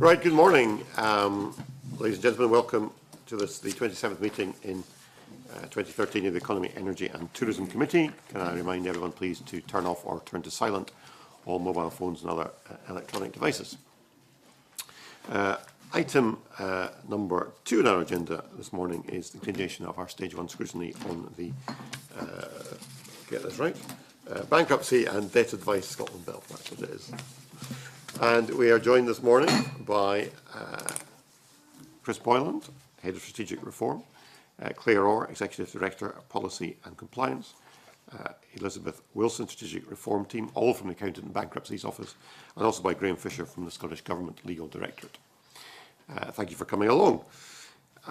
Right, good morning, ladies and gentlemen. Welcome to the 27th meeting in 2013 of the Economy, Energy and Tourism Committee. Can I remind everyone, please, to turn off or turn to silent all mobile phones and other electronic devices. Item number 2 on our agenda this morning is the continuation of our Stage 1 scrutiny on the, get this right, Bankruptcy and Debt Advice Scotland Bill. That's what it is. And we are joined this morning by Chris Boyland, Head of Strategic Reform, Claire Orr, Executive Director of Policy and Compliance, Elizabeth Wilson, Strategic Reform Team, all from the Accountant and Bankruptcies Office, and also by Graham Fisher from the Scottish Government Legal Directorate. Thank you for coming along.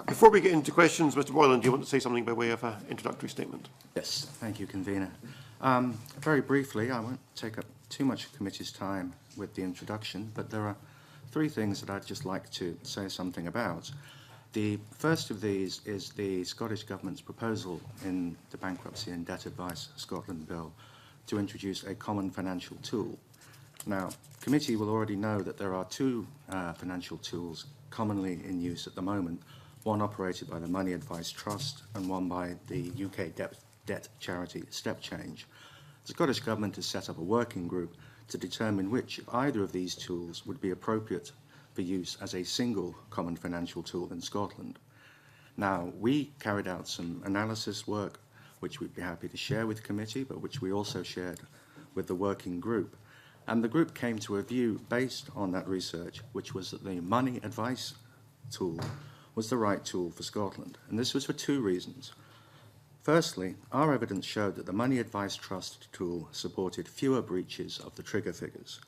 Before we get into questions, Mr Boyland, do you want to say something by way of an introductory statement? Yes, thank you, Convener. Very briefly, I won't take up too much of the committee's time with the introduction, but there are 3 things that I'd just like to say something about. The first of these is the Scottish Government's proposal in the Bankruptcy and Debt Advice Scotland Bill to introduce a common financial tool. Now, the committee will already know that there are 2 financial tools commonly in use at the moment, one operated by the Money Advice Trust and one by the UK debt charity Step Change. The Scottish Government has set up a working group to determine which either of these tools would be appropriate for use as a single common financial tool in Scotland. Now, we carried out some analysis work which we'd be happy to share with the committee, but which we also shared with the working group. And the group came to a view based on that research, which was that the money advice tool was the right tool for Scotland. And this was for 2 reasons. Firstly, our evidence showed that the Money Advice Trust tool supported fewer breaches of the trigger figures.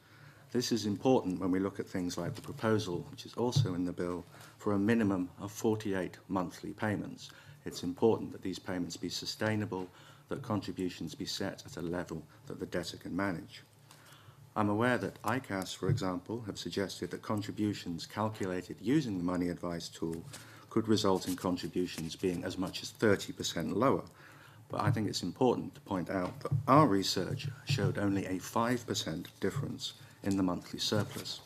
This is important when we look at things like the proposal, which is also in the bill, for a minimum of 48 monthly payments. It's important that these payments be sustainable, that contributions be set at a level that the debtor can manage. I'm aware that ICAS, for example, have suggested that contributions calculated using the Money Advice tool could result in contributions being as much as 30% lower. But I think it's important to point out that our research showed only a 5% difference in the monthly surplus.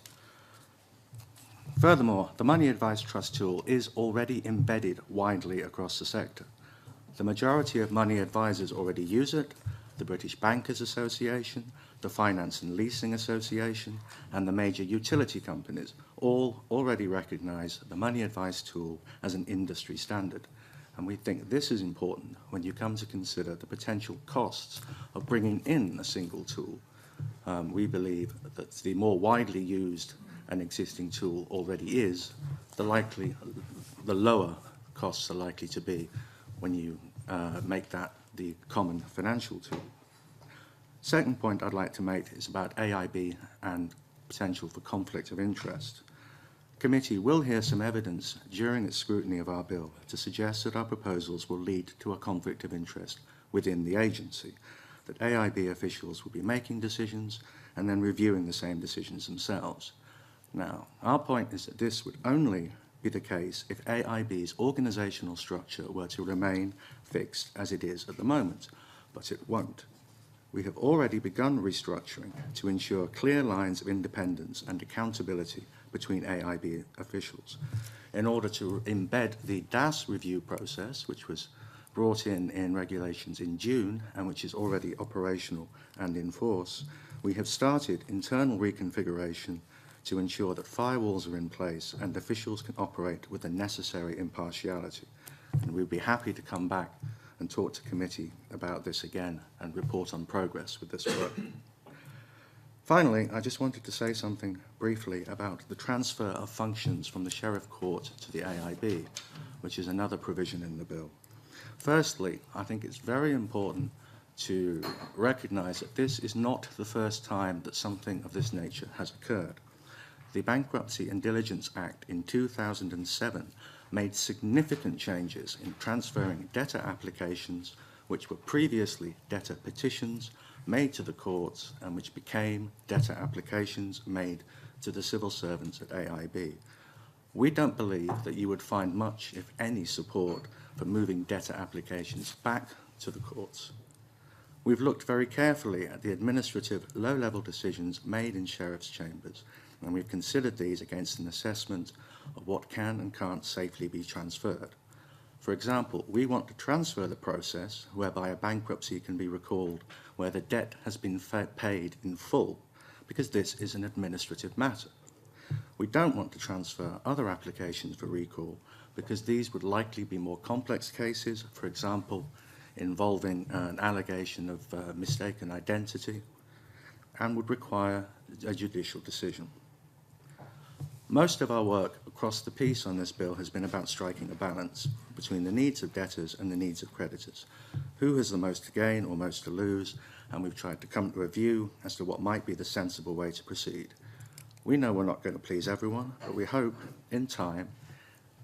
Furthermore, the Money Advice Trust tool is already embedded widely across the sector. The majority of money advisors already use it. The British Bankers Association, the Finance and Leasing Association, and the major utility companies all already recognise the money advice tool as an industry standard. And we think this is important when you come to consider the potential costs of bringing in a single tool. We believe that the more widely used an existing tool already is, the lower costs are likely to be when you make that the common financial tool. Second point I'd like to make is about AIB and potential for conflict of interest. The committee will hear some evidence during its scrutiny of our bill to suggest that our proposals will lead to a conflict of interest within the agency, that AIB officials will be making decisions and then reviewing the same decisions themselves. Now, our point is that this would only be the case if AIB's organisational structure were to remain fixed as it is at the moment, but it won't. We have already begun restructuring to ensure clear lines of independence and accountability between AIB officials in order to embed the DAS review process, which was brought in regulations in June and which is already operational and in force. We have started internal reconfiguration to ensure that firewalls are in place and officials can operate with the necessary impartiality. And we'd be happy to come back and talk to committee about this again and report on progress with this work. Finally, I just wanted to say something briefly about the transfer of functions from the Sheriff Court to the AIB, which is another provision in the bill. Firstly, I think it's very important to recognise that this is not the first time that something of this nature has occurred. The Bankruptcy and Diligence Act in 2007 made significant changes in transferring debtor applications which were previously debtor petitions made to the courts and which became debtor applications made to the civil servants at AIB. We don't believe that you would find much, if any, support for moving debtor applications back to the courts. We've looked very carefully at the administrative low-level decisions made in sheriff's chambers, and we've considered these against an assessment of what can and can't safely be transferred. For example, we want to transfer the process whereby a bankruptcy can be recalled where the debt has been paid in full, because this is an administrative matter. We don't want to transfer other applications for recall because these would likely be more complex cases, for example, involving an allegation of mistaken identity, and would require a judicial decision. Most of our work across the piece on this bill has been about striking a balance between the needs of debtors and the needs of creditors. Who has the most to gain or most to lose? And we've tried to come to a view as to what might be the sensible way to proceed. We know we're not going to please everyone, but we hope, in time,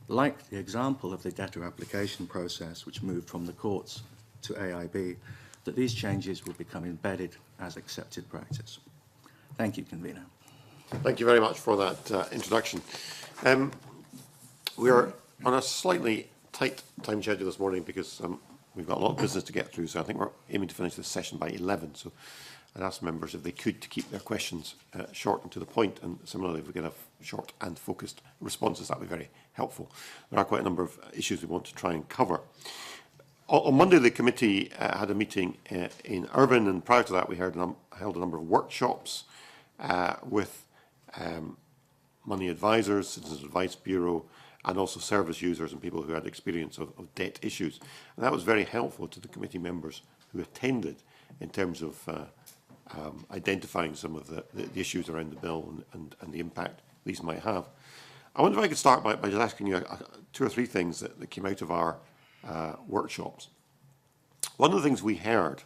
like the example of the debtor application process, which moved from the courts to AIB, that these changes will become embedded as accepted practice. Thank you, Convener. Thank you very much for that introduction. We are on a slightly tight time schedule this morning because we've got a lot of business to get through, so I think we're aiming to finish this session by 11. So I'd ask members if they could to keep their questions short and to the point, and similarly if we could have short and focused responses, that would be very helpful. There are quite a number of issues we want to try and cover. On Monday, the committee had a meeting in Irvine, and prior to that we held a number of workshops with money advisors, Citizens Advice Bureau, and also service users and people who had experience of debt issues. And that was very helpful to the committee members who attended in terms of identifying some of the issues around the bill and the impact these might have. I wonder if I could start by just asking you two or three things that came out of our workshops. One of the things we heard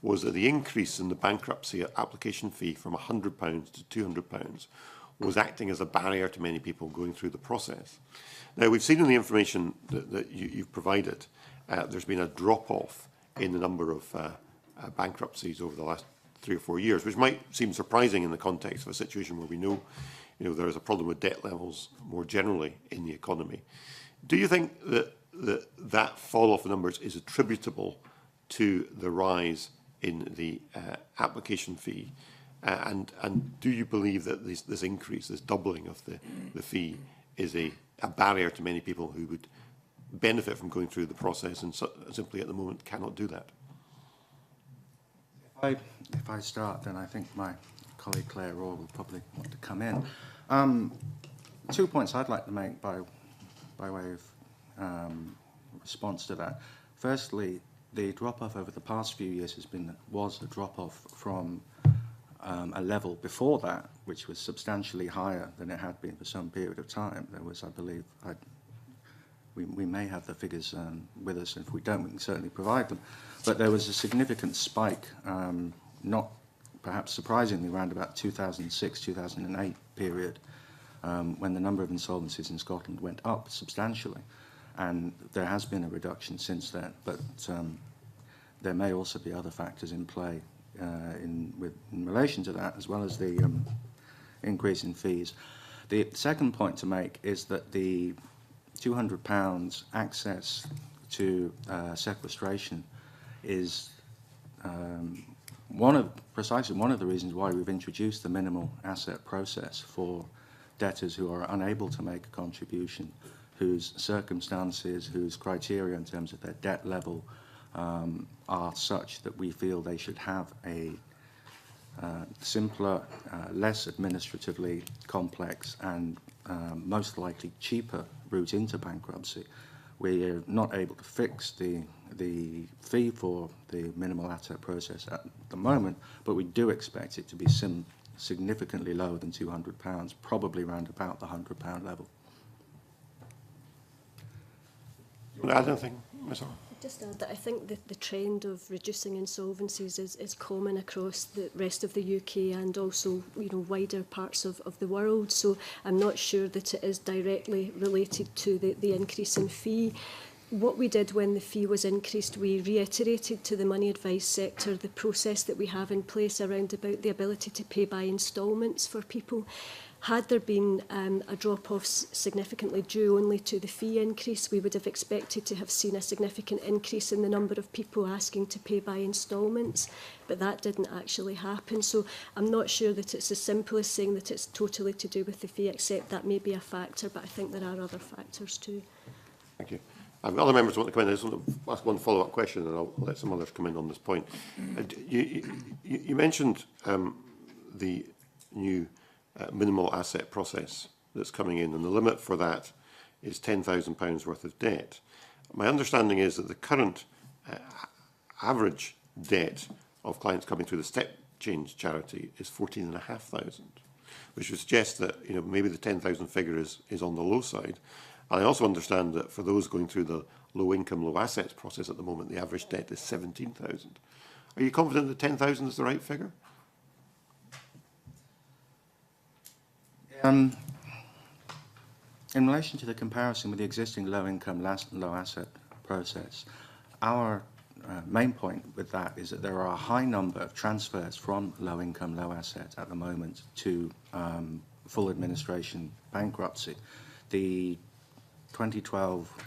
was that the increase in the bankruptcy application fee from £100 to £200 was acting as a barrier to many people going through the process. Now, we've seen in the information that you've provided, there's been a drop-off in the number of bankruptcies over the last 3 or 4 years, which might seem surprising in the context of a situation where we know, there is a problem with debt levels more generally in the economy. Do you think that that fall-off in numbers is attributable to the rise in the application fee? And do you believe that this increase, this doubling of the fee, is a barrier to many people who would benefit from going through the process and simply at the moment cannot do that? If I start, then I think my colleague Claire Orr will probably want to come in. 2 points I'd like to make by way of response to that. Firstly, the drop-off over the past few years was a drop-off from a level before that, which was substantially higher than it had been for some period of time. There was, I believe, we may have the figures with us. If we don't, we can certainly provide them. But there was a significant spike, not perhaps surprisingly, around about 2006, 2008 period, when the number of insolvencies in Scotland went up substantially. And there has been a reduction since then, but there may also be other factors in play in relation to that, as well as the increase in fees. The second point to make is that the £200 access to sequestration is precisely one of the reasons why we've introduced the minimal asset process for debtors who are unable to make a contribution, whose circumstances, whose criteria in terms of their debt level are such that we feel they should have a simpler, less administratively complex and most likely cheaper route into bankruptcy. We are not able to fix the fee for the minimal asset process at the moment, but we do expect it to be significantly lower than £200, probably around about the £100 level. You want to add anything, Ms. Orr? Just add that I think the trend of reducing insolvencies is common across the rest of the UK and also wider parts of the world. So I'm not sure that it is directly related to the increase in fee. what we did when the fee was increased, we reiterated to the money advice sector the process that we have in place around about the ability to pay by instalments for people. Had there been a drop-off significantly due only to the fee increase, we would have expected to have seen a significant increase in the number of people asking to pay by instalments, but that didn't actually happen. So I'm not sure that it's as simple as saying that it's totally to do with the fee, except that may be a factor, but I think there are other factors too. Thank you. Other members want to come in. I just want to ask one follow-up question, and I'll let some others come in on this point. You mentioned the new minimal asset process that's coming in, and the limit for that is £10,000 worth of debt. My understanding is that the current average debt of clients coming through the step change charity is 14,500, which would suggest that maybe the 10,000 figure is on the low side. And I also understand that for those going through the low income, low assets process at the moment, the average debt is 17,000. Are you confident that 10,000 is the right figure? In relation to the comparison with the existing low-income, low-asset process, our main point with that is that there are a high number of transfers from low-income, low-asset at the moment to full administration bankruptcy. The 2012, I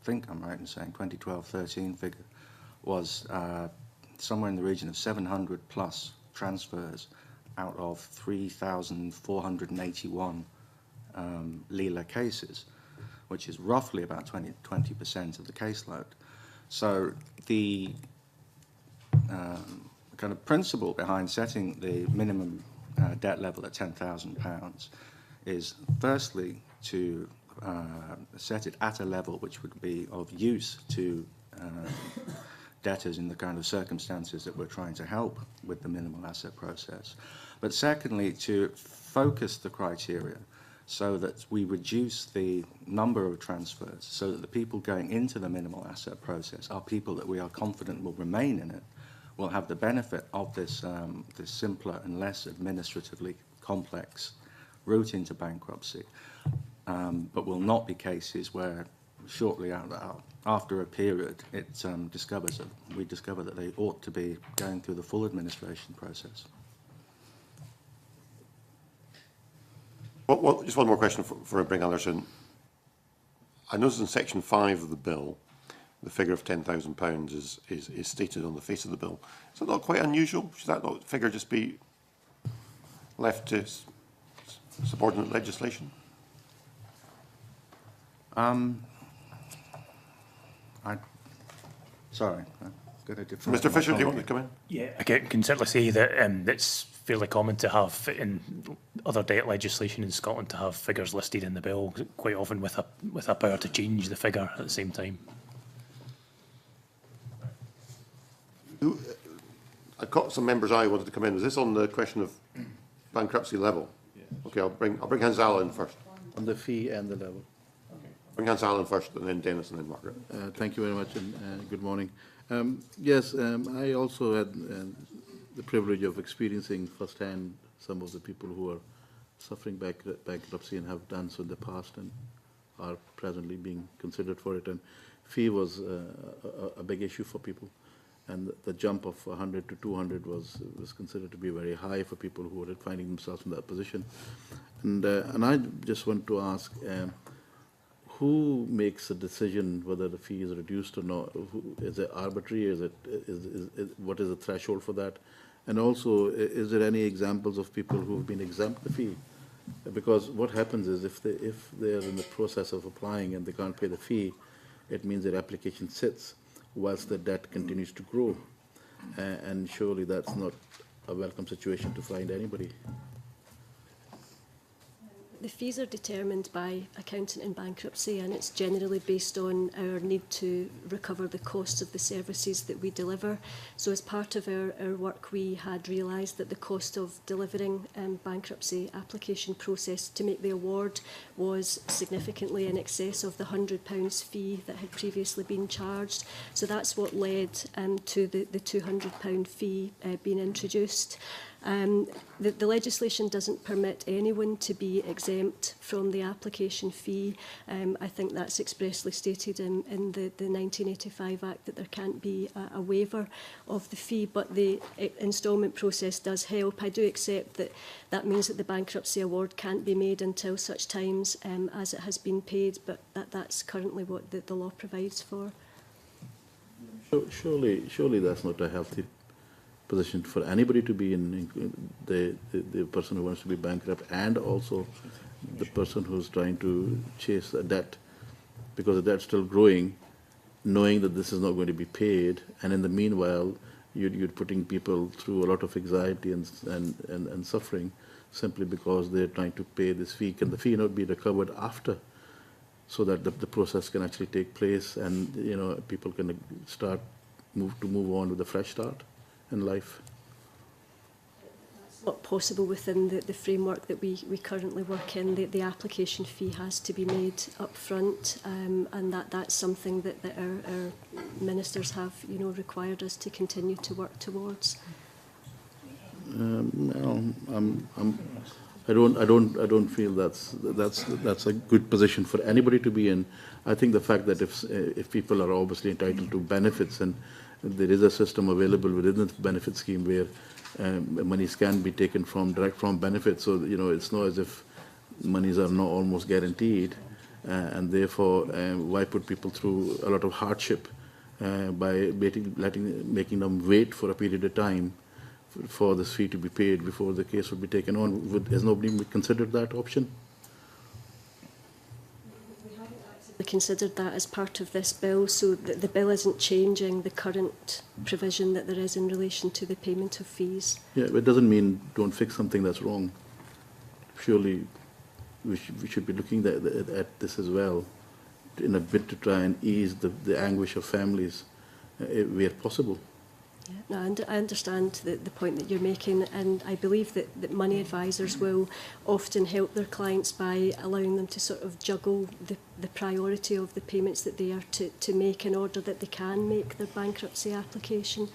think I'm right in saying 2012-13 figure was somewhere in the region of 700 plus transfers out of 3,481 Leela cases, which is roughly about 20% of the caseload. So the kind of principle behind setting the minimum debt level at £10,000 is firstly to set it at a level which would be of use to debtors in the kind of circumstances that we're trying to help with the minimal asset process. But secondly, to focus the criteria so that we reduce the number of transfers, so that the people going into the minimal asset process are people that we are confident will remain in it, will have the benefit of this, this simpler and less administratively complex route into bankruptcy, but will not be cases where shortly after a period we discover that they ought to be going through the full administration process. Well, just one more question for I bring others in. I noticed in section 5 of the bill, the figure of £10,000 is stated on the face of the bill. Is that not quite unusual? Should that not figure just be left to subordinate legislation? Sorry, I've got a different... Mr. Fisher, do you want to come in? Yeah, I can certainly say that it's fairly common to have in other debt legislation in Scotland to have figures listed in the bill, quite often with a power to change the figure at the same time. I caught some members' eye wanted to come in. Was this on the question of bankruptcy level? Yes. Okay, I'll bring Hans Allen first. On the fee and the level. Bring Hans Allen first, and then Dennis, and then Margaret. Thank you very much, and good morning. Yes, I also had the privilege of experiencing firsthand some of the people who are suffering bankruptcy and have done so in the past and are presently being considered for it. And fee was a big issue for people, and the jump of 100 to 200 was considered to be very high for people who were finding themselves in that position. And I just want to ask, who makes a decision whether the fee is reduced or not? Is it arbitrary? What is the threshold for that? And also, is there any examples of people who have been exempt the fee? Because what happens is if they are in the process of applying and they can't pay the fee, it means their application sits whilst the debt continues to grow. And surely that's not a welcome situation to find anybody. The fees are determined by accountant in bankruptcy, and it's generally based on our need to recover the costs of the services that we deliver. So as part of our work, we had realised that the cost of delivering bankruptcy application process to make the award was significantly in excess of the £100 fee that had previously been charged. So that's what led to the £200 fee being introduced. The legislation doesn't permit anyone to be exempt exempt from the application fee. I think that's expressly stated in the 1985 Act that there can't be a waiver of the fee, but the instalment process does help. I do accept that that means that the bankruptcy award can't be made until such times as it has been paid, but that's currently what the law provides for. Surely that's not a healthy position for anybody to be in, the person who wants to be bankrupt and also the person who's trying to chase a debt, because the debt's still growing, knowing that this is not going to be paid, and in the meanwhile you're putting people through a lot of anxiety and suffering simply because they're trying to pay this fee. Can the fee not be recovered after, so that the process can actually take place, and people can move on with a fresh start in life? It's not possible within the framework that we currently work in. The application fee has to be made up front, and that's something that our ministers have required us to continue to work towards. I don't feel that's a good position for anybody to be in. I think the fact that if people are obviously entitled to benefits, and there is a system available within the benefit scheme where monies can be taken direct from benefits, so it's not as if monies are not almost guaranteed, and therefore why put people through a lot of hardship by making them wait for a period of time for this fee to be paid before the case would be taken on? Has nobody considered that option? We considered that as part of this bill, so that the bill isn't changing the current provision that there is in relation to the payment of fees. Yeah, but it doesn't mean don't fix something that's wrong. Surely we should be looking at this as well, in a bid to try and ease the anguish of families where possible. Yeah, no, I understand the point that you're making, and I believe that money advisors will often help their clients by allowing them to sort of juggle the priority of the payments that they are to make in order that they can make their bankruptcy application.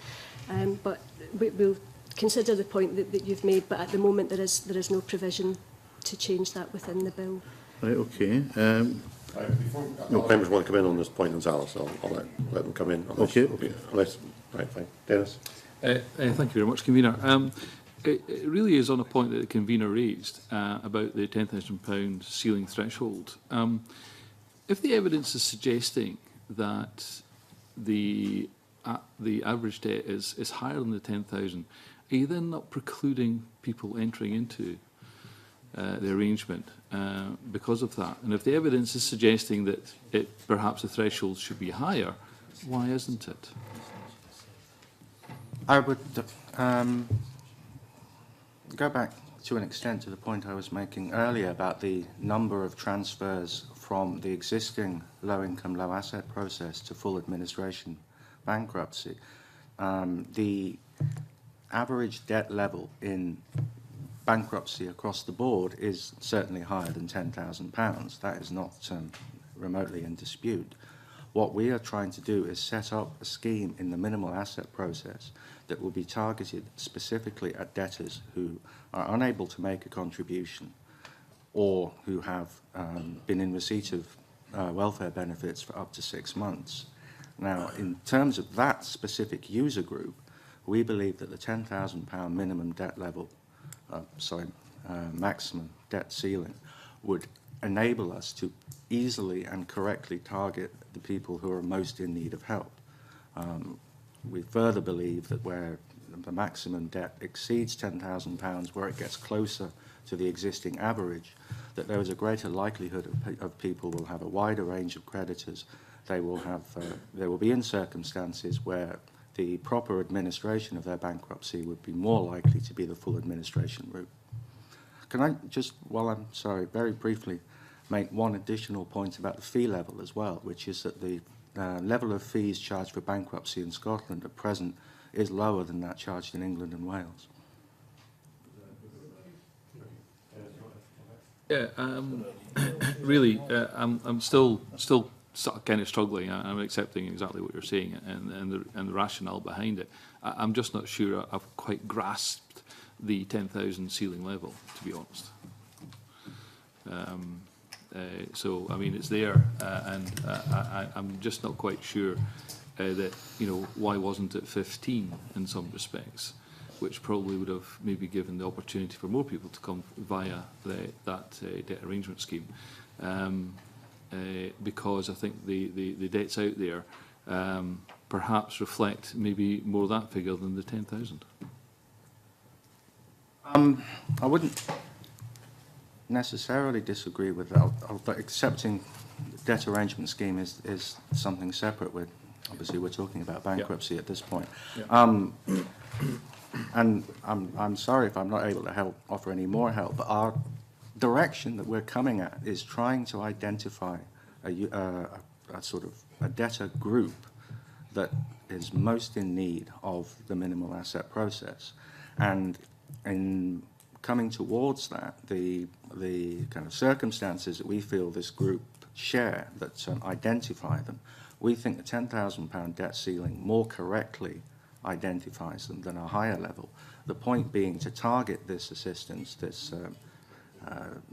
But we'll consider the point that you've made, but at the moment there is no provision to change that within the bill. Right, okay. No members want to come in on this point themselves, so I'll let them come in. Okay. Right, fine. Dennis? Thank you very much, Convener. It really is on a point that the Convener raised about the £10,000 ceiling threshold. If the evidence is suggesting that the average debt is higher than the 10,000, are you then not precluding people entering into the arrangement because of that? And if the evidence is suggesting that perhaps the threshold should be higher, why isn't it? I would go back to an extent to the point I was making earlier about the number of transfers from the existing low-income, low-asset process to full administration bankruptcy. The average debt level in bankruptcy across the board is certainly higher than £10,000. That is not remotely in dispute. What we are trying to do is set up a scheme in the minimal asset process that will be targeted specifically at debtors who are unable to make a contribution or who have been in receipt of welfare benefits for up to 6 months. Now, in terms of that specific user group, we believe that the £10,000 minimum debt level, maximum debt ceiling, would enable us to easily and correctly target the people who are most in need of help. We further believe that where the maximum debt exceeds £10,000, where it gets closer to the existing average, that there is a greater likelihood of people will have a wider range of creditors. They will be in circumstances where the proper administration of their bankruptcy would be more likely to be the full administration route. Can I just, very briefly, make one additional point about the fee level as well, which is that the level of fees charged for bankruptcy in Scotland at present is lower than that charged in England and Wales. Yeah, really, I'm still kind of struggling. I'm accepting exactly what you're saying and the rationale behind it. I'm just not sure I've quite grasped the 10,000 ceiling level, to be honest. So, I mean, it's there, and I'm just not quite sure that, you know, why wasn't it 15 in some respects, which probably would have maybe given the opportunity for more people to come via that debt arrangement scheme. Because I think the debts out there perhaps reflect maybe more that figure than the 10,000. I wouldn't necessarily disagree with that, although accepting debt arrangement scheme is something separate. Obviously we're talking about bankruptcy at this point. And I'm sorry if I'm not able to offer any more help, but our direction that we're coming at is trying to identify a sort of a debtor group that is most in need of the minimal asset process. And in coming towards that, the kind of circumstances that we feel this group share that identify them, we think the £10,000 debt ceiling more correctly identifies them than a higher level. The point being to target this assistance, this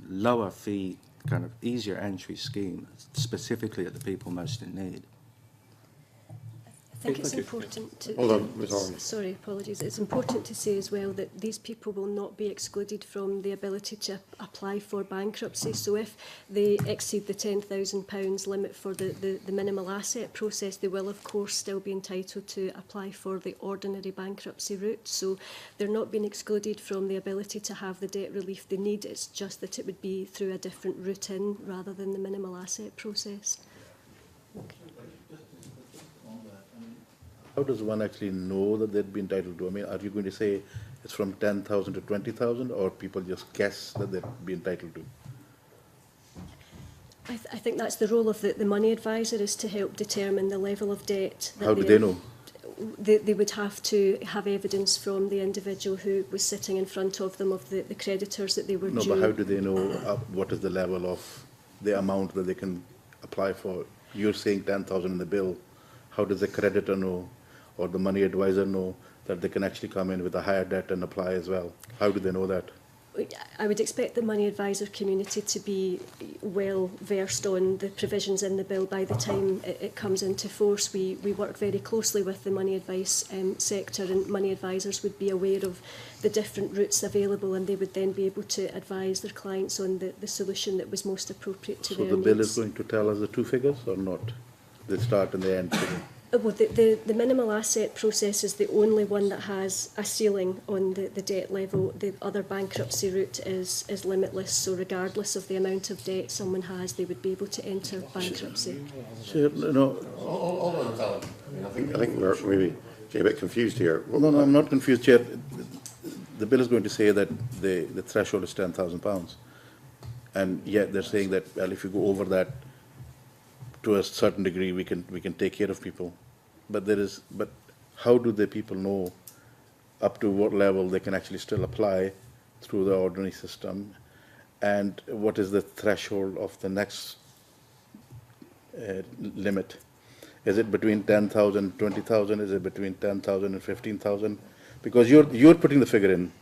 lower fee, kind of easier entry scheme, specifically at the people most in need. I think it's important to... Hold on, Ms. Orange. Sorry, apologies. It's important to say as well that these people will not be excluded from the ability to apply for bankruptcy. So if they exceed the £10,000 limit for the minimal asset process, they will of course still be entitled to apply for the ordinary bankruptcy route. So they're not being excluded from the ability to have the debt relief they need. It's just that it would be through a different route in rather than the minimal asset process. Okay. How does one actually know that they'd be entitled to? I mean, are you going to say it's from 10,000 to 20,000, or people just guess that they'd be entitled to? I think that's the role of the money advisor, is to help determine the level of debt. That How do they know? They would have to have evidence from the individual who was sitting in front of them of the creditors that they were due. No, but how do they know what is the level of the amount that they can apply for? You're saying 10,000 in the bill. How does the creditor know, or the money advisor know, that they can actually come in with a higher debt and apply as well? How do they know that? I would expect the money advisor community to be well versed on the provisions in the bill by the time it comes into force. We work very closely with the money advice sector, and money advisors would be aware of the different routes available, and they would then be able to advise their clients on the solution that was most appropriate to their needs. So the bill is going to tell us the two figures or not? The start and the end figure? Well, the minimal asset process is the only one that has a ceiling on the debt level. The other bankruptcy route is limitless, so regardless of the amount of debt someone has, they would be able to enter bankruptcy. Sure, no. Hold on, Alan. I think we're maybe getting a bit confused here. No, I'm not confused, Chair. The bill is going to say that the threshold is £10,000, and yet they're saying that, well, if you go over that to a certain degree, we can take care of people. But how do the people know up to what level they can actually still apply through the ordinary system, and what is the threshold of the next limit? Is it between 10,000 and 20,000? Is it between 10,000 and 15,000? Because you're putting the figure in,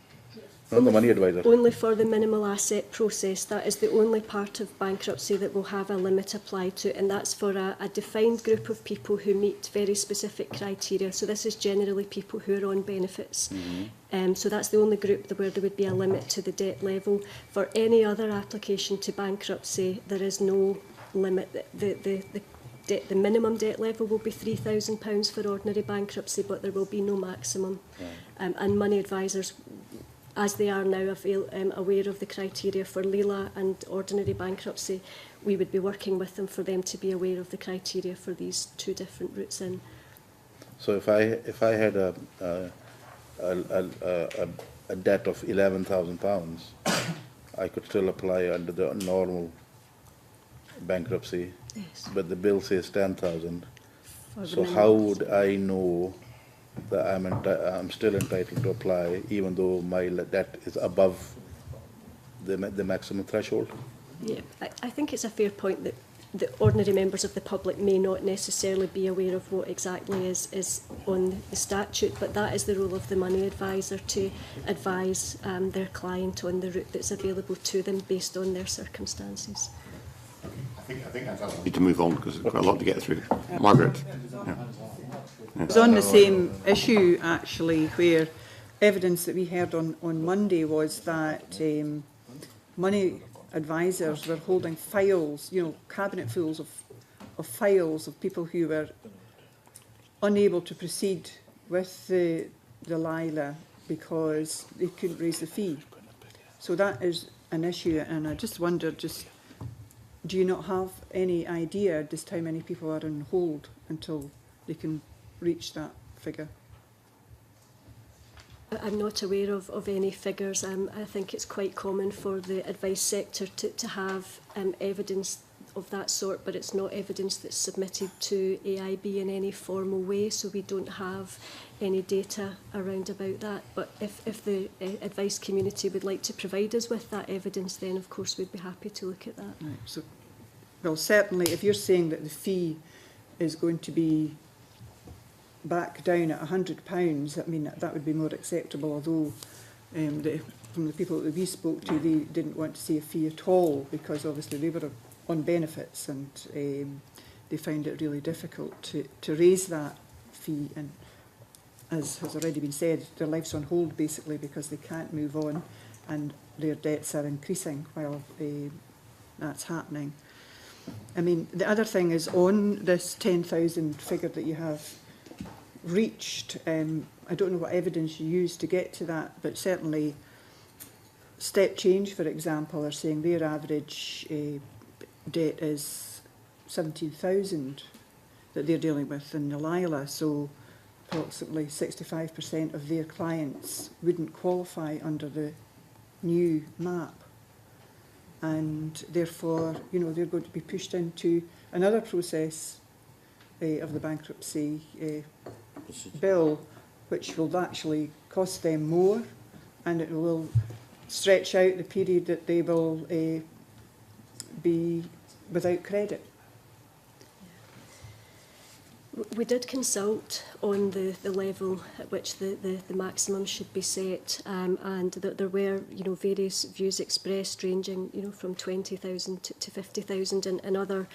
not the money advisor. Only for the minimal asset process. That is the only part of bankruptcy that will have a limit applied to, and that's for a defined group of people who meet very specific criteria. So this is generally people who are on benefits. Mm-hmm. So that's the only group where there would be a limit to the debt level. For any other application to bankruptcy, there is no limit. The minimum debt level will be £3,000 for ordinary bankruptcy, but there will be no maximum. Yeah. And money advisors, as they are now aware of the criteria for Leela and ordinary bankruptcy, we would be working with them for them to be aware of the criteria for these two different routes in. So if I had a debt of £11,000, I could still apply under the normal bankruptcy. Yes. But the bill says 10,000. So how would I know that I'm still entitled to apply, even though my debt is above the maximum threshold? Yeah, I think it's a fair point that the ordinary members of the public may not necessarily be aware of what exactly is on the statute, but that is the role of the money advisor, to advise their client on the route that's available to them based on their circumstances. I think I need to move on because there's quite a lot to get through. Margaret. Yeah. It was on the same issue, actually, where evidence that we heard on Monday was that money advisors were holding files, cabinetfuls of files of people who were unable to proceed with the LILA because they couldn't raise the fee. So that is an issue, and I just wondered, do you not have any idea just how many people are on hold until they can reach that figure? I'm not aware of any figures. I think it's quite common for the advice sector to have evidence of that sort, but it's not evidence that's submitted to AIB in any formal way, so we don't have any data around about that. But if the advice community would like to provide us with that evidence, then of course we'd be happy to look at that. Right, so, well, certainly if you're saying that the fee is going to be back down at £100, I mean, that would be more acceptable, although from the people that we spoke to, they didn't want to see a fee at all because obviously they were on benefits and they found it really difficult to raise that fee, and as has already been said, their life's on hold basically because they can't move on and their debts are increasing while that's happening. I mean, the other thing is on this 10,000 figure that you have reached, I don't know what evidence you used to get to that, but certainly Step Change, for example, are saying their average debt is 17,000 that they're dealing with in the LILA, so approximately 65% of their clients wouldn't qualify under the new MAP, and therefore, they're going to be pushed into another process of the bankruptcy bill, which will actually cost them more, and it will stretch out the period that they will be without credit. We did consult on the level at which the maximum should be set, and that there were various views expressed ranging from 20,000 to 50,000, and other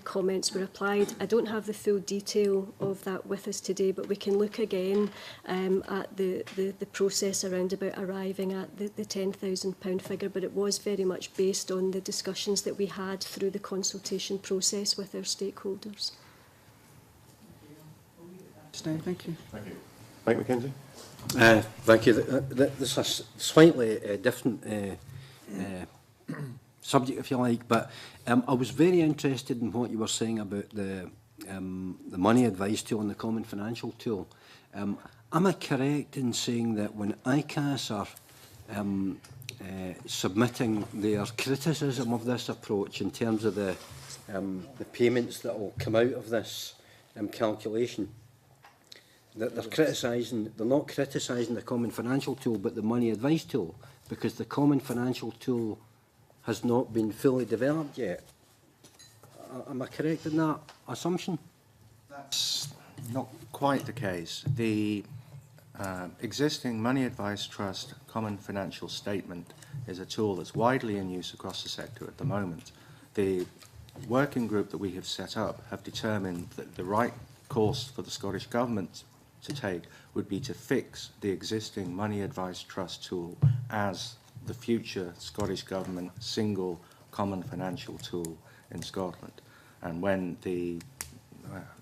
comments were applied. I don't have the full detail of that with us today, but we can look again at the process around about arriving at the £10,000 figure, but it was very much based on the discussions that we had through the consultation process with our stakeholders. Thank you. Thank you. Mike McKenzie. Thank you. This is a slightly different subject, if you like, but I was very interested in what you were saying about the money advice tool and the common financial tool. Am I correct in saying that when ICAS are submitting their criticism of this approach in terms of the payments that will come out of this calculation, that they're not criticising the common financial tool but the money advice tool, because the common financial tool has not been fully developed yet? Am I correct in that assumption? That's not quite the case. The existing Money Advice Trust Common Financial Statement is a tool that's widely in use across the sector at the moment. The working group that we have set up have determined that the right course for the Scottish Government to take would be to fix the existing Money Advice Trust tool as the future Scottish Government single common financial tool in Scotland. And when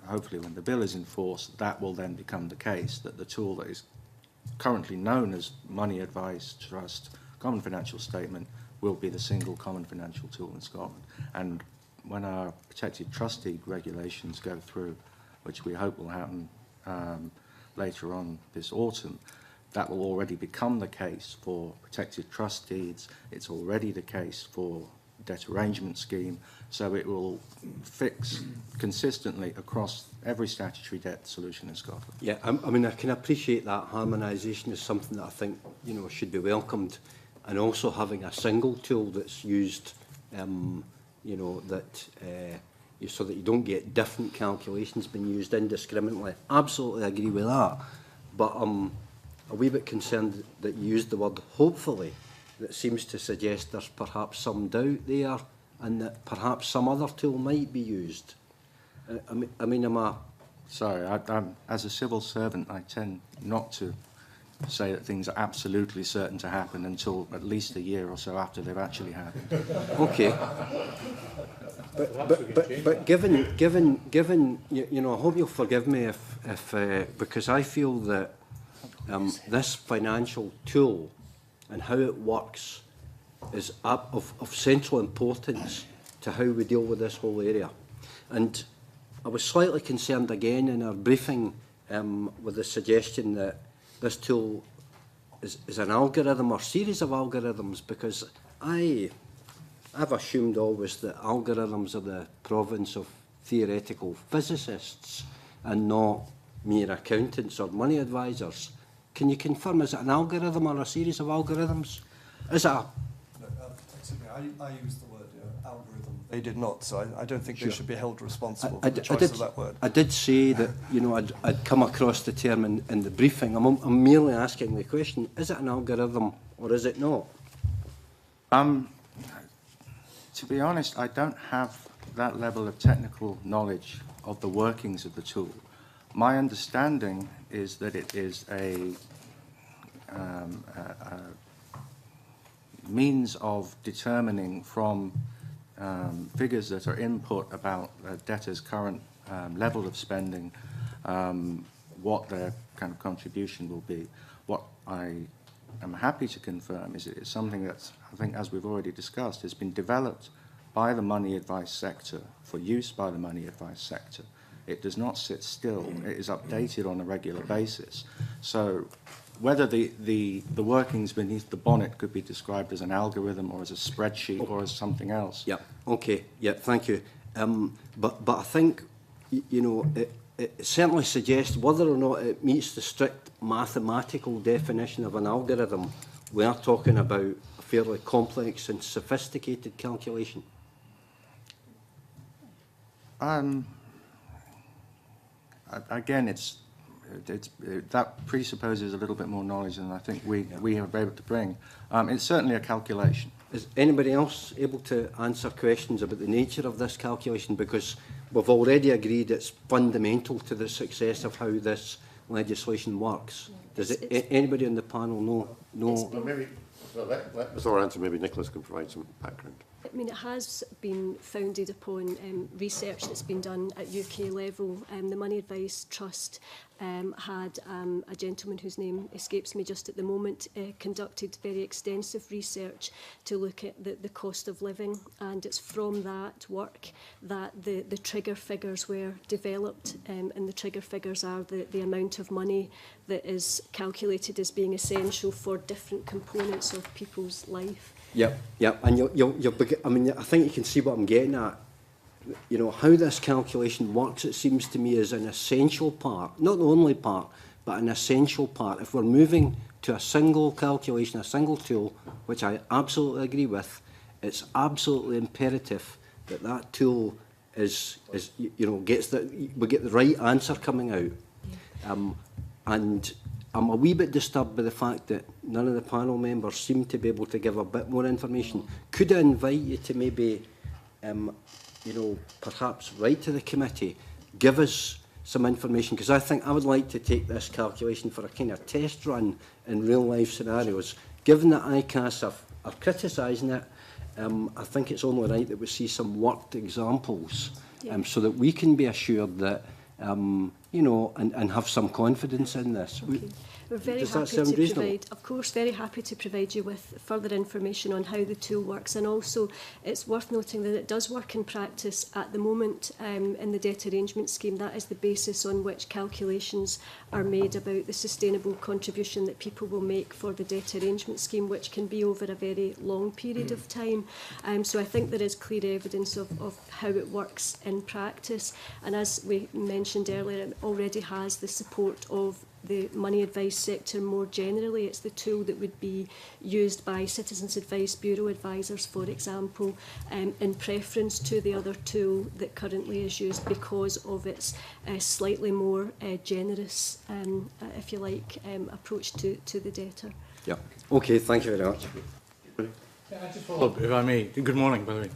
hopefully when the bill is enforced, that will then become the case, that the tool that is currently known as Money Advice Trust Common Financial Statement will be the single common financial tool in Scotland. And when our protected trust deed regulations go through, which we hope will happen later on this autumn, that will already become the case for protected trust deeds. It's already the case for debt arrangement scheme, so it will fix consistently across every statutory debt solution in Scotland. Yeah, I mean, I can appreciate that harmonisation is something that I think should be welcomed, and also having a single tool that's used you know, that so that you don't get different calculations being used indiscriminately. Absolutely agree with that. But I'm a wee bit concerned that you used the word hopefully. That seems to suggest there's perhaps some doubt there and that perhaps some other tool might be used. I mean, am I... Sorry, I'm, as a civil servant, I tend not to say that things are absolutely certain to happen until at least a year or so after they've actually happened. Okay. But given you know, I hope you'll forgive me if because I feel that this financial tool and how it works is of central importance to how we deal with this whole area. And I was slightly concerned again in our briefing with the suggestion that this tool is an algorithm or series of algorithms, because I've assumed always that algorithms are the province of theoretical physicists and not mere accountants or money advisors. Can you confirm, is it an algorithm or a series of algorithms? Is it a... I used the word algorithm. They did not, so I don't think they should be held responsible for I the choice of that word. I did say that, you know, I'd come across the term in the briefing. I'm merely asking the question, is it an algorithm or is it not? To be honest, I don't have that level of technical knowledge of the workings of the tool. My understanding is that it is a means of determining from figures that are input about a debtor's current level of spending what their kind of contribution will be. What I am happy to confirm is it's something that's, I think, as we've already discussed, has been developed by the money advice sector for use by the money advice sector. It does not sit still. It is updated on a regular basis. So whether the workings beneath the bonnet could be described as an algorithm or as a spreadsheet or as something else. Yeah, okay, yeah, thank you. But I think, you know, it certainly suggests whether or not it meets the strict mathematical definition of an algorithm, we are talking about a fairly complex and sophisticated calculation. Again, that presupposes a little bit more knowledge than I think we are able to bring. It's certainly a calculation. Is anybody else able to answer questions about the nature of this calculation? Because we've already agreed it's fundamental to the success of how this legislation works. Does anybody on the panel know? Well, maybe, so let Ms. Orr answer, maybe Nicholas can provide some background. I mean, it has been founded upon research that's been done at UK level. The Money Advice Trust had a gentleman whose name escapes me just at the moment, conducted very extensive research to look at the cost of living, and it's from that work that the trigger figures were developed, and the trigger figures are the amount of money that is calculated as being essential for different components of people's life. Yep, and I mean, I think you can see what I'm getting at. You know, how this calculation works, it seems to me, is an essential part, not the only part, but an essential part. If we're moving to a single calculation, a single tool, which I absolutely agree with, it's absolutely imperative that that tool is you know, we get the right answer coming out. And I'm a wee bit disturbed by the fact that none of the panel members seem to be able to give a bit more information. Could I invite you to maybe, you know, perhaps write to the committee, give us some information, because I think I would like to take this calculation for a kind of test run in real life scenarios. Given that ICAS are criticising it, I think it's only right that we see some worked examples, so that we can be assured that you know, and have some confidence in this. Okay. We're very Does that happy sound to reasonable? provide, of course, very happy to provide you with further information on how the tool works, and also it's worth noting that it does work in practice at the moment in the debt arrangement scheme. That is the basis on which calculations are made about the sustainable contribution that people will make for the debt arrangement scheme, which can be over a very long period of time. So I think there is clear evidence of how it works in practice, and as we mentioned earlier, it already has the support of the money advice sector more generally. It's the tool that would be used by Citizens Advice Bureau advisors, for example, in preference to the other tool that currently is used because of its slightly more generous, if you like, approach to the debtor. Yeah. Okay, thank you very much. Yeah, I just follow up, if I may. Good morning, by the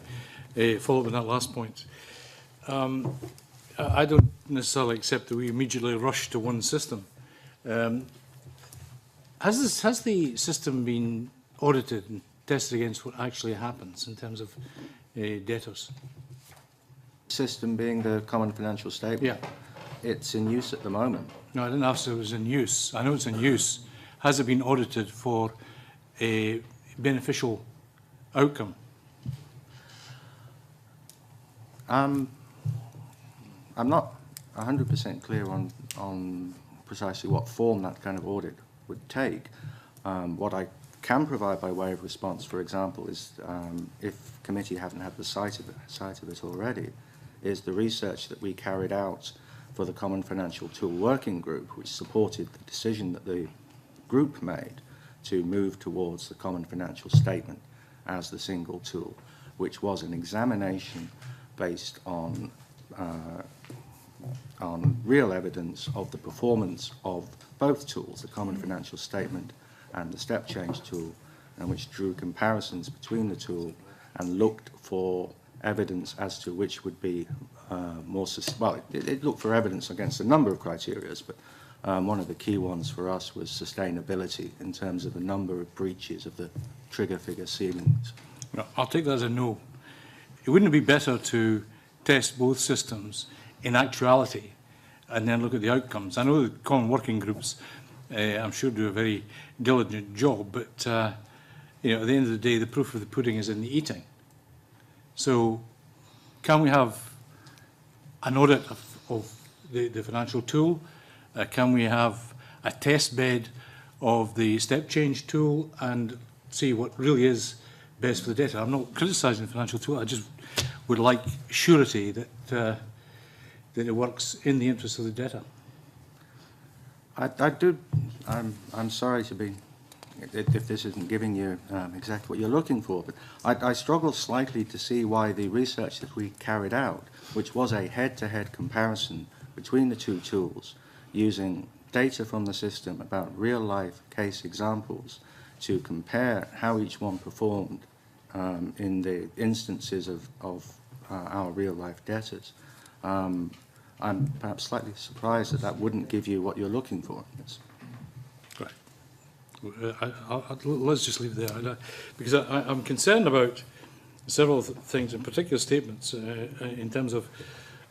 way. Follow up on that last point. I don't necessarily accept that we immediately rush to one system. Has the system been audited and tested against what actually happens in terms of debtors? System being the Common Financial Statement? Yeah. It's in use at the moment. No, I didn't ask if it was in use. I know it's in use. Has it been audited for a beneficial outcome? I'm not 100% clear on precisely what form that kind of audit would take. What I can provide by way of response, for example, is if committee haven't had the sight of it already, is the research that we carried out for the Common Financial Tool Working Group, which supported the decision that the group made to move towards the Common Financial Statement as the single tool, which was an examination based on real evidence of the performance of both tools, the Common Financial Statement and the Step Change tool, and which drew comparisons between the tool and looked for evidence as to which would be it looked for evidence against a number of criteria, but one of the key ones for us was sustainability in terms of the number of breaches of the trigger figure ceilings. No, I'll take that as a no. It wouldn't it be better to test both systems in actuality and then look at the outcomes? I know the common working groups, I'm sure, do a very diligent job, but you know, at the end of the day, the proof of the pudding is in the eating. So can we have an audit of the financial tool? Can we have a test bed of the step change tool and see what really is best for the debtor? I'm not criticising the financial tool. I just would like surety that that it works in the interest of the debtor. I'm sorry to be, if this isn't giving you exactly what you're looking for, but I struggle slightly to see why the research that we carried out, which was a head-to-head comparison between the two tools, using data from the system about real-life case examples to compare how each one performed in the instances of our real-life debtors. I'm perhaps slightly surprised that that wouldn't give you what you're looking for. Yes. Right. Let's just leave it there, because I'm concerned about several things, in particular statements, in terms of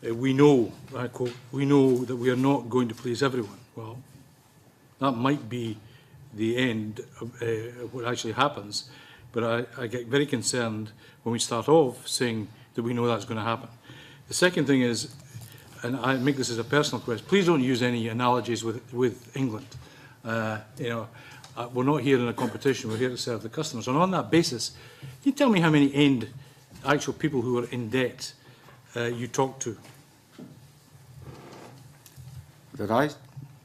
we know, I quote, we know that we are not going to please everyone. Well, that might be the end of what actually happens, but I get very concerned when we start off saying that we know that's going to happen. The second thing is, and I make this as a personal question, please don't use any analogies with England. You know, we're not here in a competition, we're here to serve the customers. And on that basis, can you tell me how many actual people who are in debt you talk to? That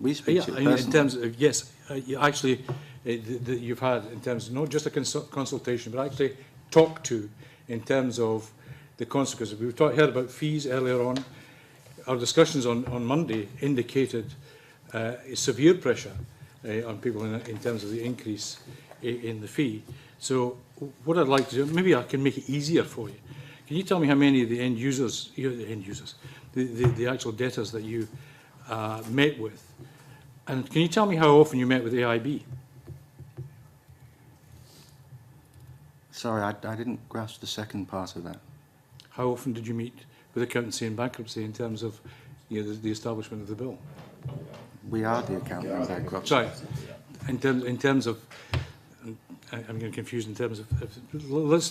we speak to personally? In terms of, yes, actually, that you've had in terms of not just a consultation, but actually talk to in terms of the consequences. We've heard about fees earlier on. Our discussions on Monday indicated severe pressure on people in terms of the increase in the fee. So what I'd like to do, maybe I can make it easier for you. Can you tell me how many of the the actual debtors that you met with? And can you tell me how often you met with AIB? Sorry, I didn't grasp the second part of that. How often did you meet with accountancy and bankruptcy in terms of the establishment of the bill? We are the accountant and bankruptcy. Sorry, in terms of, I'm getting confused in terms of, let's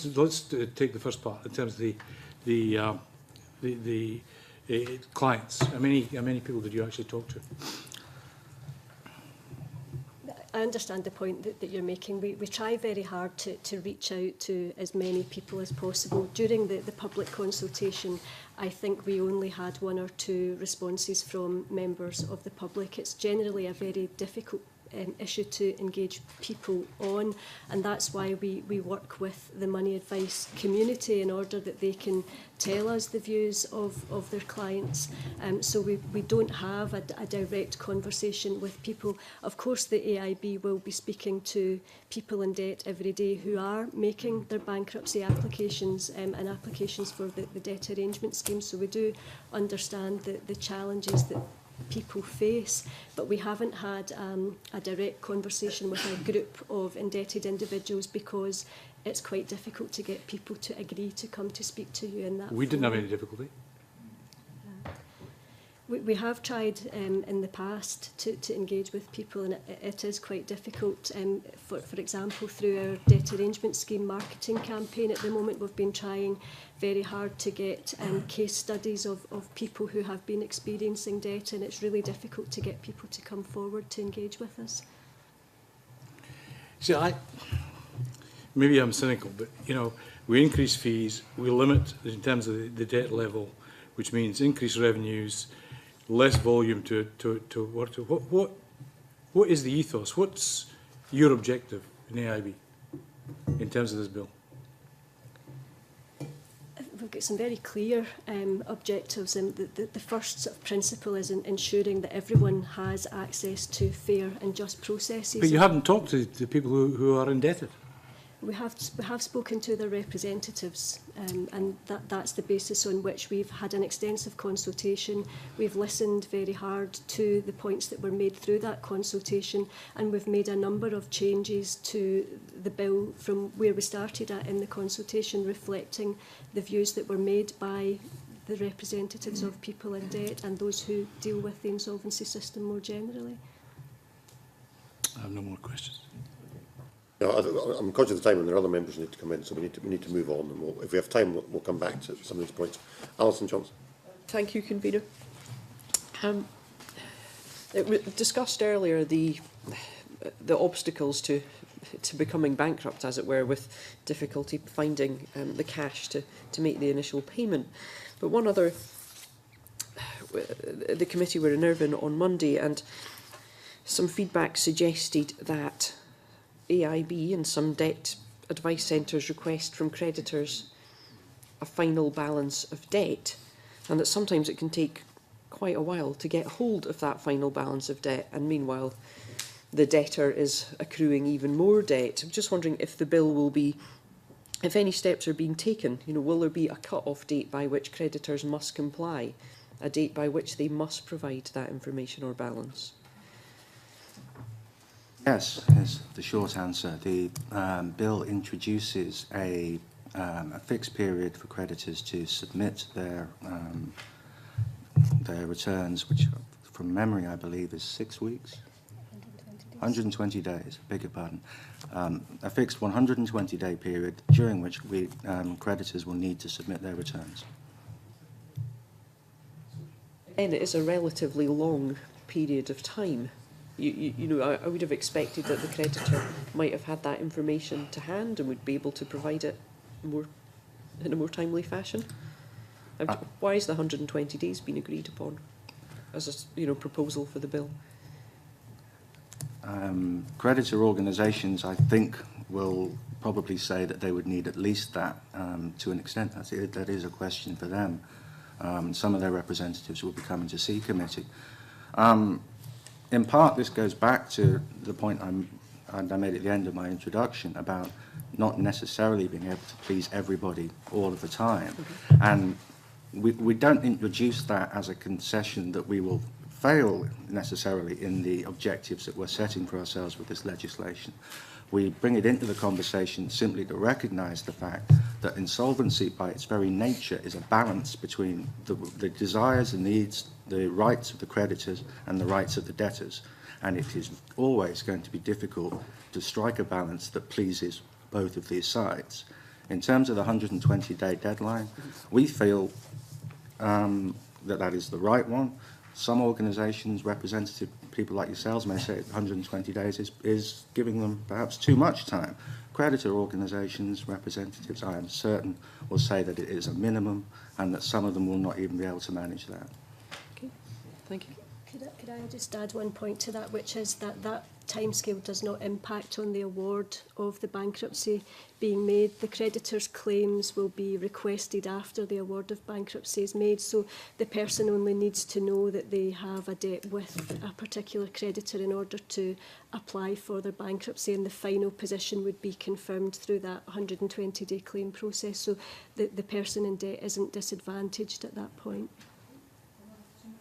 take the first part in terms of the clients. How many people did you actually talk to? I understand the point that you're making. We try very hard to reach out to as many people as possible. During the public consultation, I think we only had 1 or 2 responses from members of the public. It's generally a very difficult issue to engage people on, and that's why we work with the money advice community in order that they can tell us the views of their clients. So we don't have a direct conversation with people. Of course, the AIB will be speaking to people in debt every day who are making their bankruptcy applications and applications for the debt arrangement scheme. So we do understand the challenges that people face, but we haven't had a direct conversation with a group of indebted individuals because it's quite difficult to get people to agree to come to speak to you in that We didn't have forum. any difficulty. We have tried in the past to engage with people, and it is quite difficult. For example, through our debt arrangement scheme marketing campaign at the moment, we've been trying very hard to get case studies of people who have been experiencing debt, and it's really difficult to get people to come forward to engage with us. See, maybe I'm cynical, but, you know, we increase fees, we limit in terms of the debt level, which means increased revenues, less volume to work to. What is the ethos? What's your objective in AIB in terms of this bill? We've got some very clear objectives, and the first sort of principle is ensuring that everyone has access to fair and just processes. But you haven't talked to the people who are indebted. We have spoken to their representatives, and that's the basis on which we've had an extensive consultation. We've listened very hard to the points that were made through that consultation, and we've made a number of changes to the bill from where we started at in the consultation, reflecting the views that were made by the representatives of people in debt and those who deal with the insolvency system more generally. I have no more questions. No, I'm conscious of the time, and there are other members who need to come in, so we need to move on. And if we have time, we'll come back to some of these points. Alison Johnson. Thank you, Convener. It was discussed earlier the obstacles to becoming bankrupt, as it were, with difficulty finding the cash to make the initial payment. But one other, the committee were in Irvine on Monday, and some feedback suggested that AIB and some debt advice centres request from creditors a final balance of debt, and that sometimes it can take quite a while to get hold of that final balance of debt, and meanwhile the debtor is accruing even more debt. I'm just wondering if the bill will be, if any steps are being taken, you know, will there be a cut-off date by which creditors must comply, a date by which they must provide that information or balance? Yes, is the short answer. The bill introduces a fixed period for creditors to submit their returns, which from memory I believe is 6 weeks. 120 days, beg your pardon. A fixed 120-day period during which creditors will need to submit their returns. And it is a relatively long period of time. You know, I would have expected that the creditor might have had that information to hand and would be able to provide it in a more timely fashion. Why is the 120 days been agreed upon as a proposal for the bill? Creditor organisations, I think, will probably say that they would need at least that to an extent. That is a question for them. Some of their representatives will be coming to see committee. In part, this goes back to the point I made at the end of my introduction about not necessarily being able to please everybody all of the time. And we don't introduce that as a concession that we will fail necessarily in the objectives that we're setting for ourselves with this legislation. We bring it into the conversation simply to recognise the fact that insolvency by its very nature is a balance between the desires and needs, the rights of the creditors and the rights of the debtors. And it is always going to be difficult to strike a balance that pleases both of these sides. In terms of the 120-day deadline, we feel that is the right one. Some organisations, representative people like yourselves may say 120 days is giving them perhaps too much time. Creditor organisations, representatives, I am certain, will say that it is a minimum and that some of them will not even be able to manage that. Okay, thank you. Could I just add one point to that, which is that that timescale does not impact on the award of the bankruptcy being made. The creditor's claims will be requested after the award of bankruptcy is made, so the person only needs to know that they have a debt with a particular creditor in order to apply for their bankruptcy, and the final position would be confirmed through that 120-day claim process, so the person in debt isn't disadvantaged at that point.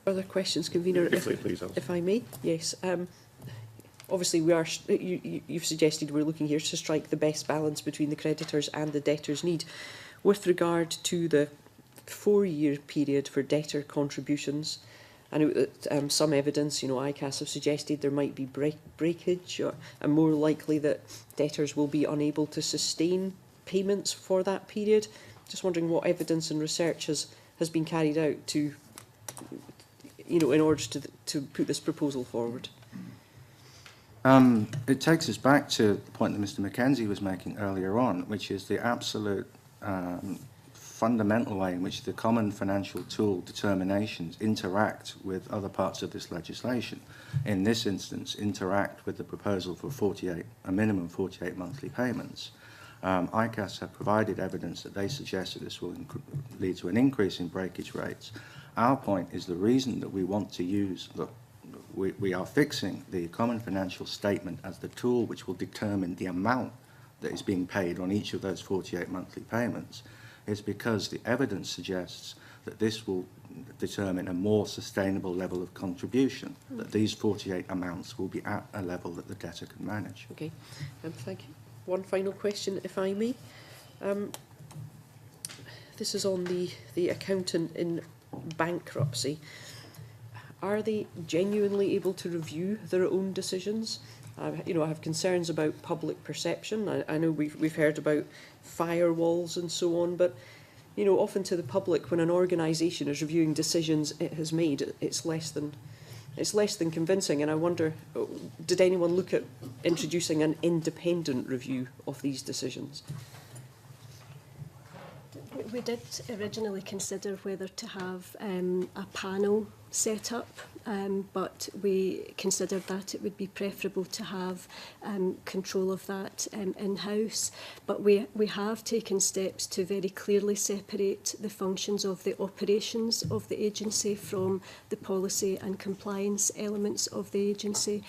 Further questions, convener, if I may? Yes. Obviously, you've suggested we're looking here to strike the best balance between the creditors and the debtors' need. With regard to the 4-year period for debtor contributions, I know that some evidence, ICAS have suggested there might be breakage, and more likely that debtors will be unable to sustain payments for that period. Just wondering what evidence and research has been carried out to, in order to put this proposal forward. It takes us back to the point that Mr. Mackenzie was making earlier on, which is the absolute fundamental way in which the common financial tool determinations interact with other parts of this legislation. In this instance, interact with the proposal for a minimum 48 monthly payments. ICAS have provided evidence that they suggest that this will lead to an increase in breakage rates. Our point is the reason that we want to use we are fixing the common financial statement as the tool which will determine the amount that is being paid on each of those 48 monthly payments is because the evidence suggests that this will determine a more sustainable level of contribution, that these 48 amounts will be at a level that the debtor can manage. Okay, thank you. One final question, if I may. This is on the accountant in bankruptcy. Are they genuinely able to review their own decisions? I have concerns about public perception. I know we've heard about firewalls and so on, but often to the public, when an organisation is reviewing decisions it has made, it's less than convincing. And I wonder, did anyone look at introducing an independent review of these decisions? We did originally consider whether to have a panel set up, but we considered that it would be preferable to have control of that in-house. But we have taken steps to very clearly separate the functions of the operations of the agency from the policy and compliance elements of the agency.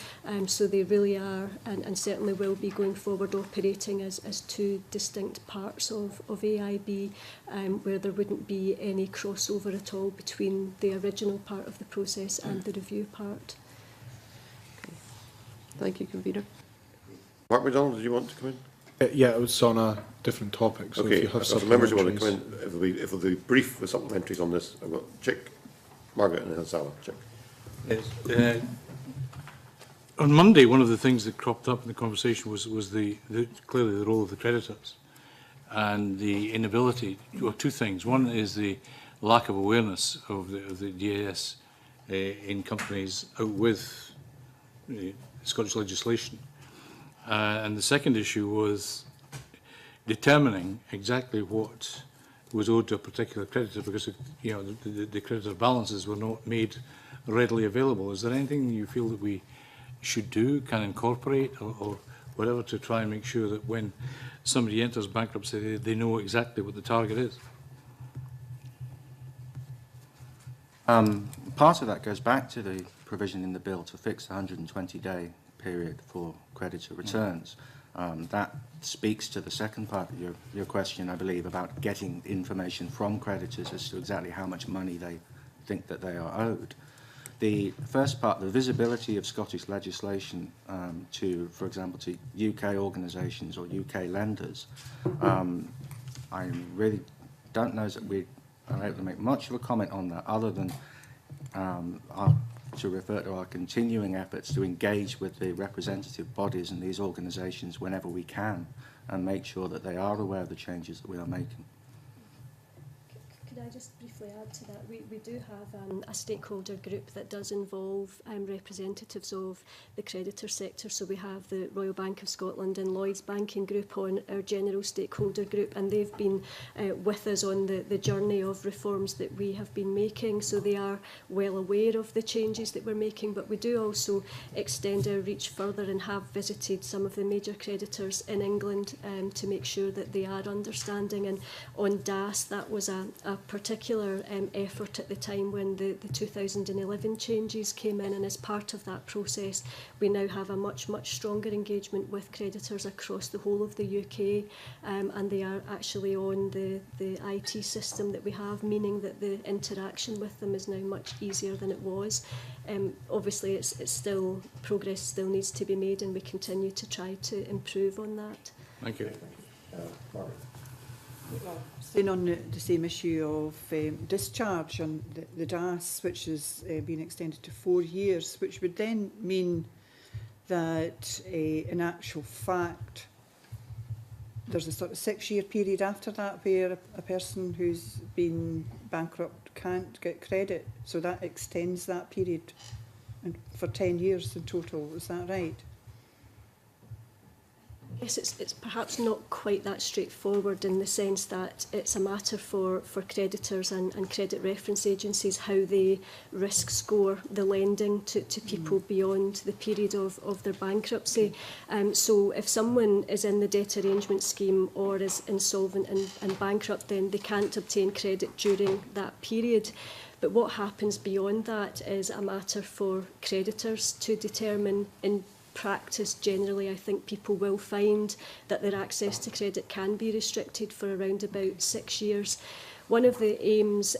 So they really are, and certainly will be going forward, operating as two distinct parts of AIB, where there wouldn't be any crossover at all between the original part of the process and the review part. Okay. Thank you, convener. Mark McDonald, did you want to come in? Yeah, it was on a different topic. So okay, if you have so members who want to come supplementaries. in, if they'll be brief with supplementaries on this, I've got Chick, Margaret and then Sala. Chick. Yes. On Monday, one of the things that cropped up in the conversation was clearly the role of the creditors and the inability, or two things. One is the lack of awareness of the DAS in companies out with Scottish legislation. And the second issue was determining exactly what was owed to a particular creditor, because the creditor balances were not made readily available. Is there anything you feel that we should do, can incorporate, or whatever, to try and make sure that when somebody enters bankruptcy, they know exactly what the target is? Part of that goes back to the provision in the bill to fix the 120-day period for creditor returns. That speaks to the second part of your question, I believe, about getting information from creditors as to exactly how much money they think that they are owed. The first part, the visibility of Scottish legislation to, for example, to UK organisations or UK lenders, I really don't know that we are able to make much of a comment on that, other than to refer to our continuing efforts to engage with the representative bodies and these organisations whenever we can, and make sure that they are aware of the changes that we are making. Could I just briefly add to that? We do have a stakeholder group that does involve representatives of the creditor sector. So we have the Royal Bank of Scotland and Lloyds Banking Group on our general stakeholder group, and they've been with us on the journey of reforms that we have been making. So they are well aware of the changes that we're making, but we do also extend our reach further and have visited some of the major creditors in England to make sure that they are understanding. And on DAS, that was a particular effort at the time when the 2011 changes came in, and as part of that process we now have a much stronger engagement with creditors across the whole of the UK, and they are actually on the IT system that we have, meaning that the interaction with them is now much easier than it was. Obviously it's still, progress still needs to be made, and we continue to try to improve on that. Thank you. Staying on the same issue of discharge on the DAS, which has been extended to 4 years, which would then mean that in actual fact there's a sort of 6-year period after that where a person who's been bankrupt can't get credit. So that extends that period for 10 years in total. Is that right? Yes, it's perhaps not quite that straightforward in the sense that it's a matter for creditors and credit reference agencies how they risk score the lending to people beyond the period of their bankruptcy. So if someone is in the debt arrangement scheme or is insolvent and bankrupt, then they can't obtain credit during that period. But what happens beyond that is a matter for creditors to determine. In practice, generally, I think people will find that their access to credit can be restricted for around about 6 years. One of the aims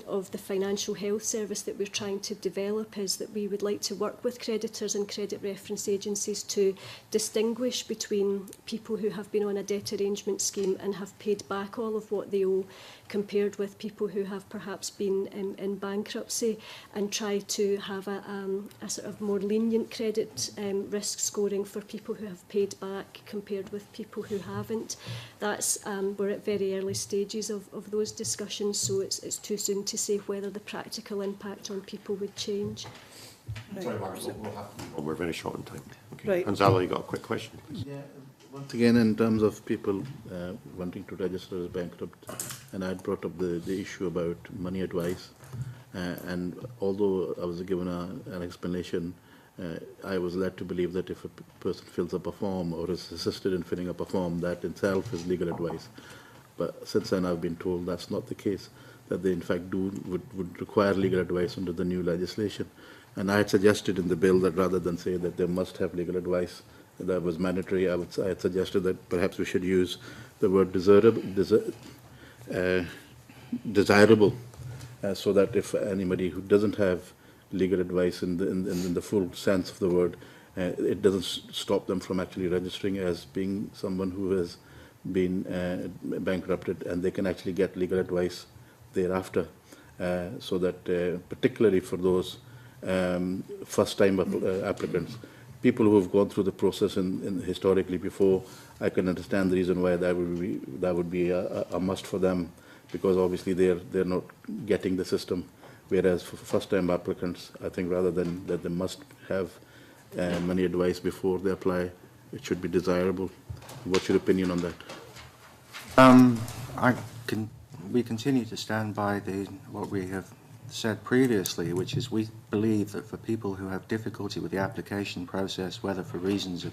of the financial health service that we're trying to develop is that we would like to work with creditors and credit reference agencies to distinguish between people who have been on a debt arrangement scheme and have paid back all of what they owe, compared with people who have perhaps been in bankruptcy, and try to have a sort of more lenient credit risk scoring for people who have paid back compared with people who haven't. That's we're at very early stages of those discussions, so it's too soon to say whether the practical impact on people would change. Right. Sorry, Mark, we'll have to, we're very short on time. Okay. Right. Gonzalo, you got a quick question, please? Yeah, once again, in terms of people wanting to register as bankrupt, and I brought up the issue about money advice, and although I was given an explanation, I was led to believe that if a person fills up a form or is assisted in filling up a form, that itself is legal advice. But since then I've been told that's not the case, that they in fact would require legal advice under the new legislation. And I had suggested in the bill that rather than say that they must have legal advice that was mandatory, I had suggested that perhaps we should use the word desirable, so that if anybody who doesn't have legal advice in the full sense of the word, it doesn't stop them from actually registering as being someone who has been bankrupted, and they can actually get legal advice thereafter, so that particularly for those first-time applicants, people who have gone through the process in historically before, I can understand the reason why that would be a must for them, because obviously they're not getting the system. Whereas for first-time applicants, I think rather than that they must have money advice before they apply, it should be desirable. What's your opinion on that? We continue to stand by what we have said previously, which is we believe that for people who have difficulty with the application process, whether for reasons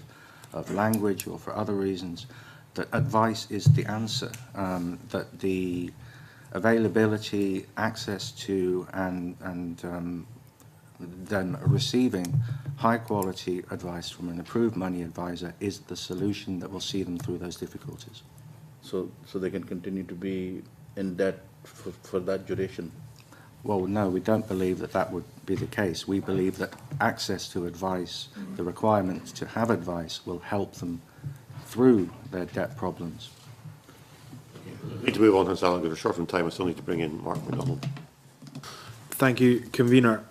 of language or for other reasons, that advice is the answer, that the availability, access to, and then receiving high-quality advice from an approved money advisor is the solution that will see them through those difficulties. So they can continue to be in debt for that duration? Well, no, we don't believe that that would be the case. We believe that access to advice, the requirement to have advice, will help them through their debt problems. We need to move on, Gonzalo. We're short on time. I still need to bring in Mark McDonald. Thank you, Convener.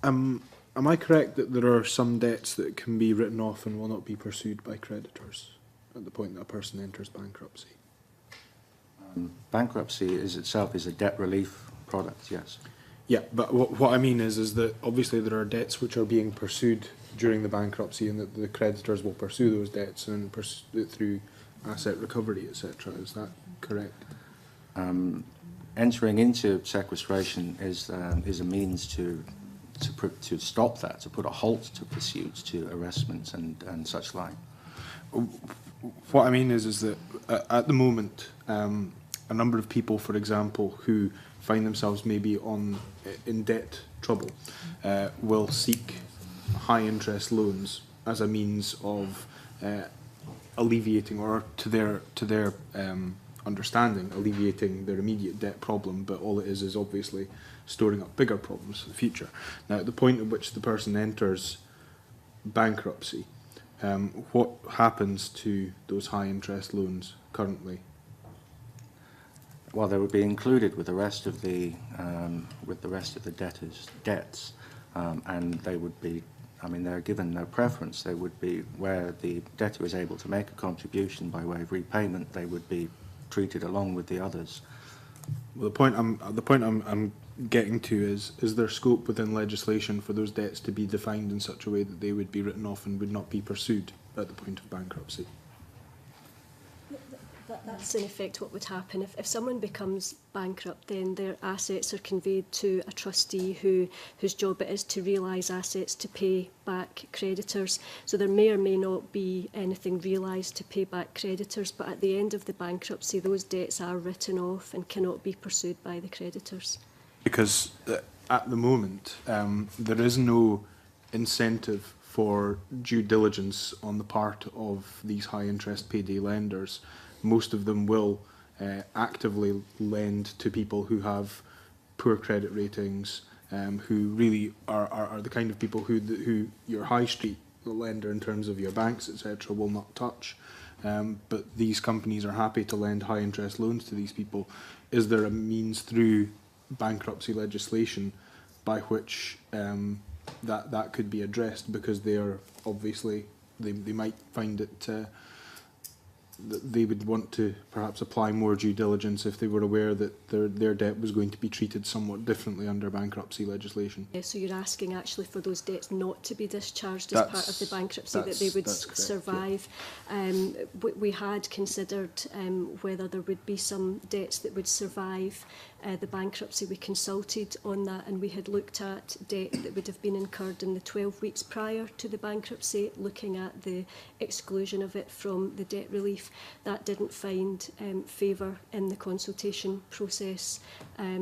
Am I correct that there are some debts that can be written off and will not be pursued by creditors at the point that a person enters bankruptcy? Bankruptcy is a debt relief product, yes. Yeah, but what I mean is that obviously there are debts which are being pursued during the bankruptcy, and that the creditors will pursue those debts and pursue it through asset recovery, etc. Is that correct? Entering into sequestration is a means to stop that, to put a halt to pursuits, to arrestments and such like. What I mean is that at the moment, a number of people, for example, who find themselves maybe in debt trouble, will seek high interest loans as a means of alleviating, or to their understanding, alleviating their immediate debt problem, but all it is obviously storing up bigger problems for the future. Now, at the point at which the person enters bankruptcy, what happens to those high interest loans currently? Well, they would be included with the rest of the debtors' debts, and they would be. I mean, they're given no preference. They would be, where the debtor is able to make a contribution by way of repayment, they would be treated along with the others. Well, the point I'm getting to is there scope within legislation for those debts to be defined in such a way that they would be written off and would not be pursued at the point of bankruptcy? That's in effect what would happen. If someone becomes bankrupt, then their assets are conveyed to a trustee whose job it is to realise assets to pay back creditors. So there may or may not be anything realised to pay back creditors, but at the end of the bankruptcy, those debts are written off and cannot be pursued by the creditors. Because at the moment, there is no incentive for due diligence on the part of these high interest payday lenders. Most of them will actively lend to people who have poor credit ratings, who really are the kind of people who your high street lender, in terms of your banks, etc., will not touch. But these companies are happy to lend high interest loans to these people. Is there a means through bankruptcy legislation by which that could be addressed? Because they are obviously, they might find it that they would want to perhaps apply more due diligence if they were aware that their debt was going to be treated somewhat differently under bankruptcy legislation. Yeah, so you're asking actually for those debts not to be discharged as part of the bankruptcy, that they would correct, survive. yeah. We had considered whether there would be some debts that would survive the bankruptcy. We consulted on that, and we had looked at debt that would have been incurred in the 12 weeks prior to the bankruptcy, looking at the exclusion of it from the debt relief. That didn't find favour in the consultation process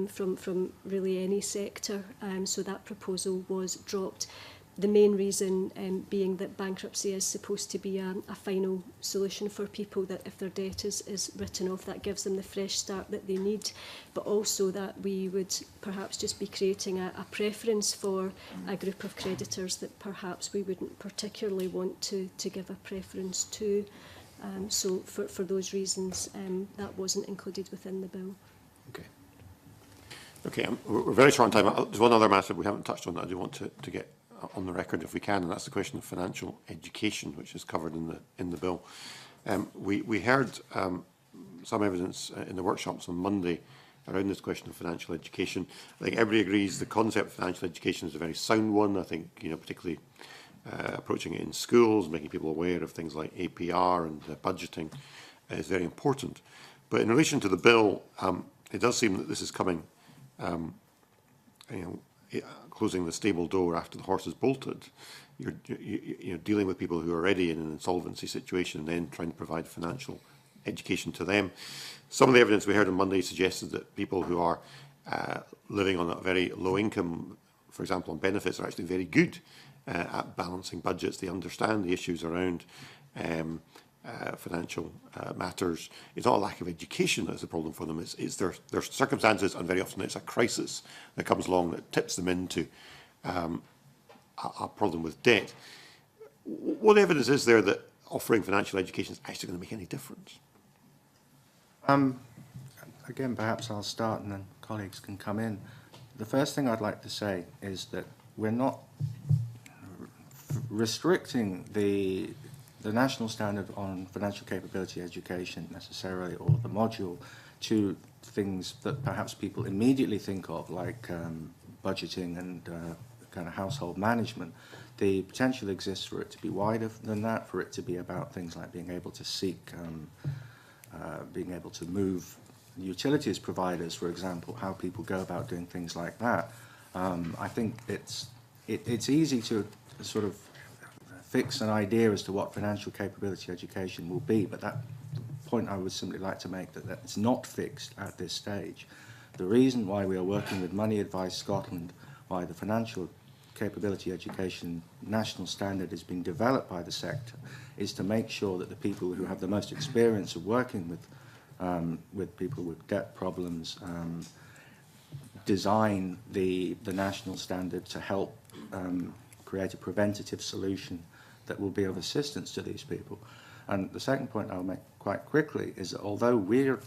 from really any sector, so that proposal was dropped. The main reason being that bankruptcy is supposed to be a final solution for people, that if their debt is written off, that gives them the fresh start that they need, but also that we would perhaps just be creating a preference for a group of creditors that perhaps we wouldn't particularly want to give a preference to. So for those reasons, that wasn't included within the bill. Okay. Okay, we're very short on time. There's one other matter we haven't touched on that I do want to get on the record if we can, and that's the question of financial education, which is covered in the bill. We heard some evidence in the workshops on Monday around this question of financial education. I think everybody agrees the concept of financial education is a very sound one. I think, particularly approaching it in schools, making people aware of things like APR and budgeting is very important. But in relation to the bill, it does seem that this is coming, closing the stable door after the horse is bolted. You're dealing with people who are already in an insolvency situation and then trying to provide financial education to them. Some of the evidence we heard on Monday suggested that people who are living on a very low income, for example, on benefits, are actually very good at balancing budgets. They understand the issues around financial matters. It's not a lack of education that's the problem for them. It's their circumstances, and very often it's a crisis that comes along that tips them into a problem with debt. What evidence is there that offering financial education is actually going to make any difference? Again, perhaps I'll start and then colleagues can come in. The first thing I'd like to say is that we're not restricting the the national standard on financial capability education necessarily, or the module, to things that perhaps people immediately think of, like budgeting and kind of household management. The potential exists for it to be wider than that, for it to be about things like being able to seek, being able to move utilities providers, for example, how people go about doing things like that. I think it's easy to sort of fix an idea as to what financial capability education will be, but that point I would simply like to make, that it's not fixed at this stage. The reason why we are working with Money Advice Scotland, why the financial capability education national standard is being developed by the sector, is to make sure that the people who have the most experience of working with people with debt problems design the national standard to help create a preventative solution that will be of assistance to these people. And the second point I'll make quite quickly is that although we're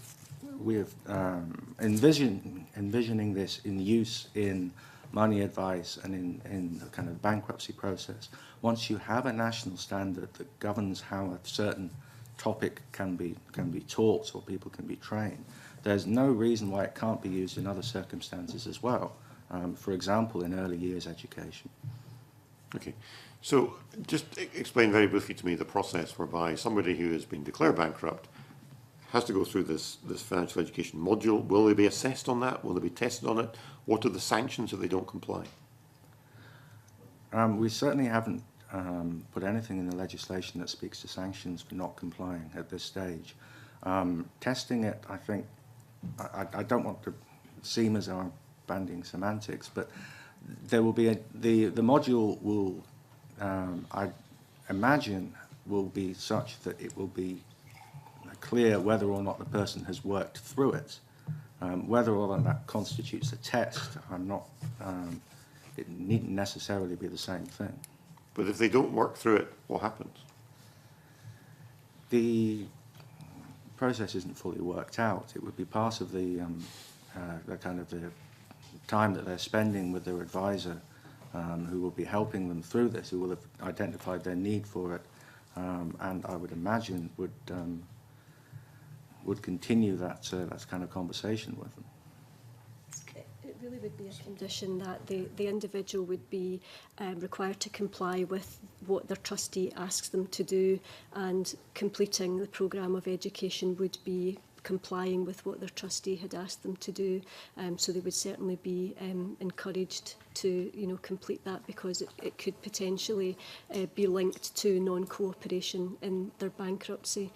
envisioning this in use in money advice and in the kind of bankruptcy process, once you have a national standard that governs how a certain topic can be taught or people can be trained, there's no reason why it can't be used in other circumstances as well. For example, in early years education. Okay. So just explain very briefly to me the process whereby somebody who has been declared bankrupt has to go through this financial education module. Will they be assessed on that? Will they be tested on it? What are the sanctions if they don't comply? We certainly haven't put anything in the legislation that speaks to sanctions for not complying at this stage. Testing it, I think, I don't want to seem as though I'm bandying semantics, but there will be the module will, I imagine, will be such that it will be clear whether or not the person has worked through it. Whether or not that constitutes a test, it needn't necessarily be the same thing. But if they don't work through it, what happens? The process isn't fully worked out. It would be part of the kind of the time that they're spending with their advisor, who will be helping them through this, who will have identified their need for it, and I would imagine would continue that kind of conversation with them. It really would be a condition that the individual would be required to comply with what their trustee asks them to do, and completing the programme of education would be complying with what their trustee had asked them to do. So they would certainly be encouraged to complete that, because it could potentially be linked to non-cooperation in their bankruptcy.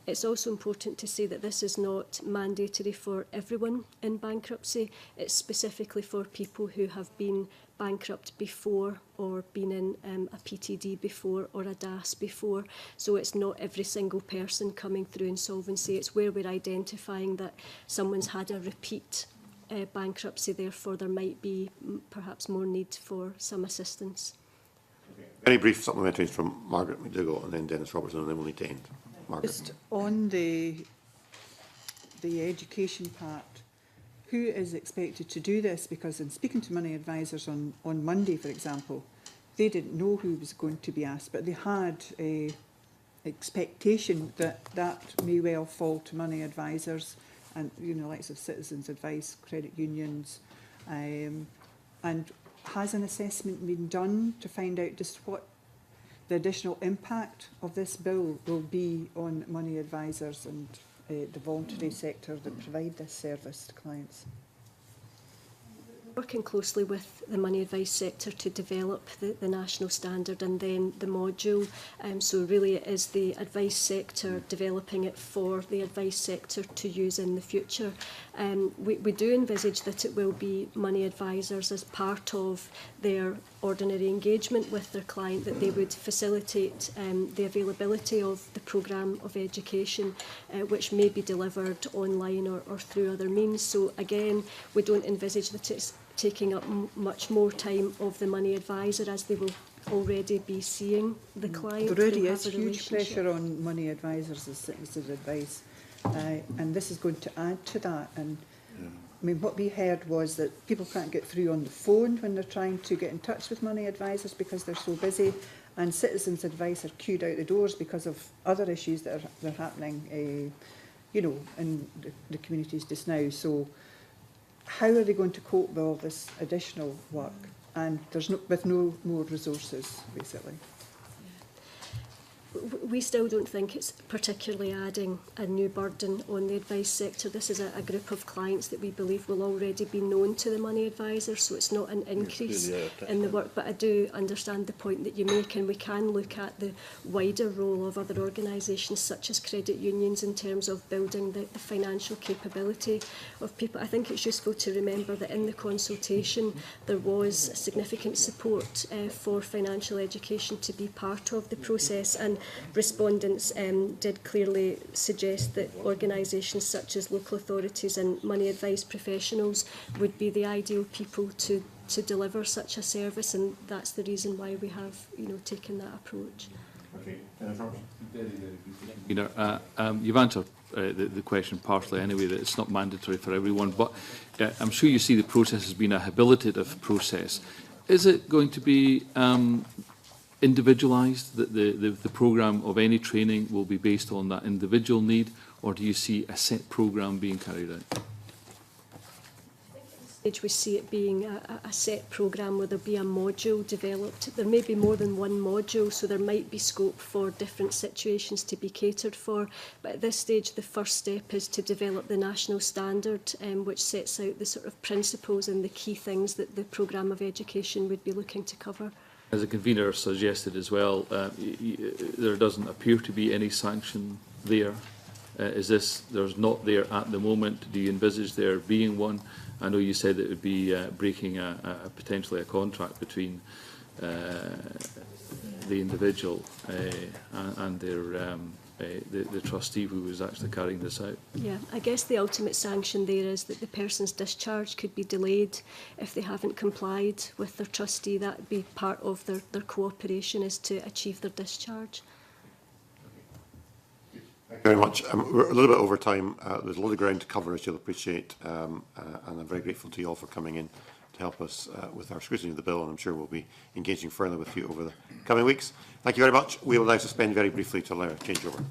It's also important to say that this is not mandatory for everyone in bankruptcy. It's specifically for people who have been bankrupt before, or been in a PTD before, or a DAS before. So it's not every single person coming through insolvency. It's where we're identifying that someone's had a repeat bankruptcy, therefore there might be perhaps more need for some assistance. Very brief supplementaries from Margaret McDougall and then Dennis Robertson, and then we'll need to end. Margaret. Just on the education part, who is expected to do this? Because in speaking to money advisors on Monday, for example, they didn't know who was going to be asked, but they had a expectation that that may well fall to money advisors and, likes of Citizens Advice, credit unions. And has an assessment been done to find out just what the additional impact of this bill will be on money advisors and the voluntary sector that provide this service to clients? Working closely with the money advice sector to develop the national standard and then the module. So really it is the advice sector developing it for the advice sector to use in the future. We do envisage that it will be money advisors as part of their ordinary engagement with their client, that they would facilitate the availability of the programme of education, which may be delivered online or through other means. So again, we don't envisage that it's taking up much more time of the money advisor, as they will already be seeing the client. There already is huge pressure on money advisors as Citizens Advice, and this is going to add to that. And I mean, what we heard was that people can't get through on the phone when they're trying to get in touch with money advisors because they're so busy, and citizens' advice are queued out the doors because of other issues that are happening, you know, in the communities just now. So how are they going to cope with all this additional work? And there's with no more resources, basically. We still don't think it's particularly adding a new burden on the advice sector. This is a group of clients that we believe will already be known to the money advisor, so it's not an increase in the work. But I do understand the point that you make, and we can look at the wider role of other organisations such as credit unions in terms of building the financial capability of people. I think it's useful to remember that in the consultation there was significant support for financial education to be part of the process, and respondents did clearly suggest that organisations such as local authorities and money advice professionals would be the ideal people to deliver such a service, and that's the reason why we have, you know, taken that approach. Okay. You've answered the question partially anyway, that it's not mandatory for everyone, but I'm sure you see the process has been a habilitative process. Is it going to be individualised, that the programme of any training will be based on that individual need, or do you see a set programme being carried out? We see it being a set programme where there'll be a module developed. There may be more than one module, so there might be scope for different situations to be catered for. But at this stage, the first step is to develop the national standard, which sets out the sort of principles and the key things that the programme of education would be looking to cover. As the convener suggested as well, there doesn't appear to be any sanction there. There's not there at the moment? Do you envisage there being one? I know you said it would be breaking potentially a contract between the individual and the trustee who was actually carrying this out. Yeah, I guess the ultimate sanction there is that the person's discharge could be delayed if they haven't complied with their trustee. That would be part of their cooperation, is to achieve their discharge. Thank you very much. We're a little bit over time. There's a lot of ground to cover, as you'll appreciate, and I'm very grateful to you all for coming in to help us with our scrutiny of the bill, and I'm sure we'll be engaging further with you over the coming weeks. Thank you very much. We will now suspend very briefly to allow a changeover.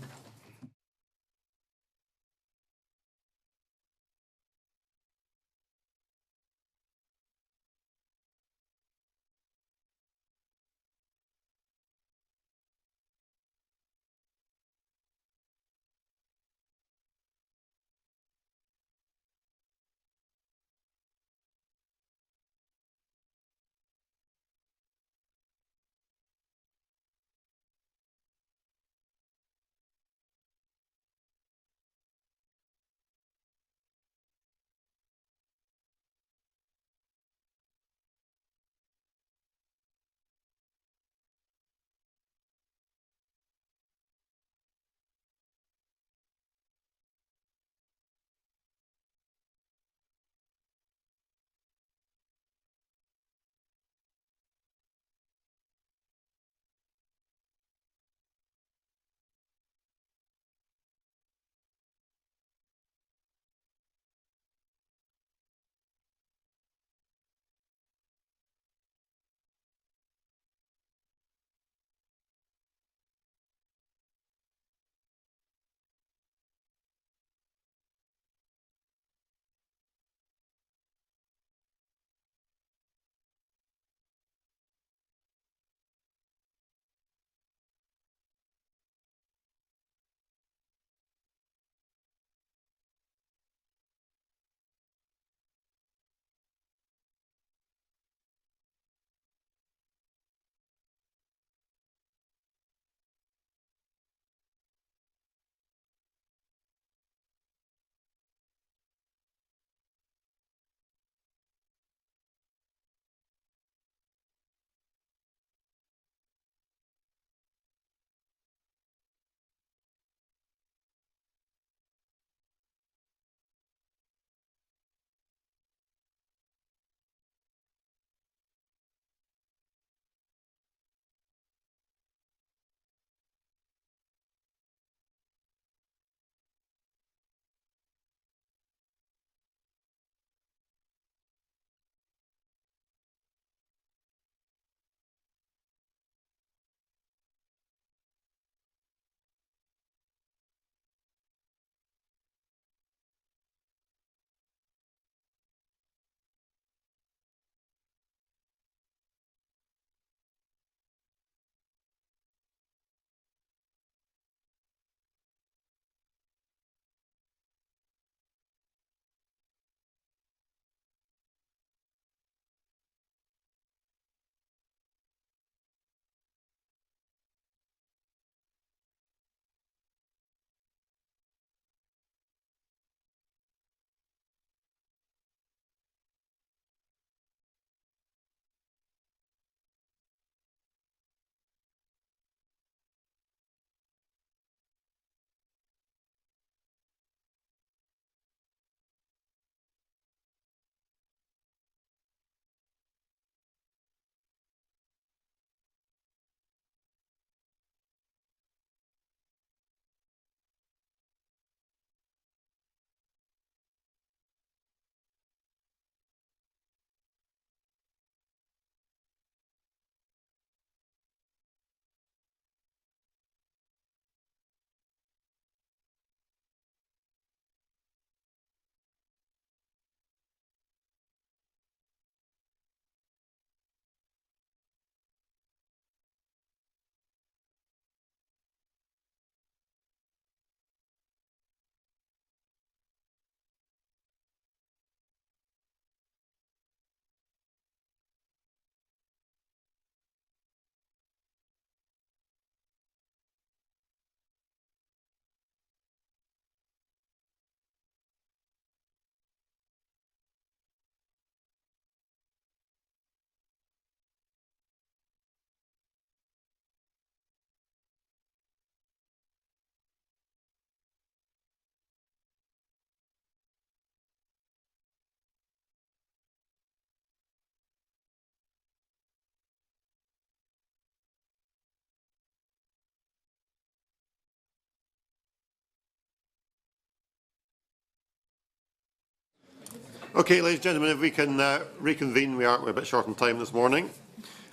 Okay, ladies and gentlemen, if we can reconvene, we're a bit short on time this morning.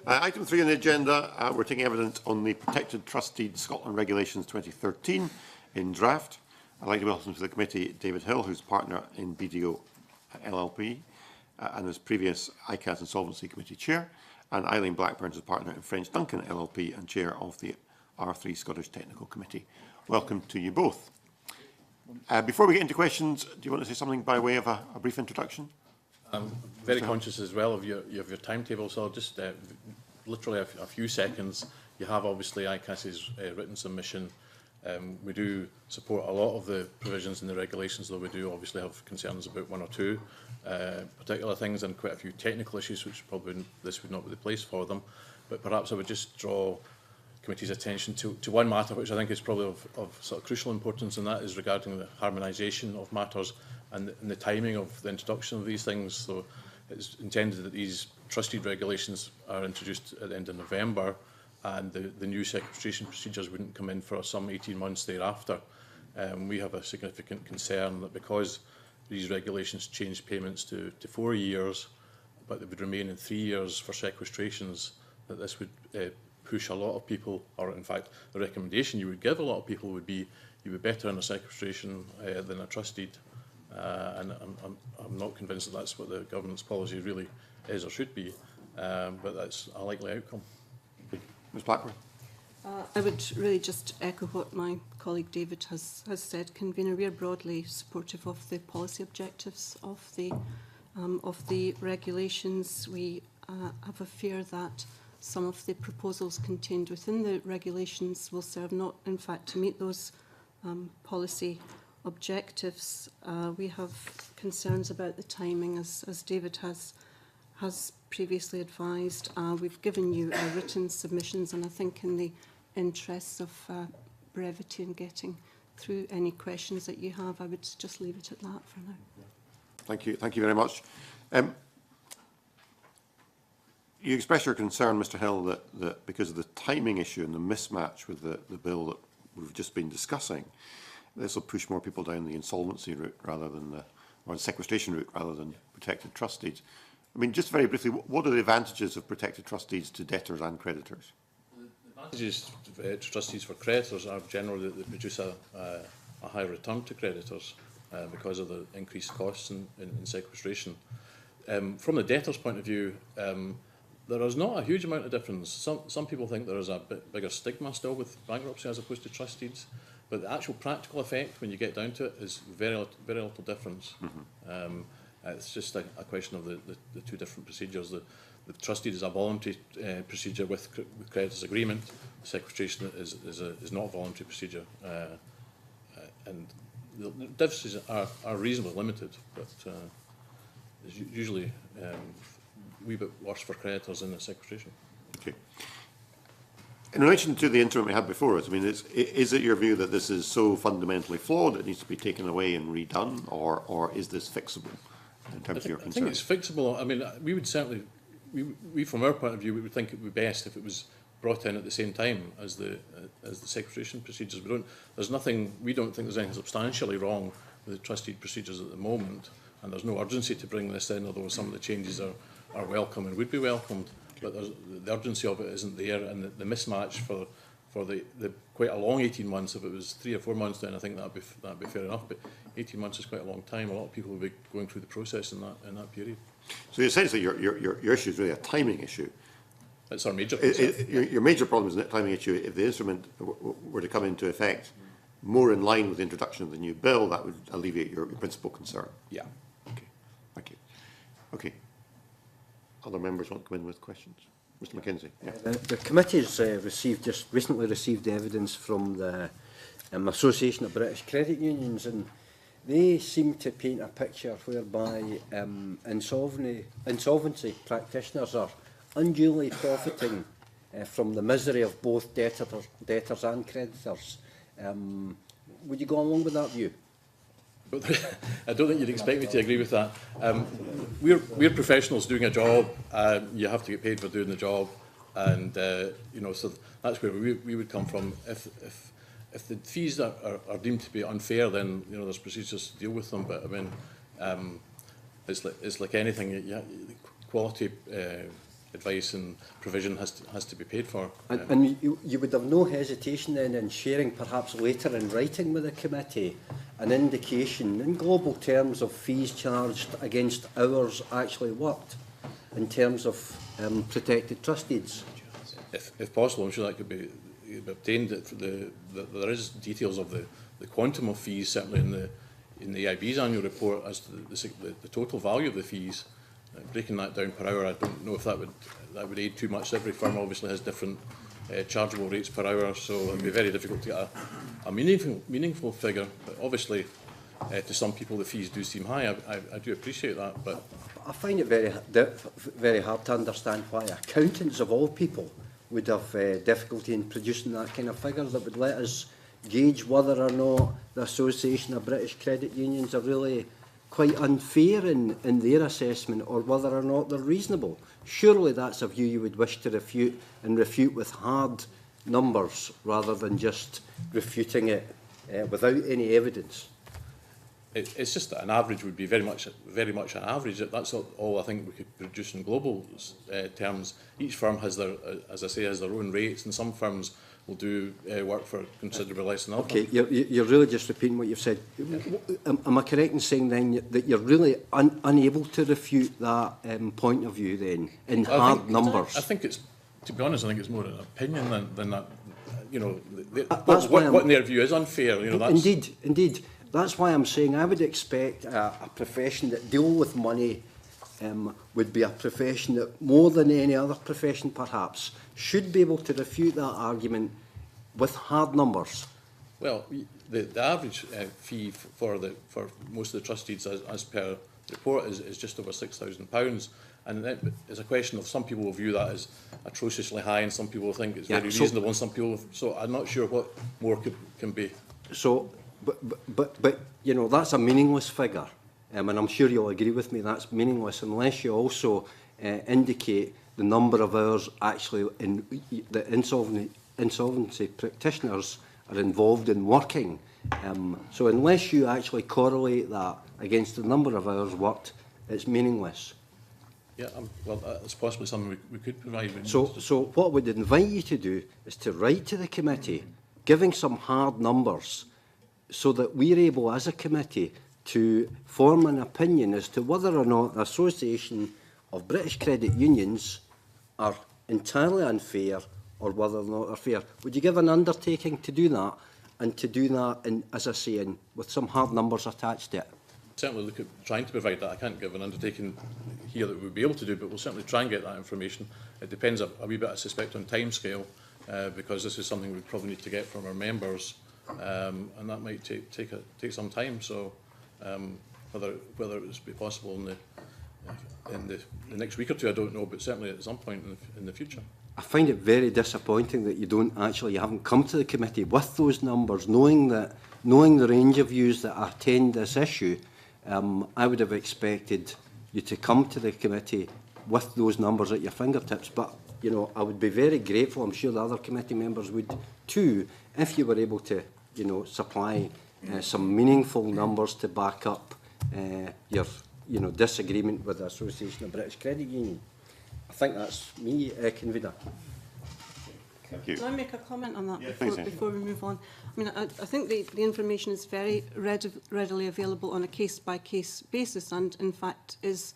Item 3 on the agenda, we're taking evidence on the Protected Trust Deed Scotland Regulations 2013 in draft. I'd like to welcome to the committee David Hill, who's partner in BDO LLP and is previous ICAS Insolvency Committee Chair, and Eileen Blackburn is partner in French Duncan LLP and Chair of the R3 Scottish Technical Committee. Welcome to you both. Before we get into questions, do you want to say something by way of a brief introduction? I'm very conscious as well of your timetable, so I'll just literally a few seconds. You have obviously ICAS's written submission. We do support a lot of the provisions in the regulations, though we do obviously have concerns about one or two particular things and quite a few technical issues, which probably this would not be the place for them. But perhaps I would just draw committee's attention to one matter which I think is probably of sort of crucial importance, and that is regarding the harmonisation of matters and the timing of the introduction of these things. So it's intended that these trustee regulations are introduced at the end of November, and the new sequestration procedures wouldn't come in for some 18 months thereafter. We have a significant concern that because these regulations change payments to 4 years, but they would remain in 3 years for sequestrations, that this would push a lot of people, or in fact the recommendation you would give a lot of people would be you would be better in a sequestration than a trust deed, and I'm not convinced that that's what the government's policy really is or should be, but that's a likely outcome. Ms Blackburn. I would really just echo what my colleague David has said, Convener. We are broadly supportive of the policy objectives of the regulations. We have a fear that some of the proposals contained within the regulations will serve not, in fact, to meet those policy objectives. We have concerns about the timing, as David has previously advised. We've given you written submissions, and I think in the interests of brevity and getting through any questions that you have, I would just leave it at that for now. Thank you very much. You express your concern, Mr Hill, that because of the timing issue and the mismatch with the bill that we've just been discussing, this will push more people down the insolvency route rather than or the sequestration route rather than protected trust deeds. I mean, just very briefly, what are the advantages of protected trust deeds to debtors and creditors? The advantages to trustees for creditors are generally that they produce a high return to creditors because of the increased costs in sequestration. From the debtor's point of view, there is not a huge amount of difference. Some people think there is a bit bigger stigma still with bankruptcy as opposed to trust deeds, but the actual practical effect when you get down to it is very little difference. Mm-hmm. It's just a question of the two different procedures. The trust deed is a voluntary procedure with creditors' agreement. The sequestration is not a voluntary procedure, and the differences are reasonably limited, but it's usually a wee bit worse for creditors in the sequestration. Okay. In relation to the interim we had before us, I mean, is it your view that this is so fundamentally flawed it needs to be taken away and redone, or is this fixable in terms of your concern? I think it's fixable. I mean, we would certainly, we from our point of view, we would think it would be best if it was brought in at the same time as the sequestration procedures. We don't think there's anything substantially wrong with the trust deed procedures at the moment, and there's no urgency to bring this in, although some of the changes are welcome and would be welcomed, but the urgency of it isn't there, and the mismatch for the quite a long 18 months, if it was 3 or 4 months then I think that'd be fair enough, but 18 months is quite a long time. A lot of people will be going through the process in that period. So essentially your issue is really a timing issue. That's our major concern. Your major problem is a timing issue. If the instrument were to come into effect more in line with the introduction of the new bill, that would alleviate your principal concern. Yeah. Okay. Thank you. Okay. Other members want to come in with questions? Mr Mackenzie. Yeah. The committee's recently received evidence from the Association of British Credit Unions, and they seem to paint a picture whereby insolvency practitioners are unduly profiting from the misery of both debtors and creditors. Would you go along with that view? I don't think you'd expect me to agree with that. We're professionals doing a job. You have to get paid for doing the job, and so that's where we would come from. If the fees are deemed to be unfair, then there's procedures to deal with them. But I mean, it's like anything. Quality advice and provision has to be paid for. And you would have no hesitation then in sharing, perhaps later in writing with the committee, an indication in global terms of fees charged against hours actually worked in terms of protected trust deeds. If possible, I'm sure that could be obtained. There is details of the quantum of fees certainly in the EIB's annual report as to the total value of the fees. Breaking that down per hour, I don't know if that would aid too much. Every firm obviously has different chargeable rates per hour, so it would be very difficult to get a meaningful figure. But obviously, to some people, the fees do seem high. I do appreciate that, but I find it very hard to understand why accountants of all people would have difficulty in producing that kind of figure that would let us gauge whether or not the Association of British Credit Unions are really quite unfair in their assessment, or whether or not they're reasonable. Surely that's a view you would wish to refute, and refute with hard numbers rather than just refuting it without any evidence. It's just that an average would be very much an average. That's all I think we could produce in global terms. Each firm has their, as I say, has their own rates, and some firms will do work for considerably less than others. Okay, you're really just repeating what you've said. Am I correct in saying then that you're really unable to refute that point of view then, in hard numbers? I think it's, to be honest, I think it's more an opinion than that. You know, what in their view is unfair. You know, that's Indeed. That's why I'm saying I would expect a profession that deal with money would be a profession that, more than any other profession perhaps, should be able to refute that argument with hard numbers. Well, the average fee for most of the trustees, as per report, is just over £6,000, and that is a question of, some people will view that as atrociously high, and some people think it's very reasonable, and some people. So I'm not sure what more can be. So, but you know, that's a meaningless figure, and I'm sure you'll agree with me. That's meaningless unless you also indicate the number of hours actually in the insolvency practitioners are involved in working. So unless you actually correlate that against the number of hours worked, it's meaningless. Yeah, well, it's possibly something we could provide. So what I would invite you to do is to write to the committee, giving some hard numbers, so that we're able, as a committee, to form an opinion as to whether or not the Association of British Credit Unions are entirely unfair, or whether or not they're fair. Would you give an undertaking to do that, and to do that, as I say, with some hard numbers attached to it? Certainly look at trying to provide that. I can't give an undertaking here that we'll be able to do, but we'll certainly try and get that information. It depends a wee bit, I suspect, on timescale, because this is something we probably need to get from our members, and that might take some time. So whether it will be possible in the next week or two, I don't know, but certainly at some point in the future. I find it very disappointing that you haven't come to the committee with those numbers, knowing the range of views that attend this issue. I would have expected you to come to the committee with those numbers at your fingertips. But you know, I would be very grateful. I'm sure the other committee members would too, if you were able to, you know, supply some meaningful numbers to back up your, you know, disagreement with the Association of British Credit Union. I think that's me, convener. Thank you. Can I make a comment on that before we move on? I mean, I think the information is very readily available on a case-by-case basis, and in fact is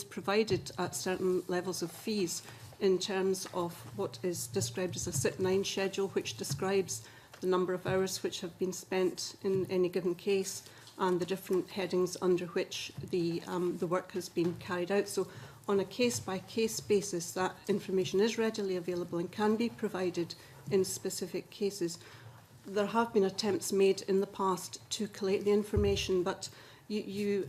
provided at certain levels of fees in terms of what is described as a SIT9 schedule, which describes the number of hours which have been spent in any given case and the different headings under which the work has been carried out. So on a case-by-case basis, that information is readily available and can be provided in specific cases. There have been attempts made in the past to collate the information, but you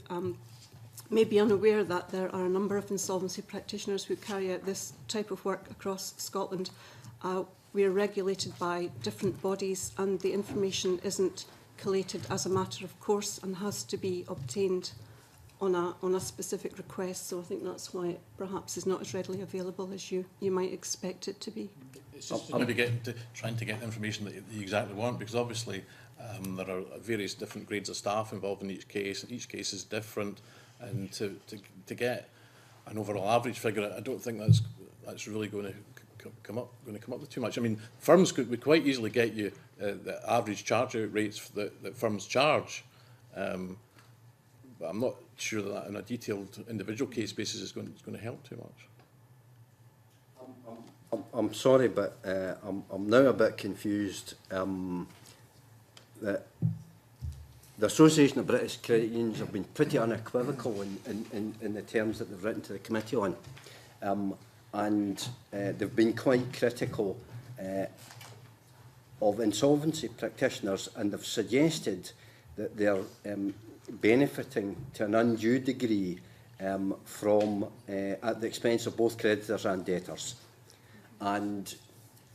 may be unaware that there are a number of insolvency practitioners who carry out this type of work across Scotland. We are regulated by different bodies, and the information isn't collated as a matter of course and has to be obtained on a specific request. So I think that's why it perhaps is not as readily available as you might expect it to be. It's just maybe trying to get information that you exactly want, because obviously there are various different grades of staff involved in each case, and each case is different. And to get an overall average figure, I don't think that's really going to come up with too much. I mean, firms would quite easily get you the average charge out rates that firms charge, but I'm not sure that on a detailed individual case basis is going to help too much. I'm sorry, but I'm now a bit confused. That the Association of British Credit Unions have been pretty unequivocal in the terms that they've written to the committee on, and they've been quite critical of insolvency practitioners, and they've suggested that they're benefiting to an undue degree from at the expense of both creditors and debtors. And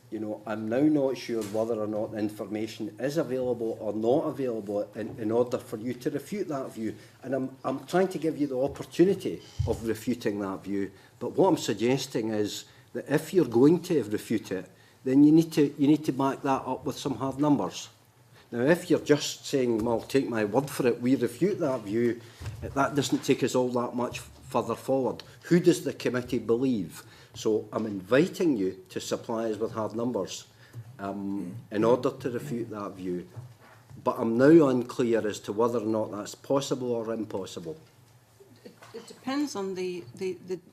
you know, I'm now not sure whether or not the information is available or not available in order for you to refute that view. And I'm trying to give you the opportunity of refuting that view. But what I'm suggesting is that if you're going to refute it, then you need to back that up with some hard numbers. Now, if you're just saying, well, take my word for it, we refute that view, that doesn't take us all that much further forward. Who does the committee believe? So I'm inviting you to supply us with hard numbers in order to refute that view. But I'm now unclear as to whether or not that's possible or impossible. It depends on the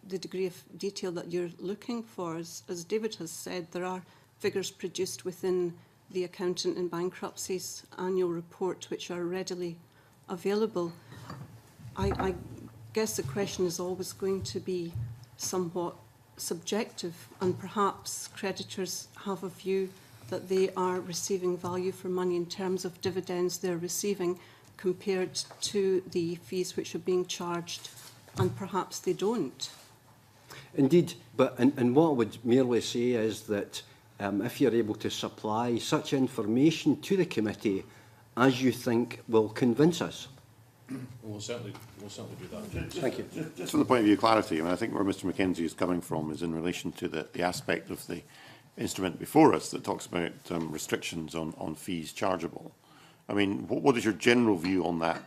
degree of detail that you're looking for. As David has said, there are figures produced within the Accountant in Bankruptcy's annual report which are readily available. I guess the question is always going to be somewhat subjective, and perhaps creditors have a view that they are receiving value for money in terms of dividends they're receiving compared to the fees which are being charged, and perhaps they don't. Indeed, but and what I would merely say is that if you're able to supply such information to the committee as you think will convince us. We'll certainly do that. Thank you. Just from the point of view of clarity, I mean, I think where Mr Mackenzie is coming from is in relation to the aspect of the instrument before us that talks about restrictions on fees chargeable. I mean, what is your general view on that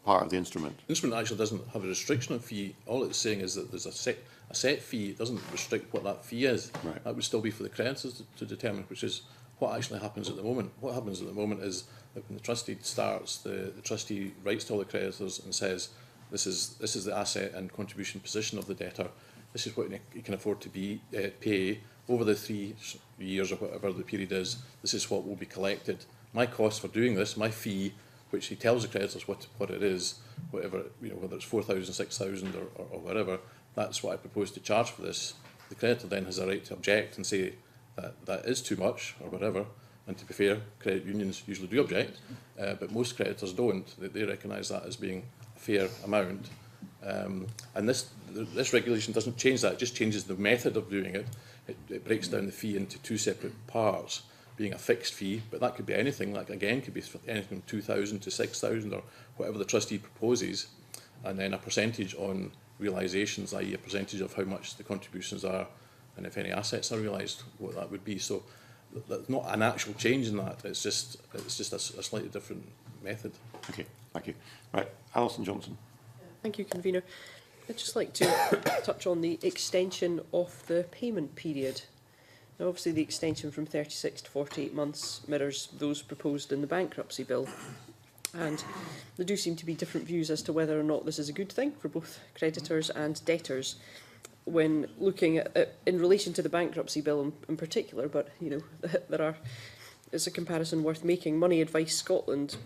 part of the instrument? The instrument actually doesn't have a restriction on fee. All it's saying is that there's a set fee. It doesn't restrict what that fee is. Right. That would still be for the creditors to determine, which is what actually happens at the moment. What happens at the moment is that when the trustee starts, the trustee writes to all the creditors and says, this is the asset and contribution position of the debtor. This is what you can afford to pay over the 3 years or whatever the period is. This is what will be collected. My cost for doing this, my fee, which he tells the creditors what it is, whatever, you know, whether it's 4,000, 6,000 or whatever, that's what I propose to charge for this. The creditor then has a right to object and say that is too much or whatever. And to be fair, credit unions usually do object, but most creditors don't. They recognise that as being a fair amount. And this regulation doesn't change that. It just changes the method of doing it. It breaks down the fee into 2 separate parts, being a fixed fee, but that could be anything. Like again, could be anything from 2,000 to 6,000 or whatever the trustee proposes, and then a percentage on realisations, i.e. a percentage of how much the contributions are, and if any assets are realised, what that would be. So there's not an actual change in that. It's just a slightly different method. Okay, thank you. Right, Alison Johnson. Thank you, Convener. I'd just like to touch on the extension of the payment period. Now, obviously, the extension from 36 to 48 months mirrors those proposed in the bankruptcy bill. And there do seem to be different views as to whether or not this is a good thing for both creditors and debtors. When looking at in relation to the bankruptcy bill in particular, but you know, it's a comparison worth making. Money Advice Scotland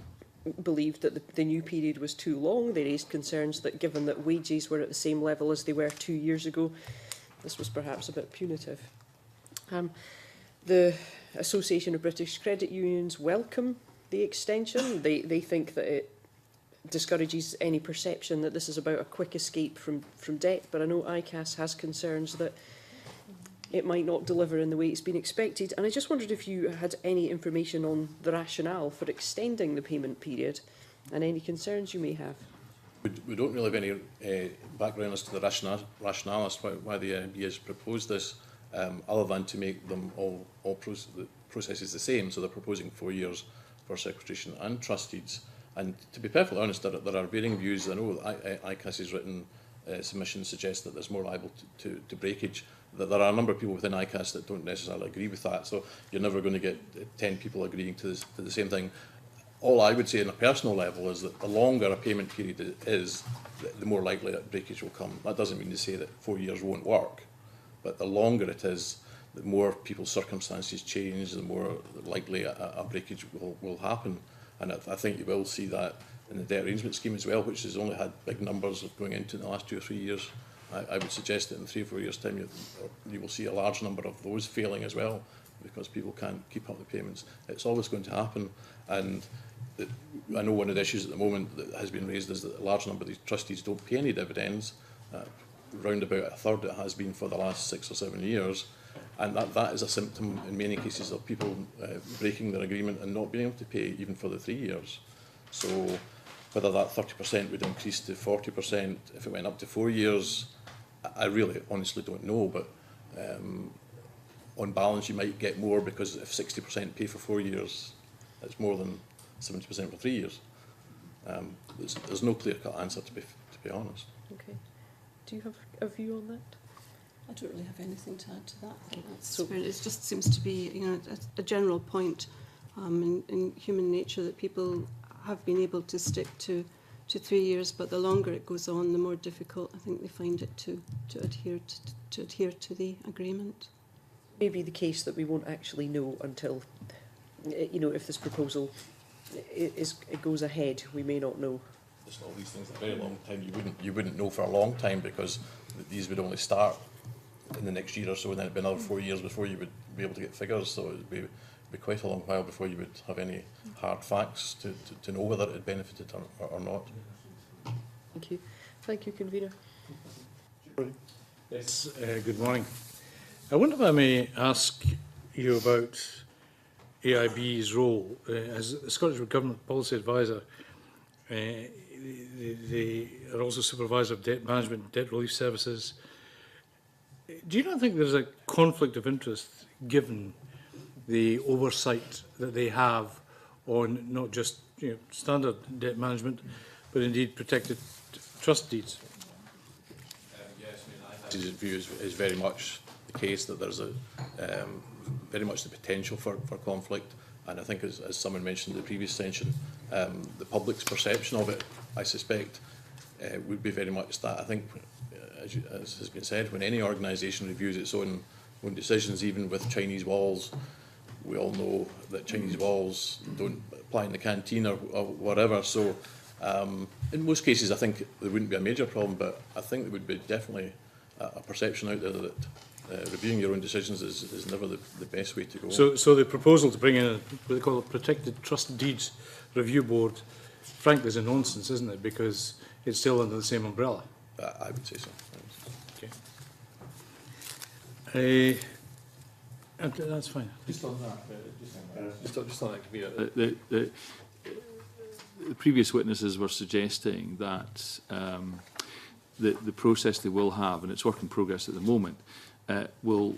believed that the new period was too long. They raised concerns that given that wages were at the same level as they were 2 years ago, this was perhaps a bit punitive. The Association of British Credit Unions welcome the extension. They think that it discourages any perception that this is about a quick escape from debt, but I know ICAS has concerns that it might not deliver in the way it's been expected. And I just wondered if you had any information on the rationale for extending the payment period and any concerns you may have. We don't really have any background as to the rationale as to why the NB has proposed this, other than to make them all processes the same. So they're proposing 4 years for secretariation and trustees, And to be perfectly honest, there are varying views. I know ICAS's written submissions suggest that there's more liable to breakage. That there are a number of people within ICAS that don't necessarily agree with that. So you're never going to get 10 people agreeing to the same thing. All I would say on a personal level is that the longer a payment period is, the more likely that breakage will come. That doesn't mean to say that 4 years won't work, but the longer it is, the more people's circumstances change, the more likely a breakage will happen. And I think you will see that in the debt arrangement scheme as well, which has only had big numbers going into in the last 2 or 3 years. I would suggest that in 3 or 4 years' time you will see a large number of those failing as well, because people can't keep up the payments. It's always going to happen. And I know one of the issues at the moment that has been raised is that a large number of these trustees don't pay any dividends. Round about a third it has been for the last 6 or 7 years. And that is a symptom in many cases of people breaking their agreement and not being able to pay even for the 3 years. So whether that 30% would increase to 40% if it went up to 4 years, I really honestly don't know. But on balance you might get more, because if 60% pay for 4 years, it's more than 70% for 3 years. There's no clear-cut answer, to be honest. Okay. Do you have a view on that? I don't really have anything to add to that. I think that's fair. It just seems to be, you know, a general point in human nature that people have been able to stick to 3 years, but the longer it goes on, the more difficult I think they find it to adhere to the agreement. Maybe the case that we won't actually know until, you know, if this proposal it goes ahead, we may not know. Just all these things a very long time. You wouldn't know for a long time, because these would only start in the next year or so, and then it'd be another 4 years before you would be able to get figures. So it'd be quite a long while before you would have any hard facts to know whether it had benefited or not. Thank you. Thank you, Convener. Yes, good morning. I wonder if I may ask you about AIB's role as the Scottish Government Policy Advisor. They are also supervisor of debt management, debt relief services. Do you not think there's a conflict of interest given the oversight that they have on not just standard debt management, but indeed protected trust deeds? Yes, I mean, his view is very much the case that there's very much the potential for conflict. And I think, as someone mentioned in the previous session, the public's perception of it, I suspect, would be very much that. I think, as has been said, when any organisation reviews its own decisions, even with Chinese walls, we all know that Chinese walls don't apply in the canteen or whatever. So in most cases, I think there wouldn't be a major problem, but I think there would be definitely a perception out there that reviewing your own decisions is never the best way to go. So the proposal to bring in what they call a Protected Trust Deeds Review Board, frankly, is a nonsense, isn't it? Because it's still under the same umbrella. I would say so. Okay. That's fine. Just on that, just on that, Convener, the previous witnesses were suggesting that the process they will have, and it's work in progress at the moment, will,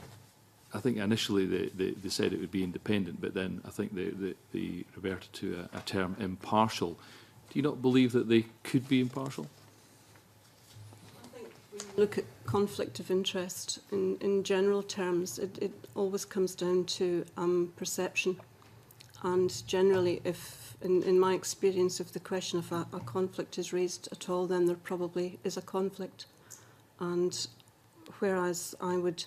I think initially they said it would be independent, but then I think they reverted to a term impartial. Do you not believe that they could be impartial? Look at conflict of interest in general terms, it always comes down to perception. And generally, if, in my experience, if the question of a conflict is raised at all, then there probably is a conflict. And whereas I would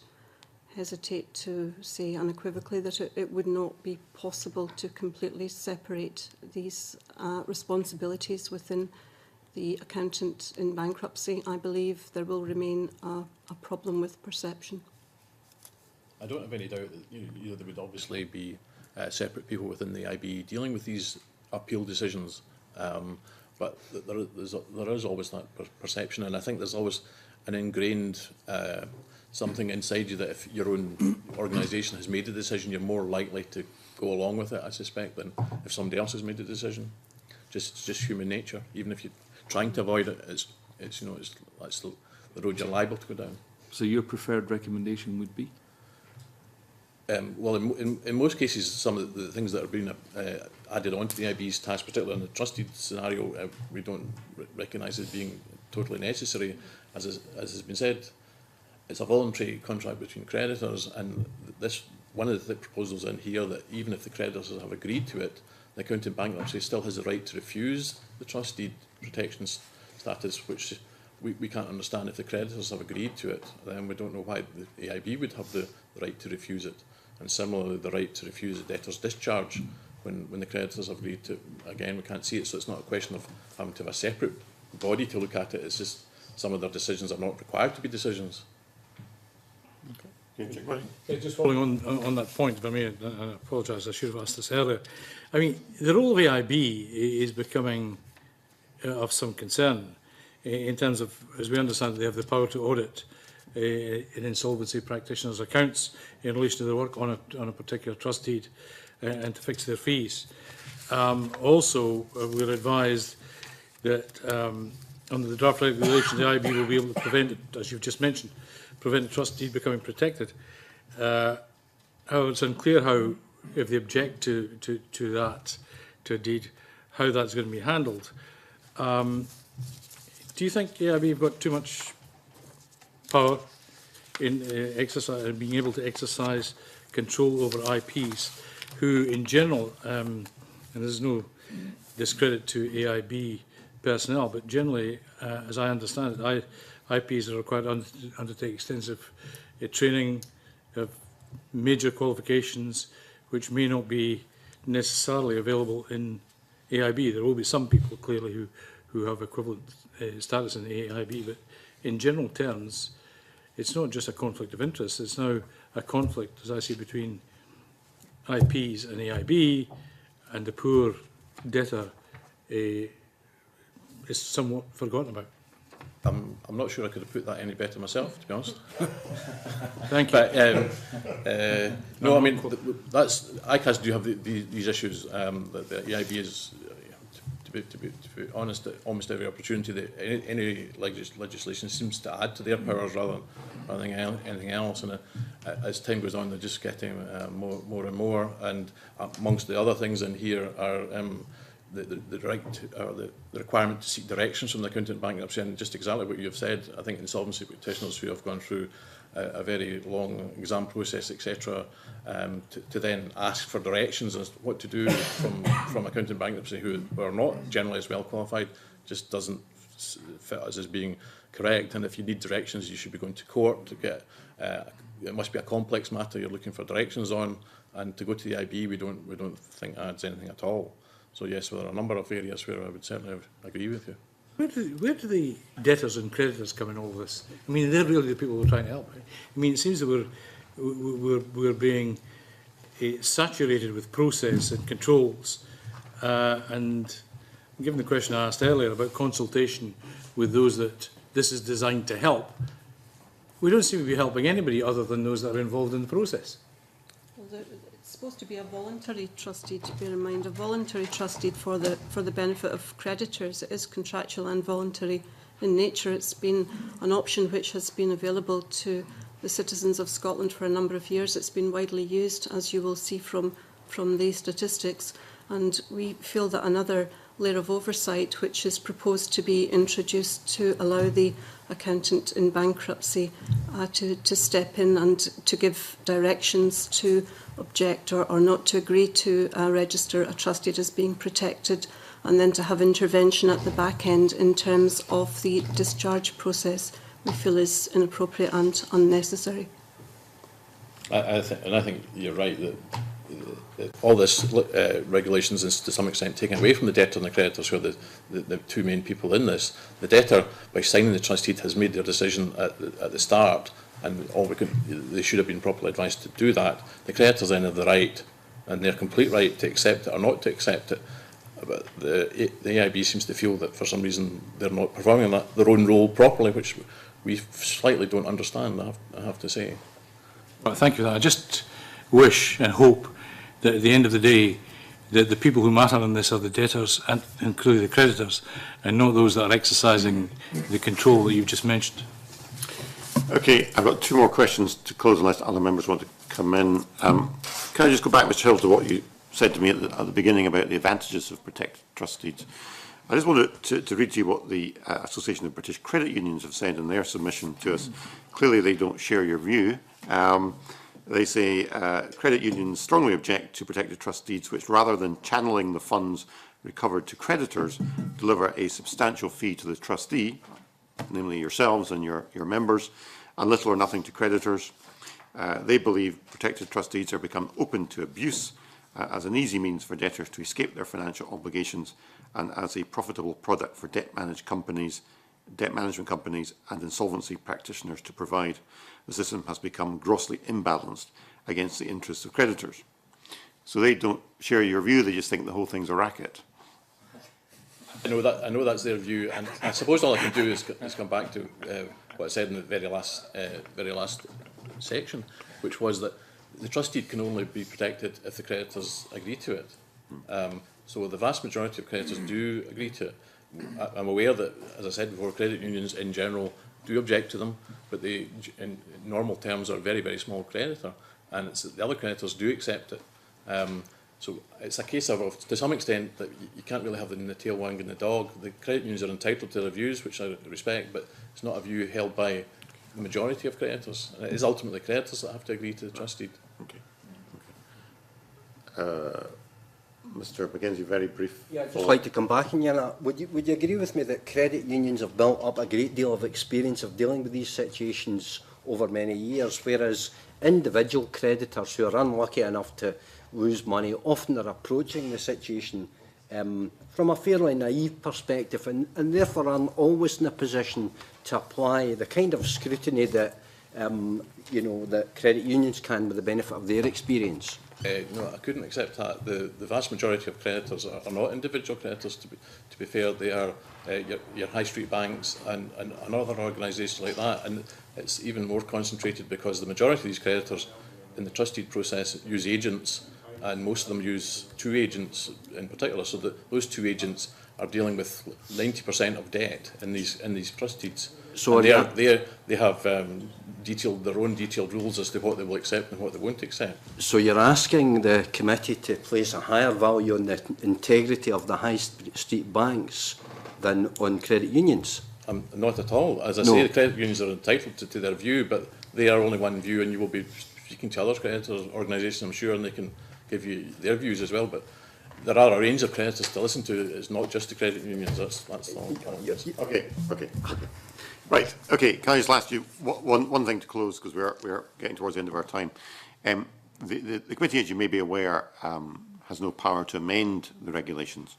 hesitate to say unequivocally that it would not be possible to completely separate these responsibilities within the accountant in bankruptcy, I believe there will remain a problem with perception. I don't have any doubt that there would obviously be separate people within the IB dealing with these appeal decisions, but there is always that perception, and I think there's always an ingrained something inside you that if your own organisation has made a decision, you're more likely to go along with it, I suspect, than if somebody else has made a decision. Just human nature. Even if you're trying to avoid it, that's the road you're liable to go down. So your preferred recommendation would be? Well, in most cases, some of the things that are being added onto the EIB's task, particularly in the trusted scenario, we don't recognise as being totally necessary. As has been said, it's a voluntary contract between creditors, and this one of the proposals in here that even if the creditors have agreed to it, the accountant bankruptcy still has the right to refuse the trustee protection status, which we can't understand. If the creditors have agreed to it, then we don't know why the AIB would have the right to refuse it. And similarly, the right to refuse the debtor's discharge when the creditors have agreed to, again, we can't see it. So it's not a question of having to have a separate body to look at it. It's just some of their decisions are not required to be decisions. Yeah, just following on that point, if I may, and I apologise, I should have asked this earlier. I mean, the role of AIB is becoming of some concern in terms of, as we understand, they have the power to audit in insolvency practitioners' accounts in relation to their work on a particular trust deed and to fix their fees. Also, we're advised that under the draft regulations, the IB will be able to prevent it, as you've just mentioned, prevent the trust deed becoming protected. However, it's unclear how, if they object to that, to a deed, how that's going to be handled. Do you think AIB have got too much power in being able to exercise control over IPs, who in general, and there's no discredit to AIB personnel, but generally, as I understand it, IPs are required to undertake extensive training, have major qualifications, which may not be necessarily available in AIB. There will be some people clearly who have equivalent status in the AIB, but in general terms, it's not just a conflict of interest, it's now a conflict, as I see, between IPs and AIB, and the poor debtor is somewhat forgotten about. I'm not sure I could have put that any better myself, to be honest. Thank you. But, no, I mean, that's ICAS do have these issues. The EIB is, to be honest, almost every opportunity that any legislation seems to add to their powers rather than anything else. And as time goes on, they're just getting more and more. And amongst the other things in here are the right or the requirement to seek directions from the accountant bankruptcy, and just exactly what you have said. I think insolvency practitioners who have gone through a very long exam process, etc., to then ask for directions as to what to do from accountant bankruptcy, who are not generally as well qualified, just doesn't fit us as being correct. And if you need directions, you should be going to court to get. It must be a complex matter you're looking for directions on, and to go to the IB, we don't think adds anything at all. So yes, well, there are a number of areas where I would certainly agree with you. Where do the debtors and creditors come in all this? I mean, they're really the people we're trying to help. Right? I mean, it seems that we're being saturated with process and controls. And given the question I asked earlier about consultation with those that this is designed to help, we don't seem to be helping anybody other than those that are involved in the process. Well, it's supposed to be a voluntary trust deed, to bear in mind, a voluntary trust deed for the benefit of creditors. It is contractual and voluntary in nature. It's been an option which has been available to the citizens of Scotland for a number of years. It's been widely used, as you will see from the statistics, and we feel that another layer of oversight, which is proposed to be introduced to allow the accountant in bankruptcy to step in and to give directions to object or not to agree to register a trust deed as being protected, and then to have intervention at the back end in terms of the discharge process, we feel is inappropriate and unnecessary. I think you're right that all this regulations is to some extent taken away from the debtor and the creditors, who are the two main people in this. The debtor, by signing the trust deed, has made their decision at the start, and they should have been properly advised to do that. The creditors then have the right, and their complete right, to accept it or not to accept it. But the AIB seems to feel that for some reason they're not performing their own role properly, which we slightly don't understand, I have to say. Well, thank you for that. I just wish and hope that at the end of the day, that the people who matter in this are the debtors, and including the creditors, and not those that are exercising the control that you've just mentioned. Okay, I've got two more questions to close unless other members want to come in. Can I just go back, Mr. Hill, to what you said to me at the beginning about the advantages of protected trust deeds? I just wanted to read to you what the Association of British Credit Unions have said in their submission to us. Clearly, they don't share your view. They say credit unions strongly object to protected trust deeds which, rather than channeling the funds recovered to creditors, deliver a substantial fee to the trustee, namely yourselves and your members, and little or nothing to creditors. They believe protected trust deeds are become open to abuse as an easy means for debtors to escape their financial obligations and as a profitable product for debt management companies and insolvency practitioners to provide. The system has become grossly imbalanced against the interests of creditors. So they don't share your view, they just think the whole thing's a racket. I know that's their view, and I suppose all I can do is come back to what I said in the very last section, which was that the trust deed can only be protected if the creditors agree to it. So the vast majority of creditors do agree to it. I'm aware that, as I said before, credit unions in general do object to them, but they, in normal terms, are a very, very small creditor, and the other creditors do accept it. So it's a case of, to some extent, that you can't really have the tail wagging the dog. The credit unions are entitled to their views, which I respect, but it's not a view held by the majority of creditors. And it is ultimately creditors that have to agree to the trust deed. Okay. Mr. McKenzie, very brief. Yeah, I'd just like to come back on that. Would you agree with me that credit unions have built up a great deal of experience of dealing with these situations over many years, whereas individual creditors who are unlucky enough to lose money often are approaching the situation from a fairly naive perspective and therefore are always in a position to apply the kind of scrutiny that that credit unions can with the benefit of their experience? No, I couldn't accept that. The vast majority of creditors are not individual creditors. To be fair, they are your high street banks and other organisations like that, and it's even more concentrated because the majority of these creditors in the trust deed process use agents, and most of them use two agents in particular. So that those two agents are dealing with 90% of debt in these trust deeds. So they have their own detailed rules as to what they will accept and what they won't accept. So you're asking the committee to place a higher value on the integrity of the high street banks than on credit unions? Not at all. As I say, the credit unions are entitled to their view, but they are only one view, and you will be speaking to other creditors organisations, I'm sure, and they can give you their views as well. But there are a range of creditors to listen to. It's not just the credit unions. That's all. Okay. Right. Okay. Can I just ask you one thing to close, because we're getting towards the end of our time. The committee, as you may be aware, has no power to amend the regulations.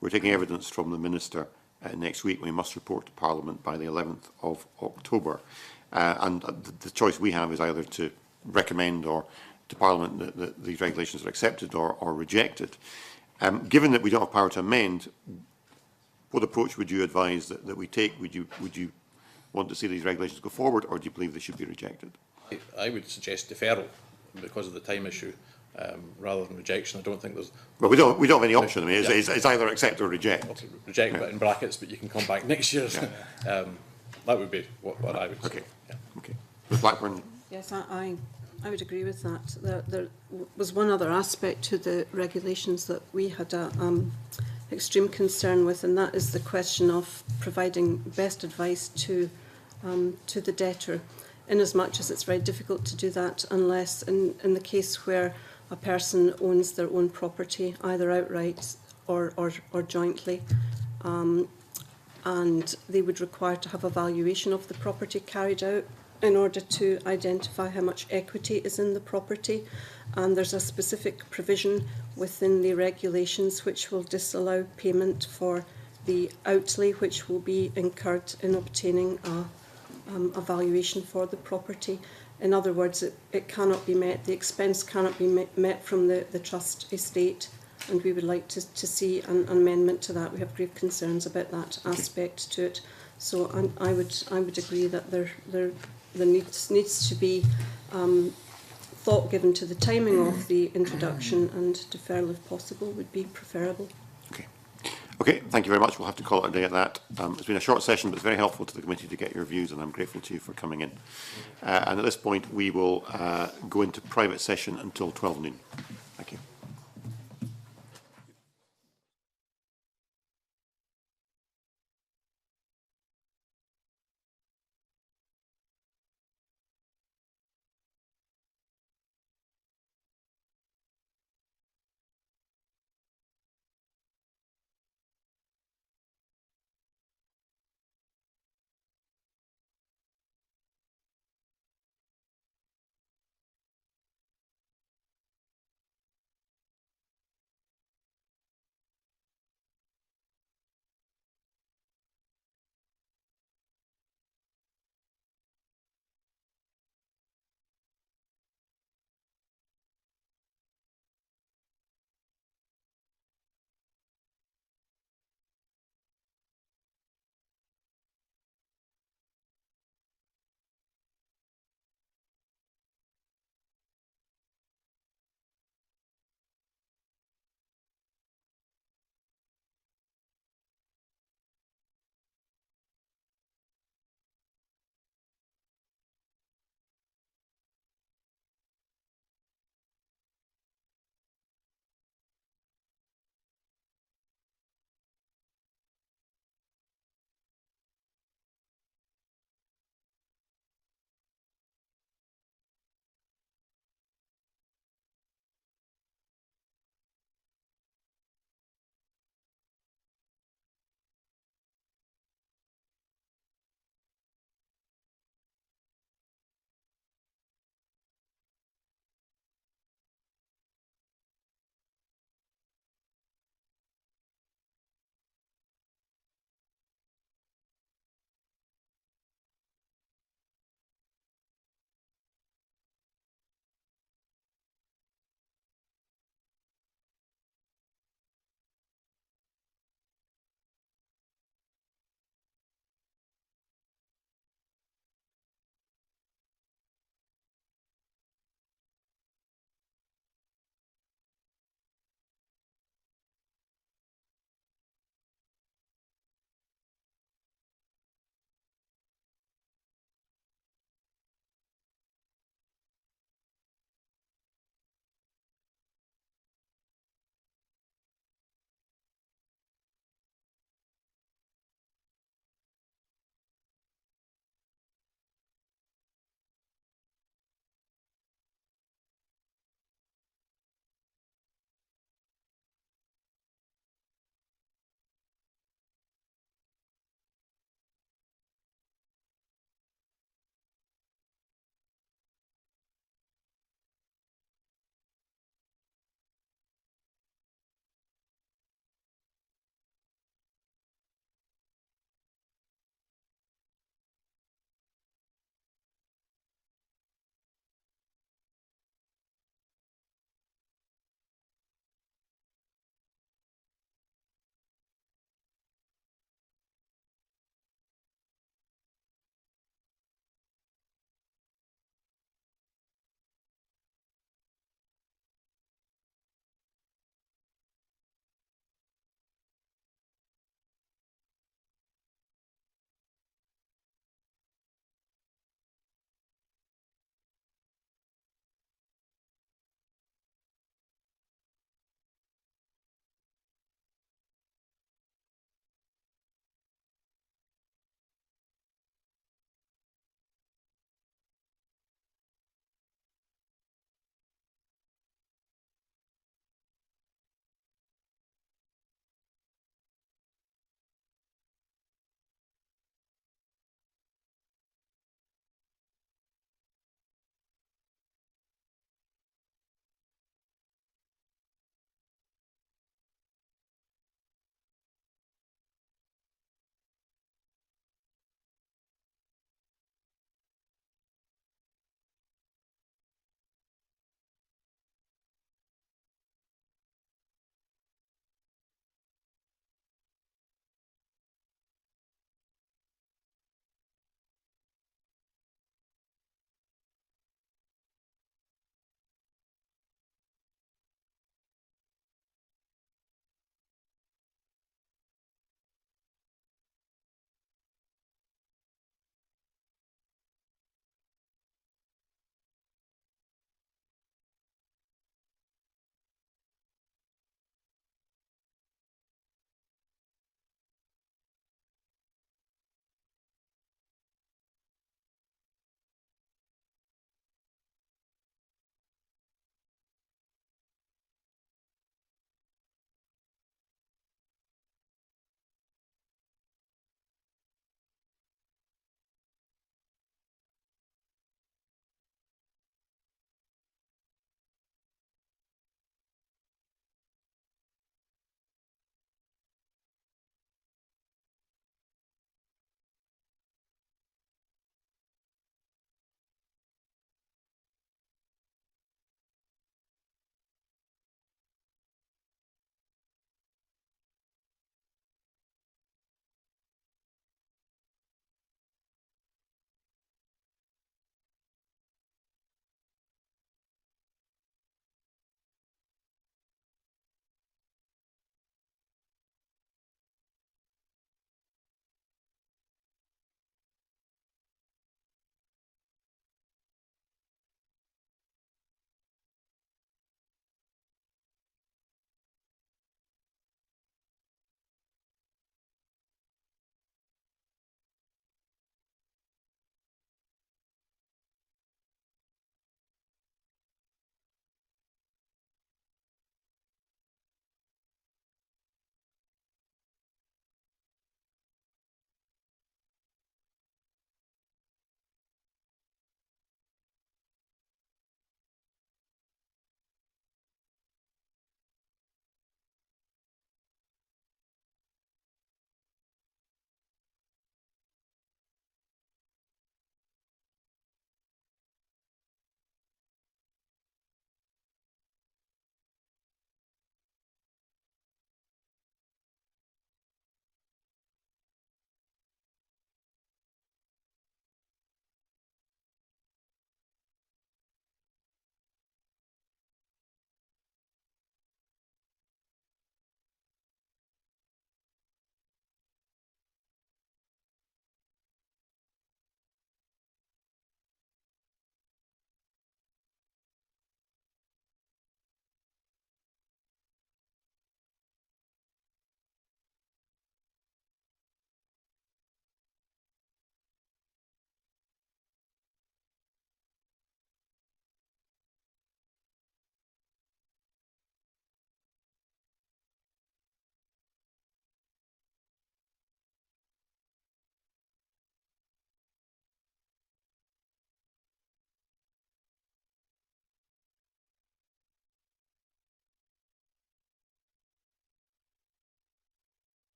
We're taking evidence from the Minister next week. We must report to Parliament by the 11th of October. And the choice we have is either to recommend or to Parliament that these regulations are accepted or rejected. Given that we don't have power to amend, what approach would you advise that we take? Would you want to see these regulations go forward, or do you believe they should be rejected? I would suggest deferral because of the time issue, rather than rejection. I don't think there's... Well, we don't have any option. I mean, it's either accept or reject. Okay, reject, but in brackets, but you can come back next year. That would be what I would say. Okay. Yeah. Okay. Ms. Blackburn. Yes, I would agree with that. There was one other aspect to the regulations that we had extreme concern with, and that is the question of providing best advice to the debtor, in as much as it's very difficult to do that unless in the case where a person owns their own property, either outright or jointly, and they would require to have a valuation of the property carried out in order to identify how much equity is in the property. And there's a specific provision within the regulations which will disallow payment for the outlay which will be incurred in obtaining a valuation for the property. In other words, it cannot be met, the expense cannot be met from the trust estate, and we would like to see an amendment to that. We have grave concerns about that aspect to it. So I would agree that there needs to be thought given to the timing of the introduction, and deferral, if possible, would be preferable. Okay. Okay, thank you very much. We'll have to call it a day at that. It's been a short session, but it's very helpful to the committee to get your views, and I'm grateful to you for coming in. And at this point, we will go into private session until 12 noon. Thank you.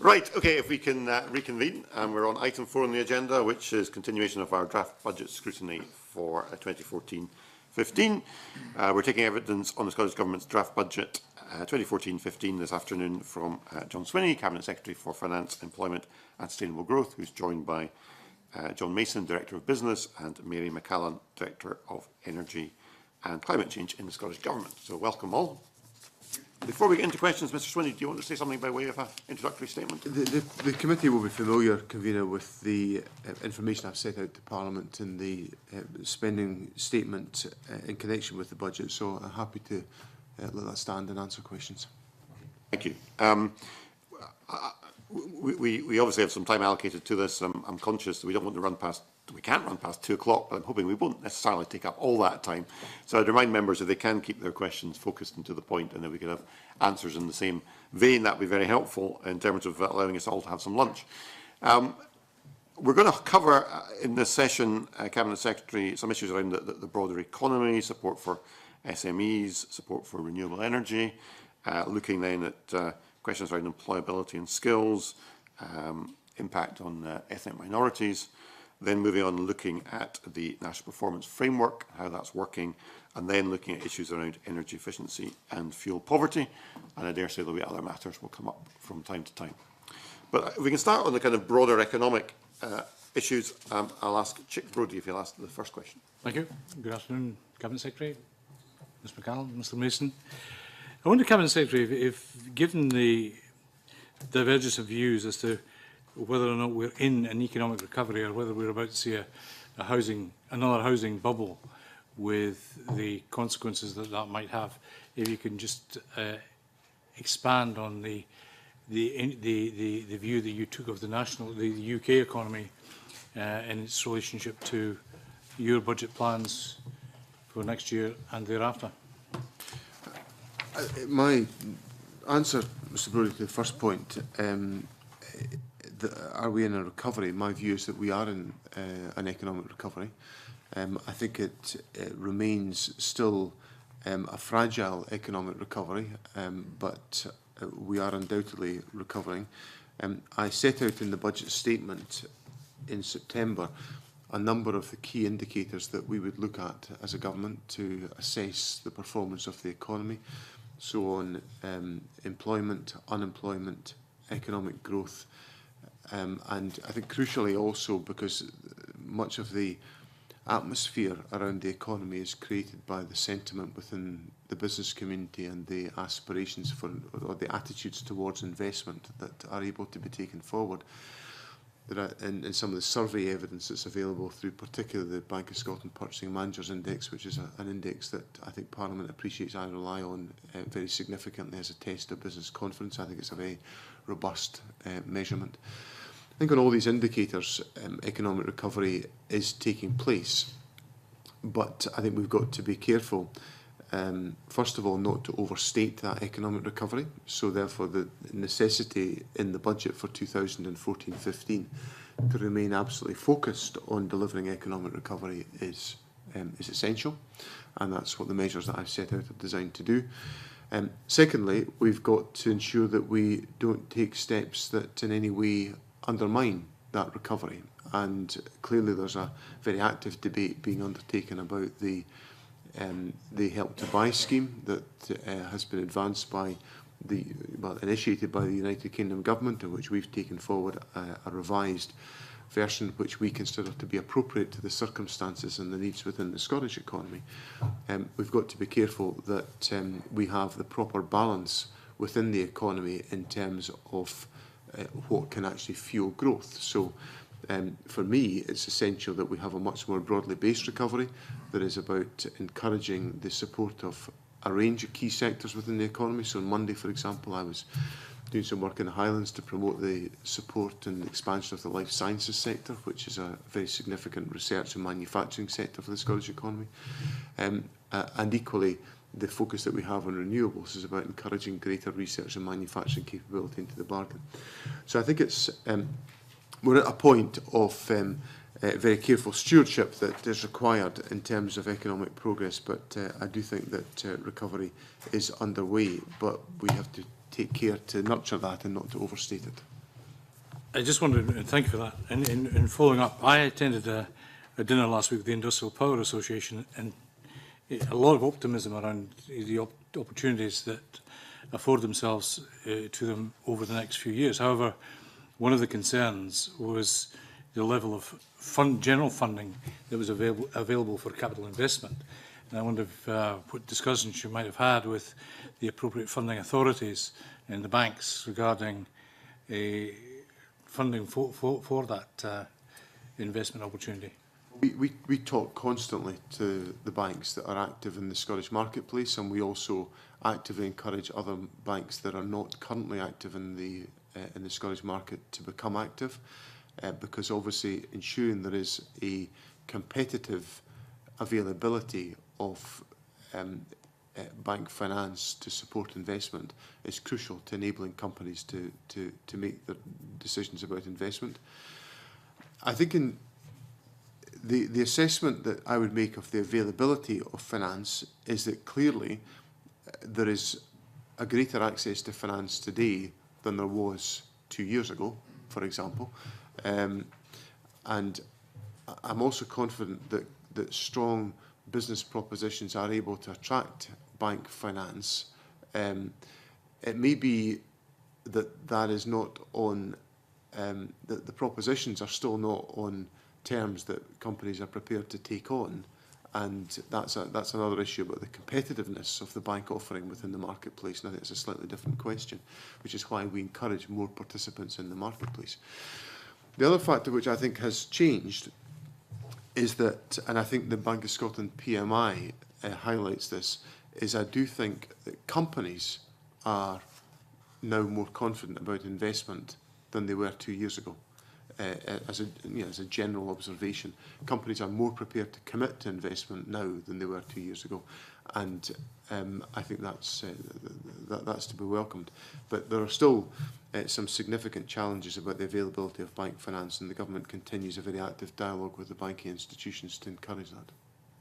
Right, okay, if we can reconvene, and we're on item 4 on the agenda, which is continuation of our draft budget scrutiny for 2014-15. We're taking evidence on the Scottish Government's draft budget 2014-15 this afternoon from John Swinney, Cabinet Secretary for Finance, Employment and Sustainable Growth, who's joined by John Mason, Director of Business, and Mary McCallan, Director of Energy and Climate Change in the Scottish Government. So welcome all. Before we get into questions, Mr Swinney, do you want to say something by way of an introductory statement? The committee will be familiar, Convener, with the information I've set out to Parliament in the spending statement in connection with the budget, so I'm happy to let that stand and answer questions. Thank you. We obviously have some time allocated to this. I'm conscious that we don't want to run past, we can't run past 2 o'clock, but I'm hoping we won't necessarily take up all that time. So I'd remind members that they can keep their questions focused and to the point, and that we could have answers in the same vein. That would be very helpful in terms of allowing us all to have some lunch. We're going to cover in this session, Cabinet Secretary, some issues around the broader economy, support for SMEs, support for renewable energy, looking then at questions around employability and skills, impact on ethnic minorities, then moving on looking at the National Performance Framework, how that's working, and then looking at issues around energy efficiency and fuel poverty. And I dare say there'll be other matters will come up from time to time. But if we can start on the kind of broader economic issues, I'll ask Chick Brodie if he'll ask the first question. Thank you. Good afternoon, Cabinet Secretary, Ms McCallum, Mr Mason. I wonder, Cabinet Secretary, if given the divergence of views as to whether or not we're in an economic recovery or whether we're about to see another housing bubble with the consequences that might have, if you can just expand on the view that you took of the UK economy in its relationship to your budget plans for next year and thereafter. My answer, Mr Brodie, to the first point, are we in a recovery? My view is that we are in an economic recovery. I think it remains still a fragile economic recovery, but we are undoubtedly recovering. I set out in the budget statement in September a number of the key indicators that we would look at as a government to assess the performance of the economy. So on employment, unemployment, economic growth, and I think crucially also because much of the atmosphere around the economy is created by the sentiment within the business community and the aspirations for, or the attitudes towards investment that are able to be taken forward. There are, in some of the survey evidence that's available through particularly the Bank of Scotland Purchasing Managers Index, which is an index that I think Parliament appreciates I rely on very significantly as a test of business confidence. I think it's a very robust measurement. I think on all these indicators, economic recovery is taking place, but I think we've got to be careful, first of all, not to overstate that economic recovery. So therefore, the necessity in the budget for 2014-15 to remain absolutely focused on delivering economic recovery is essential, and that's what the measures that I've set out are designed to do. Secondly, we've got to ensure that we don't take steps that in any way undermine that recovery, and clearly there's a very active debate being undertaken about the Help to Buy scheme that has been advanced by initiated by the United Kingdom Government, in which we've taken forward a revised version which we consider to be appropriate to the circumstances and the needs within the Scottish economy. We've got to be careful that we have the proper balance within the economy in terms of what can actually fuel growth. So for me, it's essential that we have a much more broadly based recovery that is about encouraging the support of a range of key sectors within the economy. So on Monday, for example, I was doing some work in the Highlands to promote the support and expansion of the life sciences sector, which is a very significant research and manufacturing sector for the Scottish economy. And equally, the focus that we have on renewables is about encouraging greater research and manufacturing capability into the bargain. So I think it's we're at a point of very careful stewardship that is required in terms of economic progress, but I do think that recovery is underway, but we have to take care to nurture that and not to overstate it. I just wanted to thank you for that. And in following up, I attended a dinner last week with the Industrial Power Association, and a lot of optimism around the opportunities that afford themselves to them over the next few years. However, one of the concerns was the level of general funding that was available for capital investment. And I wonder if, what discussions you might have had with the appropriate funding authorities and the banks regarding funding for that investment opportunity. We talk constantly to the banks that are active in the Scottish marketplace, and we also actively encourage other banks that are not currently active in the Scottish market to become active, because obviously ensuring there is a competitive availability of bank finance to support investment is crucial to enabling companies to make their decisions about investment. I think in the assessment that I would make of the availability of finance is that clearly there is a greater access to finance today than there was 2 years ago, for example. And I'm also confident that strong business propositions are able to attract bank finance. It may be that is not on, the propositions are still not on terms that companies are prepared to take on, and that's another issue about the competitiveness of the bank offering within the marketplace, and I think it's a slightly different question, which is why we encourage more participants in the marketplace. The other factor which I think has changed is that, and I think the Bank of Scotland PMI highlights this, is I do think that companies are now more confident about investment than they were 2 years ago. As a general observation, companies are more prepared to commit to investment now than they were 2 years ago, and I think that's to be welcomed. But there are still some significant challenges about the availability of bank finance, and the government continues a very active dialogue with the banking institutions to encourage that.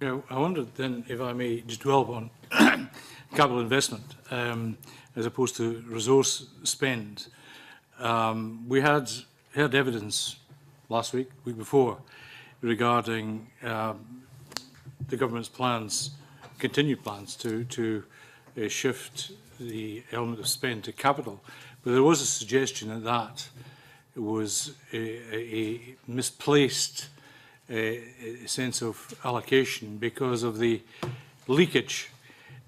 Yeah, I wondered then, if I may just dwell on capital investment as opposed to resource spend. We had heard evidence last week before, regarding the government's plans, continued plans to shift the element of spend to capital. But there was a suggestion that that was a misplaced sense of allocation because of the leakage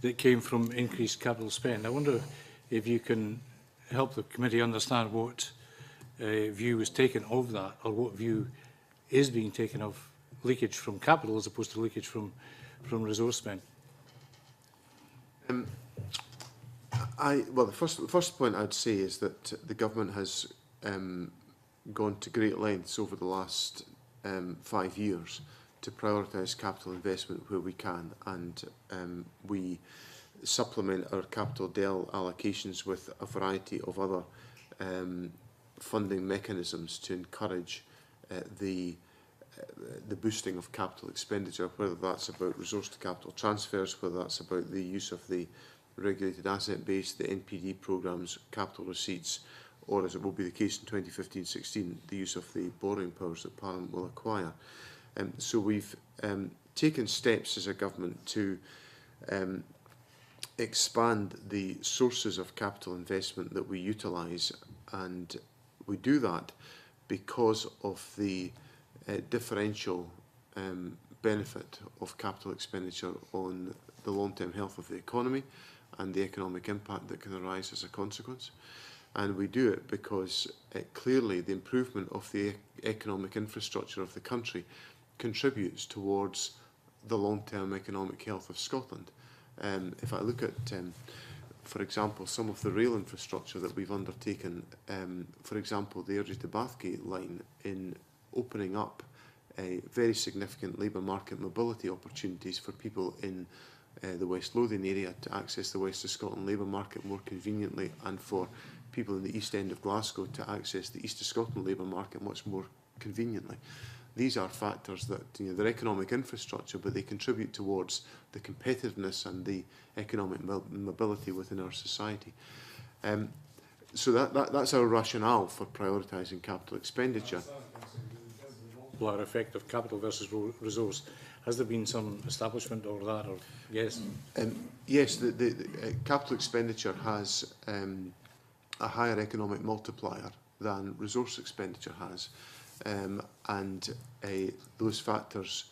that came from increased capital spend. I wonder if you can help the committee understand what view was taken of that, or what view is being taken of leakage from capital as opposed to leakage from resource spend. Well, the first point I'd say is that the government has gone to great lengths over the last 5 years to prioritise capital investment where we can, and we supplement our capital DEL allocations with a variety of other funding mechanisms to encourage the boosting of capital expenditure, whether that's about resource to capital transfers, whether that's about the use of the regulated asset base, the NPD programmes, capital receipts, or as it will be the case in 2015-16, the use of the borrowing powers that Parliament will acquire. So we've taken steps as a government to expand the sources of capital investment that we utilise, and we do that because of the differential benefit of capital expenditure on the long-term health of the economy and the economic impact that can arise as a consequence. And we do it because clearly the improvement of the economic infrastructure of the country contributes towards the long-term economic health of Scotland. If I look at, for example, some of the rail infrastructure that we've undertaken, for example, the Airdrie to Bathgate line, in opening up very significant labour market mobility opportunities for people in the West Lothian area to access the West of Scotland labour market more conveniently, and for people in the East End of Glasgow to access the East of Scotland labour market much more conveniently. These are factors that, they're economic infrastructure, but they contribute towards the competitiveness and the economic mobility within our society. so that's our rationale for prioritising capital expenditure. Multiplier effect of capital versus resource. Has there been some establishment or that? Or yes. Yes, the capital expenditure has a higher economic multiplier than resource expenditure has, and those factors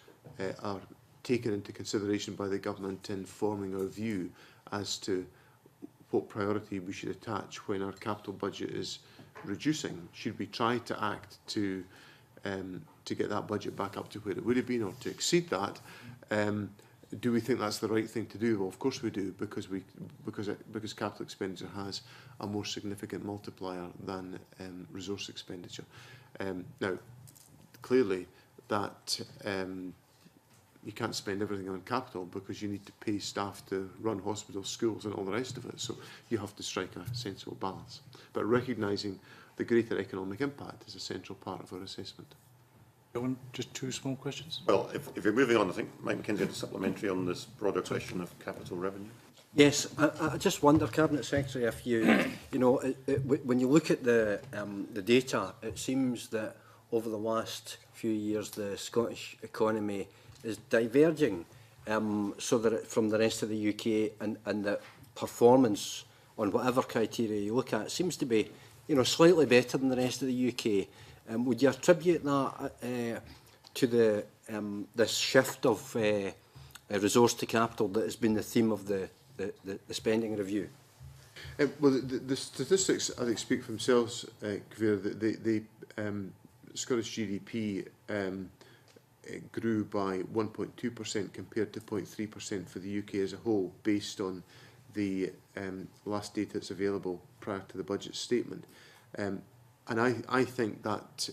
are taken into consideration by the government in forming our view as to what priority we should attach when our capital budget is reducing. Should we try to act to get that budget back up to where it would have been, or to exceed that? Do we think that's the right thing to do? Well, of course we do, because capital expenditure has a more significant multiplier than resource expenditure. Now, clearly, that you can't spend everything on capital, because you need to pay staff to run hospitals, schools, and all the rest of it. So you have to strike a sensible balance. But recognising the greater economic impact is a central part of our assessment. Just two small questions. Well, if you're moving on, I think Mike McKenzie had a supplementary on this broader question of capital revenue. Yes, I just wonder, Cabinet Secretary, if when you look at the data, it seems that over the last few years the Scottish economy is diverging so that from the rest of the UK, and that performance on whatever criteria you look at seems to be slightly better than the rest of the UK. Would you attribute that to this shift of resource to capital that has been the theme of the spending review? Well, the statistics, I think, speak for themselves, Kavir. The Scottish GDP grew by 1.2% compared to 0.3% for the UK as a whole, based on the last data that's available prior to the budget statement. And I think that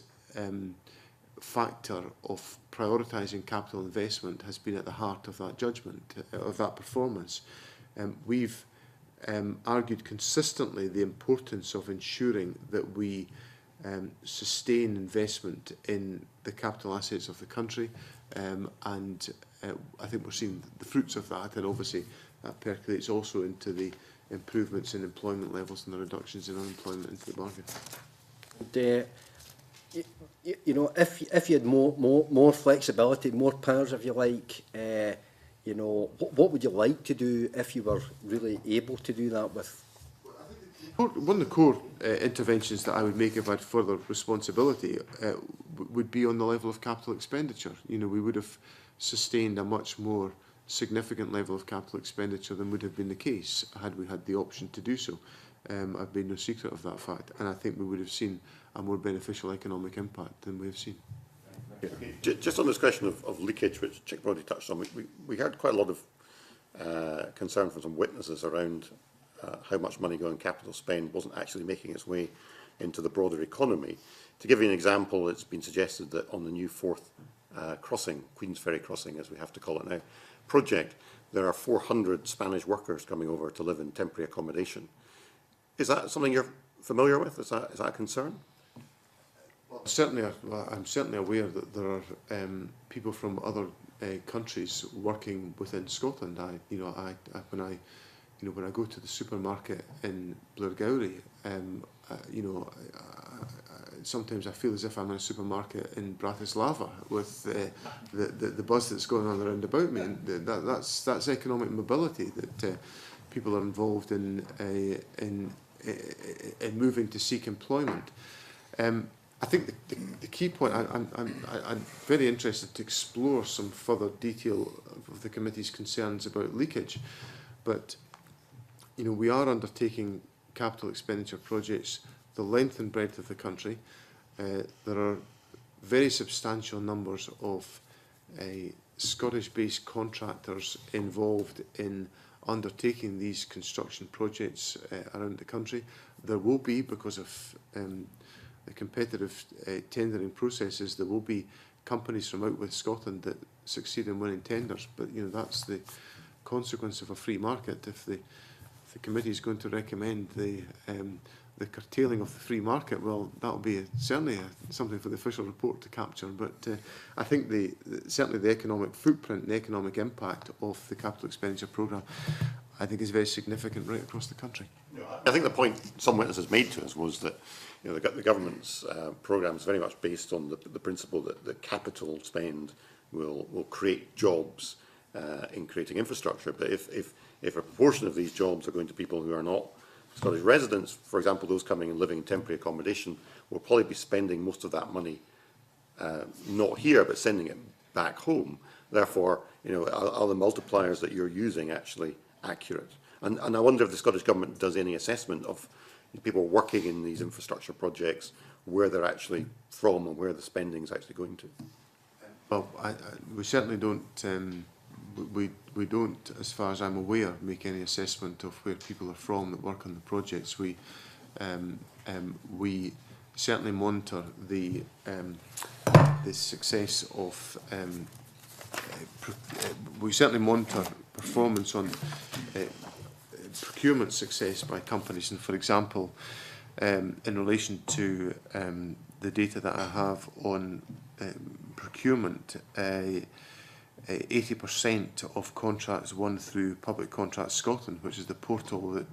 factor of prioritising capital investment has been at the heart of that judgment, of that performance. We've argued consistently the importance of ensuring that we sustain investment in the capital assets of the country, and I think we're seeing the fruits of that, and obviously that percolates also into the improvements in employment levels and the reductions in unemployment into the bargain. If you had more flexibility, more powers, if you like, what would you like to do if you were really able to do that with? One of the core interventions that I would make if I had further responsibility would be on the level of capital expenditure. We would have sustained a much more significant level of capital expenditure than would have been the case had we had the option to do so. I've made no secret of that fact, and I think we would have seen a more beneficial economic impact than we have seen. Okay. Just on this question of leakage, which Chick Brody touched on, we heard quite a lot of concern from some witnesses around how much money going capital spend wasn't actually making its way into the broader economy. To give you an example, it's been suggested that on the new fourth crossing, Queen's Ferry crossing as we have to call it now, project, there are 400 Spanish workers coming over to live in temporary accommodation. Is that something you're familiar with? Is that a concern? Well, I'm certainly aware that there are people from other countries working within Scotland. When I go to the supermarket in Blairgowrie, sometimes I feel as if I'm in a supermarket in Bratislava with the buzz that's going on around about me. And that's economic mobility, that people are involved in moving to seek employment. I think the key point, I'm very interested to explore some further detail of the committee's concerns about leakage, but we are undertaking capital expenditure projects the length and breadth of the country. There are very substantial numbers of Scottish-based contractors involved in undertaking these construction projects around the country. There will be, because of the competitive tendering processes, there will be companies from out with Scotland that succeed in winning tenders, but that's the consequence of a free market. If the committee is going to recommend the curtailing of the free market, well, that will be certainly something for the official report to capture. But I think certainly the economic footprint, the economic impact of the capital expenditure programme, I think is very significant right across the country. I think the point some witnesses made to us was that the government's programme is very much based on the principle that the capital spend will create jobs in creating infrastructure. But if a proportion of these jobs are going to people who are not Scottish residents, for example, those coming and living in temporary accommodation, will probably be spending most of that money not here, but sending it back home. Therefore, are the multipliers that you're using actually accurate? And I wonder if the Scottish Government does any assessment of people working in these infrastructure projects, where they're actually from and where the spending is actually going to. Well, we certainly don't, we don't, as far as I'm aware, make any assessment of where people are from that work on the projects. We certainly monitor the success of, we certainly monitor performance on procurement success by companies. And for example, in relation to the data that I have on procurement, 80% of contracts won through Public Contracts Scotland, which is the portal that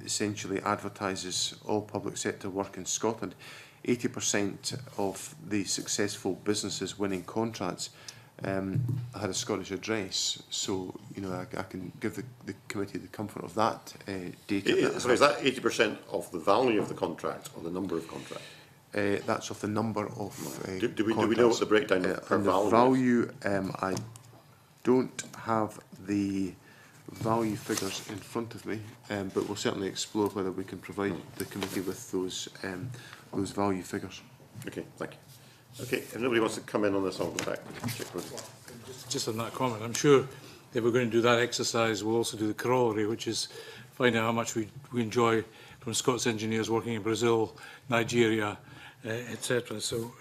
essentially advertises all public sector work in Scotland. 80% of the successful businesses winning contracts had a Scottish address, so I can give the committee the comfort of that data. So is that 80% of the value of the contract or the number of contracts? That's of the number of do we know what the breakdown per value is? I don't have the value figures in front of me, but we'll certainly explore whether we can provide the committee with those value figures. Okay, thank you. Okay, if nobody wants to come in on this, I'll go back to Chick. Just on that comment, I'm sure if we're going to do that exercise, we'll also do the corollary, which is find out how much we enjoy from Scots engineers working in Brazil, Nigeria, etc. So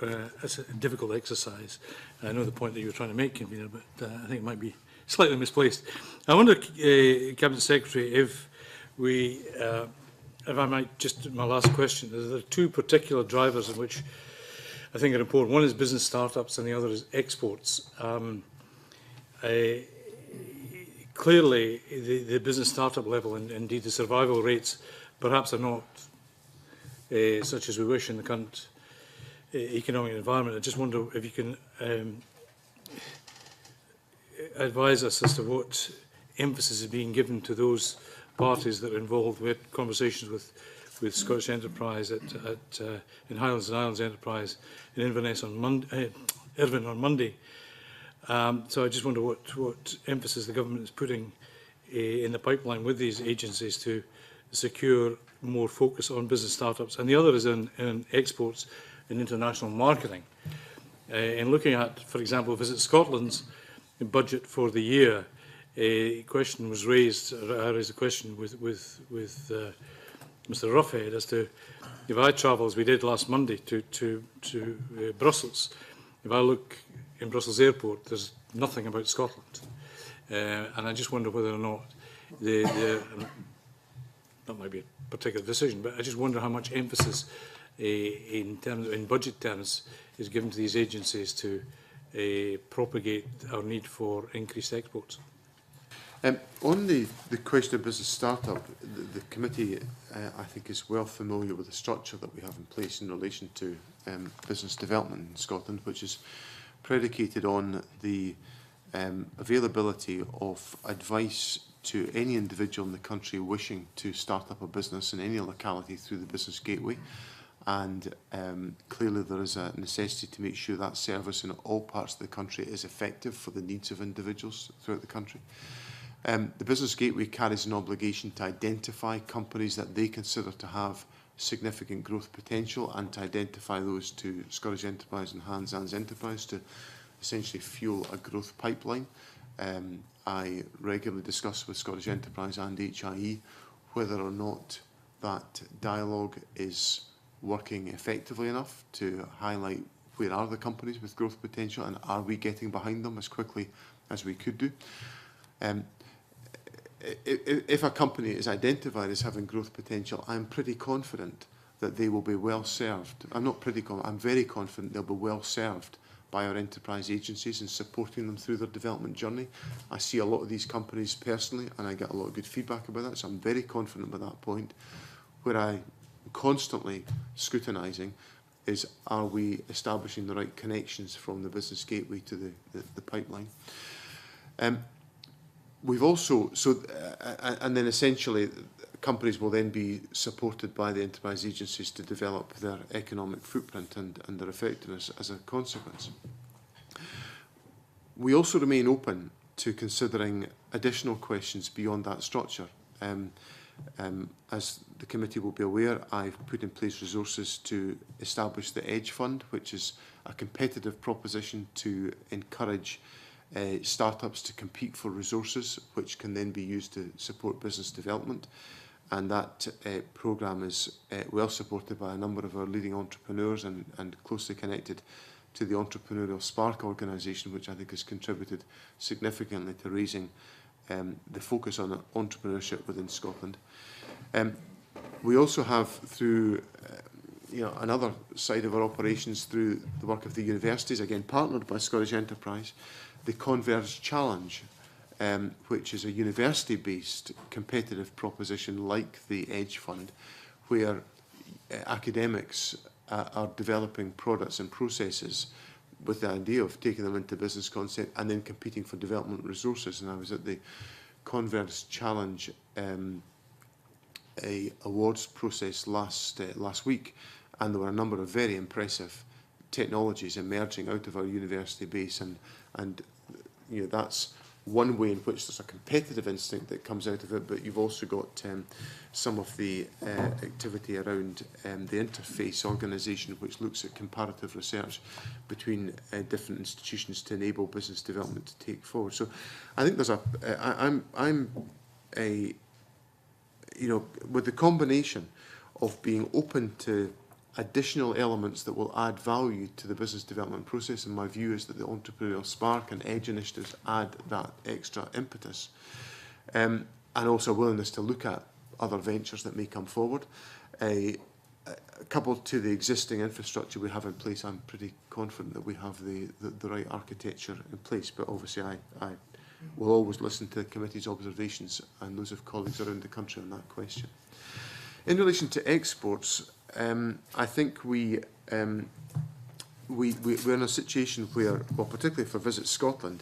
it's a difficult exercise. I know the point that you were trying to make, Convener, but I think it might be slightly misplaced. I wonder, Cabinet Secretary, if I might, just my last question, there are two particular drivers in which I think are important. One is business startups and the other is exports. Clearly, the business startup level and indeed the survival rates perhaps are not such as we wish in the current economic environment. I just wonder if you can advise us as to what emphasis is being given to those parties that are involved. We had conversations with Scottish Enterprise in Highlands and Islands Enterprise in Inverness on Monday, Irvine on Monday. So I just wonder what emphasis the government is putting in the pipeline with these agencies to secure more focus on business startups. And the other is in exports and international marketing. In looking at, for example, Visit Scotland's budget for the year, a question was raised, I raised a question with Mr. Roughhead as to, if I travel, as we did last Monday, to Brussels, if I look in Brussels Airport, there's nothing about Scotland. And I just wonder whether or not that might be a particular decision, but I just wonder how much emphasis in budget terms is given to these agencies to propagate our need for increased exports. On the question of business startup, the committee, I think, is well familiar with the structure that we have in place in relation to business development in Scotland, which is predicated on the availability of advice to any individual in the country wishing to start up a business in any locality through the Business Gateway. And clearly there is a necessity to make sure that service in all parts of the country is effective for the needs of individuals throughout the country. The Business Gateway carries an obligation to identify companies that they consider to have significant growth potential and to identify those to Scottish Enterprise and Hans Enterprise to essentially fuel a growth pipeline. I regularly discuss with Scottish Enterprise and HIE whether or not that dialogue is working effectively enough to highlight where are the companies with growth potential and are we getting behind them as quickly as we could do. If a company is identified as having growth potential, I'm pretty confident that they will be well served. I'm not pretty confident, I'm very confident they'll be well served by our enterprise agencies and supporting them through their development journey. I see a lot of these companies personally, and I get a lot of good feedback about that, so I'm very confident about that point. Where I'm constantly scrutinising is, are we establishing the right connections from the business gateway to the pipeline? We've also, and then essentially companies will then be supported by the enterprise agencies to develop their economic footprint and their effectiveness as a consequence. We also remain open to considering additional questions beyond that structure. As the committee will be aware, I've put in place resources to establish the EDGE Fund, which is a competitive proposition to encourage startups to compete for resources, which can then be used to support business development. And that programme is well supported by a number of our leading entrepreneurs and closely connected to the Entrepreneurial Spark organisation, which I think has contributed significantly to raising the focus on entrepreneurship within Scotland. We also have, through another side of our operations, through the work of the universities, again partnered by Scottish Enterprise, the Converge Challenge, which is a university-based competitive proposition like the EDGE Fund, where academics are developing products and processes with the idea of taking them into business concept and then competing for development resources. And I was at the Converge Challenge awards process last week, and there were a number of very impressive technologies emerging out of our university base, and that's one way in which there's a competitive instinct that comes out of it, but you've also got some of the activity around the Interface organisation, which looks at comparative research between different institutions to enable business development to take forward. So I think there's with the combination of being open to additional elements that will add value to the business development process, and my view is that the Entrepreneurial Spark and EDGE initiatives add that extra impetus, and also a willingness to look at other ventures that may come forward. Coupled to the existing infrastructure we have in place, I'm pretty confident that we have the right architecture in place, but obviously I will always listen to the committee's observations and those of colleagues around the country on that question. In relation to exports, I think we're in a situation where, well, particularly for Visit Scotland,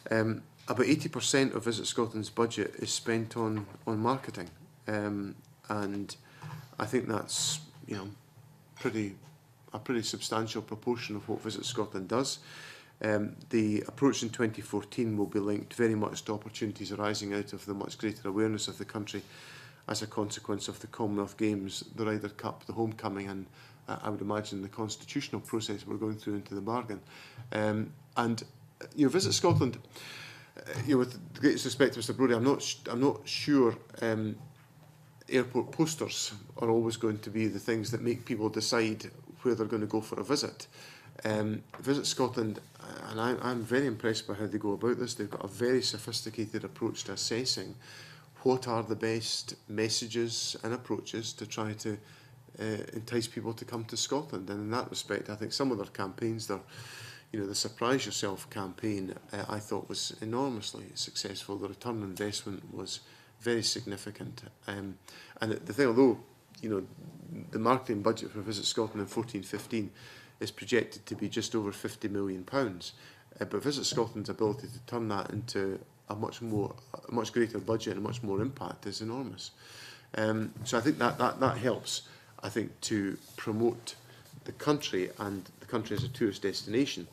about 80% of Visit Scotland's budget is spent on marketing, and I think that's a pretty substantial proportion of what Visit Scotland does. The approach in 2014 will be linked very much to opportunities arising out of the much greater awareness of the country as a consequence of the Commonwealth Games, the Ryder Cup, the homecoming, and I would imagine the constitutional process we're going through into the bargain. Visit Scotland, with the greatest respect to Mr. Brodie, I'm not sure airport posters are always going to be the things that make people decide where they're going to go for a visit. Visit Scotland, and I'm very impressed by how they go about this. They've got a very sophisticated approach to assessing what are the best messages and approaches to try to entice people to come to Scotland. And in that respect, I think some of their campaigns, the Surprise Yourself campaign, I thought was enormously successful. The return on investment was very significant. And the thing, although the marketing budget for Visit Scotland in 14-15 is projected to be just over £50 million, but Visit Scotland's ability to turn that into a much greater budget and much more impact is enormous. So I think that helps, I think, to promote the country and the country as a tourist destination.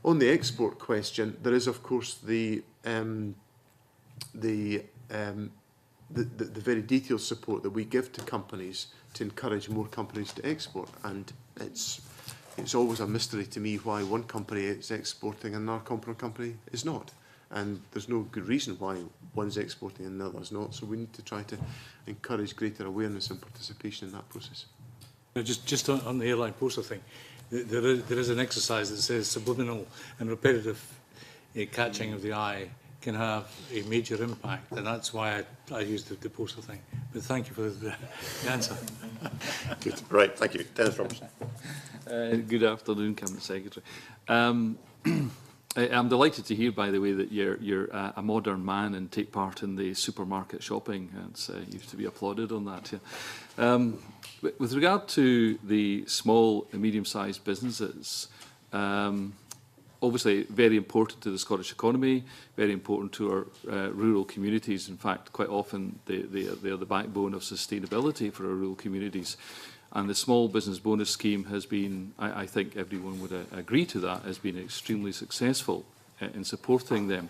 On the export question, there is of course the very detailed support that we give to companies to encourage more companies to export, and it's always a mystery to me why one company is exporting and another company is not. And there's no good reason why one's exporting and the other's not. So we need to try to encourage greater awareness and participation in that process. Just on the airline poster thing, there is an exercise that says subliminal and repetitive catching of the eye can have a major impact, and that's why I used the poster thing. But thank you for the answer. Good. Right, thank you. Dennis Robertson. Good afternoon, Cabinet Secretary. I'm delighted to hear, by the way, that you're a modern man and take part in the supermarket shopping. It's used to be applauded on that. Yeah. With regard to the small and medium-sized businesses, obviously very important to the Scottish economy, very important to our rural communities. In fact, quite often they are the backbone of sustainability for our rural communities. And the small business bonus scheme has been, I think everyone would agree to that, has been extremely successful in supporting them.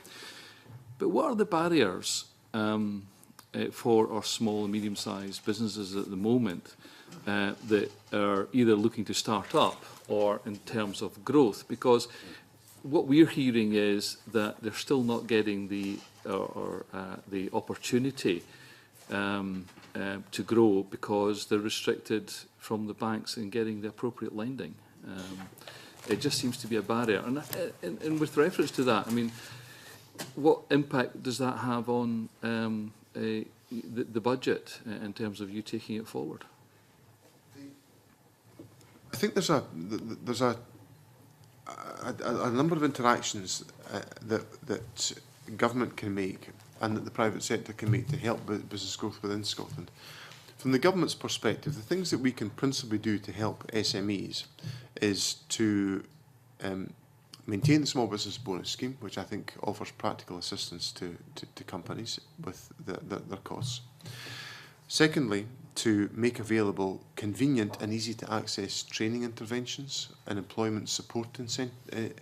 But what are the barriers for our small and medium-sized businesses at the moment that are either looking to start up or in terms of growth? Because what we're hearing is that they're still not getting the opportunity to grow because they're restricted from the banks in getting the appropriate lending. It just seems to be a barrier. And with reference to that, I mean, what impact does that have on the budget in terms of you taking it forward? I think there's a number of interactions that government can make and that the private sector can make to help business growth within Scotland. From the government's perspective, the things that we can principally do to help SMEs is to maintain the small business bonus scheme, which I think offers practical assistance to companies with their costs. Secondly, to make available convenient and easy to access training interventions and employment support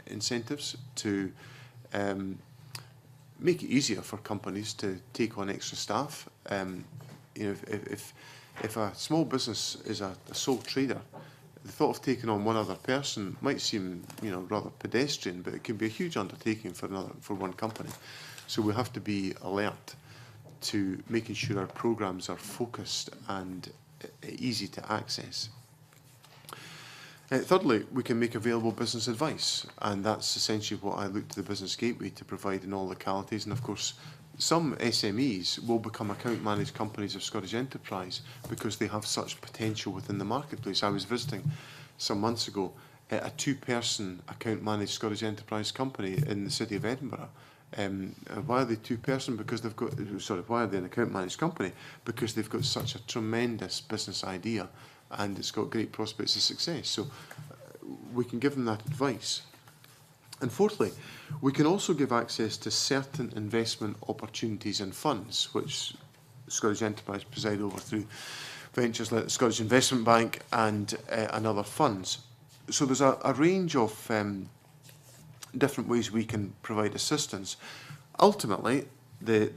incentives to make it easier for companies to take on extra staff. You know, if a small business is a sole trader, the thought of taking on one other person might seem, you know, rather pedestrian, but it can be a huge undertaking for one company. So we have to be alert to making sure our programmes are focused and easy to access. Thirdly, we can make available business advice, and that's essentially what I look to the Business Gateway to provide in all localities. And of course, some SMEs will become account managed companies of Scottish Enterprise because they have such potential within the marketplace. I was visiting some months ago a two-person account managed Scottish Enterprise company in the city of Edinburgh. Why are they two-person? Because they've got, sorry, why are they an account managed company? Because they've got such a tremendous business idea and it's got great prospects of success. So we can give them that advice. And fourthly, we can also give access to certain investment opportunities and funds, which Scottish Enterprise preside over through ventures like the Scottish Investment Bank and other funds. So there's a range of different ways we can provide assistance. Ultimately, the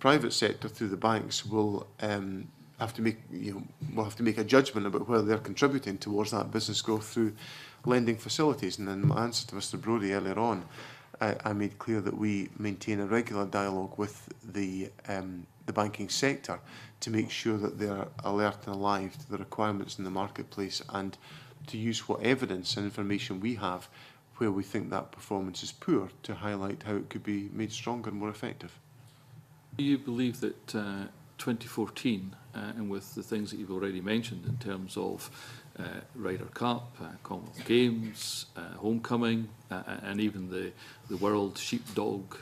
private sector through the banks will have to make a judgment about whether they're contributing towards that business growth through lending facilities. And in my answer to Mr. Brodie earlier on, I made clear that we maintain a regular dialogue with the banking sector to make sure that they are alert and alive to the requirements in the marketplace and to use what evidence and information we have where we think that performance is poor to highlight how it could be made stronger and more effective. Do you believe that 2014, and with the things that you've already mentioned in terms of Ryder Cup, Commonwealth Games, Homecoming, and even the World Sheepdog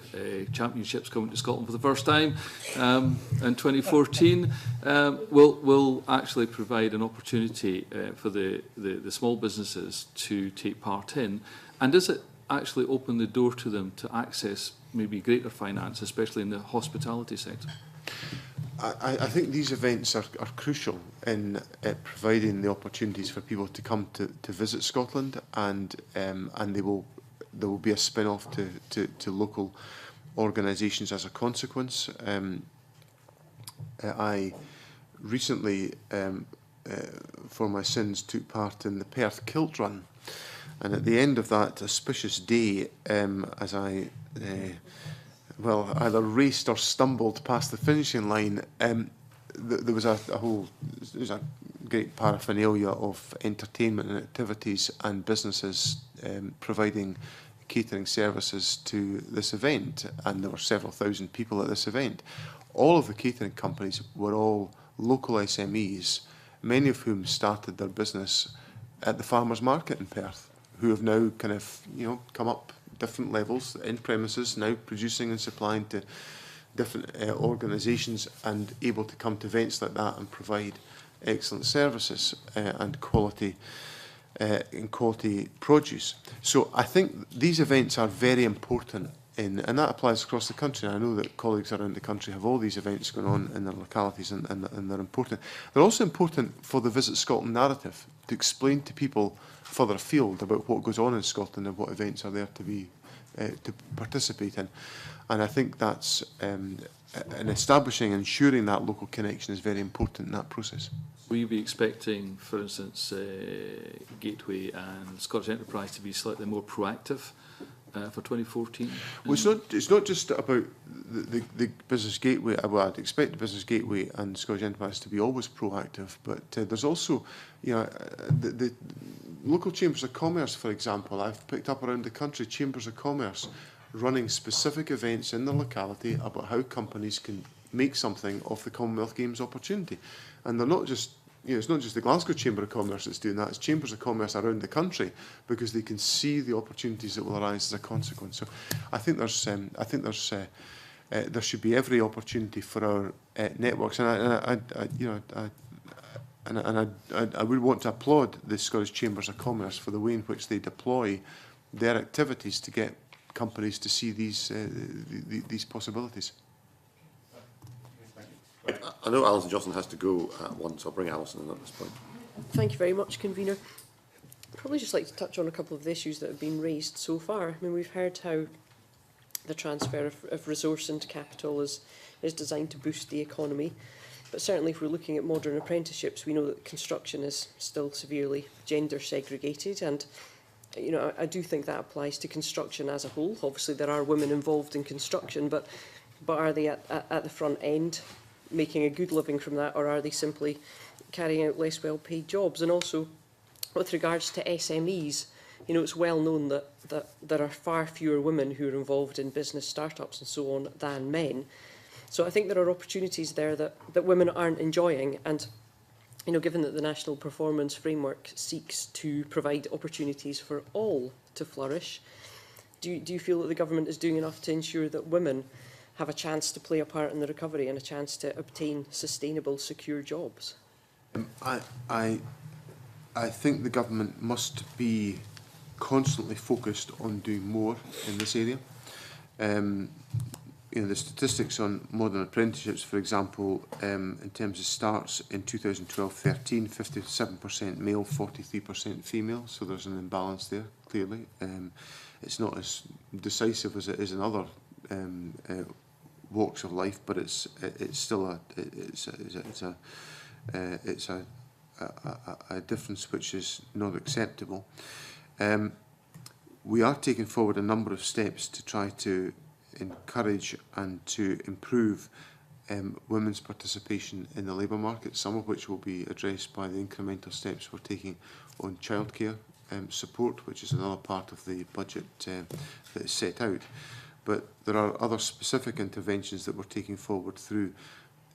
Championships coming to Scotland for the first time in 2014, will actually provide an opportunity for the small businesses to take part in? And does it actually open the door to them to access maybe greater finance, especially in the hospitality sector? I think these events are crucial in providing the opportunities for people to come to visit Scotland, and there will be a spin-off to local organisations as a consequence. I recently, for my sins, took part in the Perth Kilt Run, and at the end of that auspicious day, as I well, either raced or stumbled past the finishing line, there was a great paraphernalia of entertainment and activities and businesses providing catering services to this event, and there were several thousand people at this event. All of the catering companies were all local SMEs, many of whom started their business at the farmers market in Perth, who have now kind of, you know, come up different levels in premises, now producing and supplying to different organisations and able to come to events like that and provide excellent services and quality produce. So I think these events are very important, and that applies across the country. I know that colleagues around the country have all these events going on in their localities, and they're important. They're also important for the Visit Scotland narrative, to explain to people further afield about what goes on in Scotland and what events are there to be to participate in. And I think that's in establishing and ensuring that local connection is very important in that process. Will you be expecting, for instance, Gateway and Scottish Enterprise to be slightly more proactive for 2014? Well, it's not just about the Business Gateway. Well, I'd expect the Business Gateway and Scottish Enterprise to be always proactive, but there's also, you know, the local chambers of commerce, for example. I've picked up around the country chambers of commerce running specific events in the locality about how companies can make something of the Commonwealth Games opportunity. And they're not just, you know, it's not just the Glasgow Chamber of Commerce that's doing that, it's chambers of commerce around the country, because they can see the opportunities that will arise as a consequence. So I think there should be every opportunity for our networks, and I would want to applaud the Scottish Chambers of Commerce for the way in which they deploy their activities to get companies to see these possibilities. I know Alison Johnson has to go at once. I'll bring Alison in at this point. Thank you very much, Convener. I'd probably just like to touch on a couple of the issues that have been raised so far. I mean, we've heard how the transfer of resource into capital is designed to boost the economy. But certainly if we're looking at modern apprenticeships, we know that construction is still severely gender segregated, and you know, I do think that applies to construction as a whole. Obviously there are women involved in construction, but are they at the front end making a good living from that, or are they simply carrying out less well paid jobs? And also with regards to SMEs, you know, it's well known that there are far fewer women who are involved in business startups and so on than men. So I think there are opportunities there that women aren't enjoying, and you know, given that the National Performance Framework seeks to provide opportunities for all to flourish, do you feel that the government is doing enough to ensure that women have a chance to play a part in the recovery and a chance to obtain sustainable, secure jobs? I think the government must be constantly focused on doing more in this area. You know, the statistics on modern apprenticeships, for example, in terms of starts in 2012-13, 57% male, 43% female, so there's an imbalance there, clearly. It's not as decisive as it is in other walks of life, but it's still a difference which is not acceptable. We are taking forward a number of steps to try to encourage and to improve women's participation in the labour market, some of which will be addressed by the incremental steps we're taking on childcare support, which is another part of the budget that is set out. But there are other specific interventions that we're taking forward through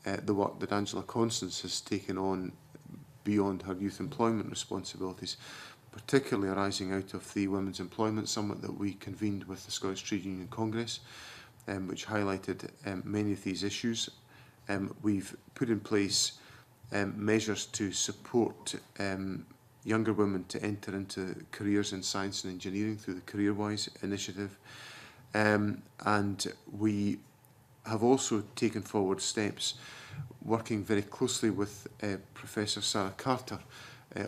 the work that Angela Constance has taken on beyond her youth employment responsibilities, particularly arising out of the Women's Employment Summit that we convened with the Scottish Trade Union Congress, which highlighted many of these issues. We've put in place measures to support younger women to enter into careers in science and engineering through the CareerWise initiative. And we have also taken forward steps working very closely with Professor Sarah Carter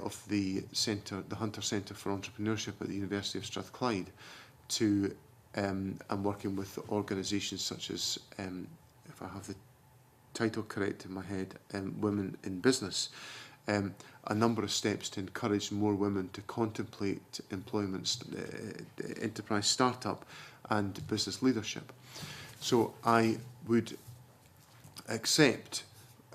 of the Hunter Centre for Entrepreneurship at the University of Strathclyde, to and working with organisations such as, if I have the title correct in my head, Women in Business, a number of steps to encourage more women to contemplate employment, enterprise startup and business leadership. So I would accept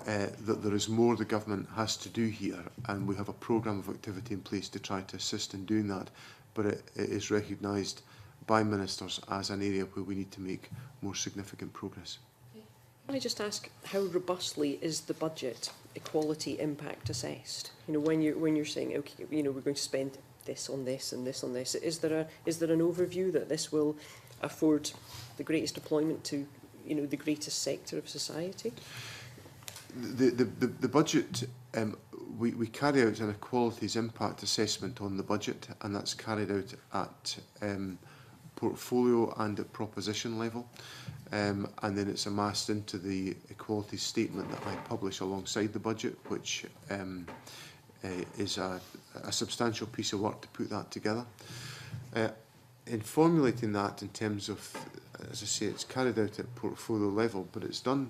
that there is more the government has to do here, and we have a programme of activity in place to try to assist in doing that, but it is recognised by ministers as an area where we need to make more significant progress. Can I just ask, how robustly is the budget equality impact assessed? You know, when you're saying, okay, you know, we're going to spend this on this and this on this, is there an overview that this will afford the greatest deployment to, you know, the greatest sector of society? The budget, we carry out an equalities impact assessment on the budget, and that's carried out at portfolio and at proposition level. And then it's amassed into the equalities statement that I publish alongside the budget, which is a substantial piece of work to put that together. In formulating that in terms of, as I say, it's carried out at portfolio level, but it's done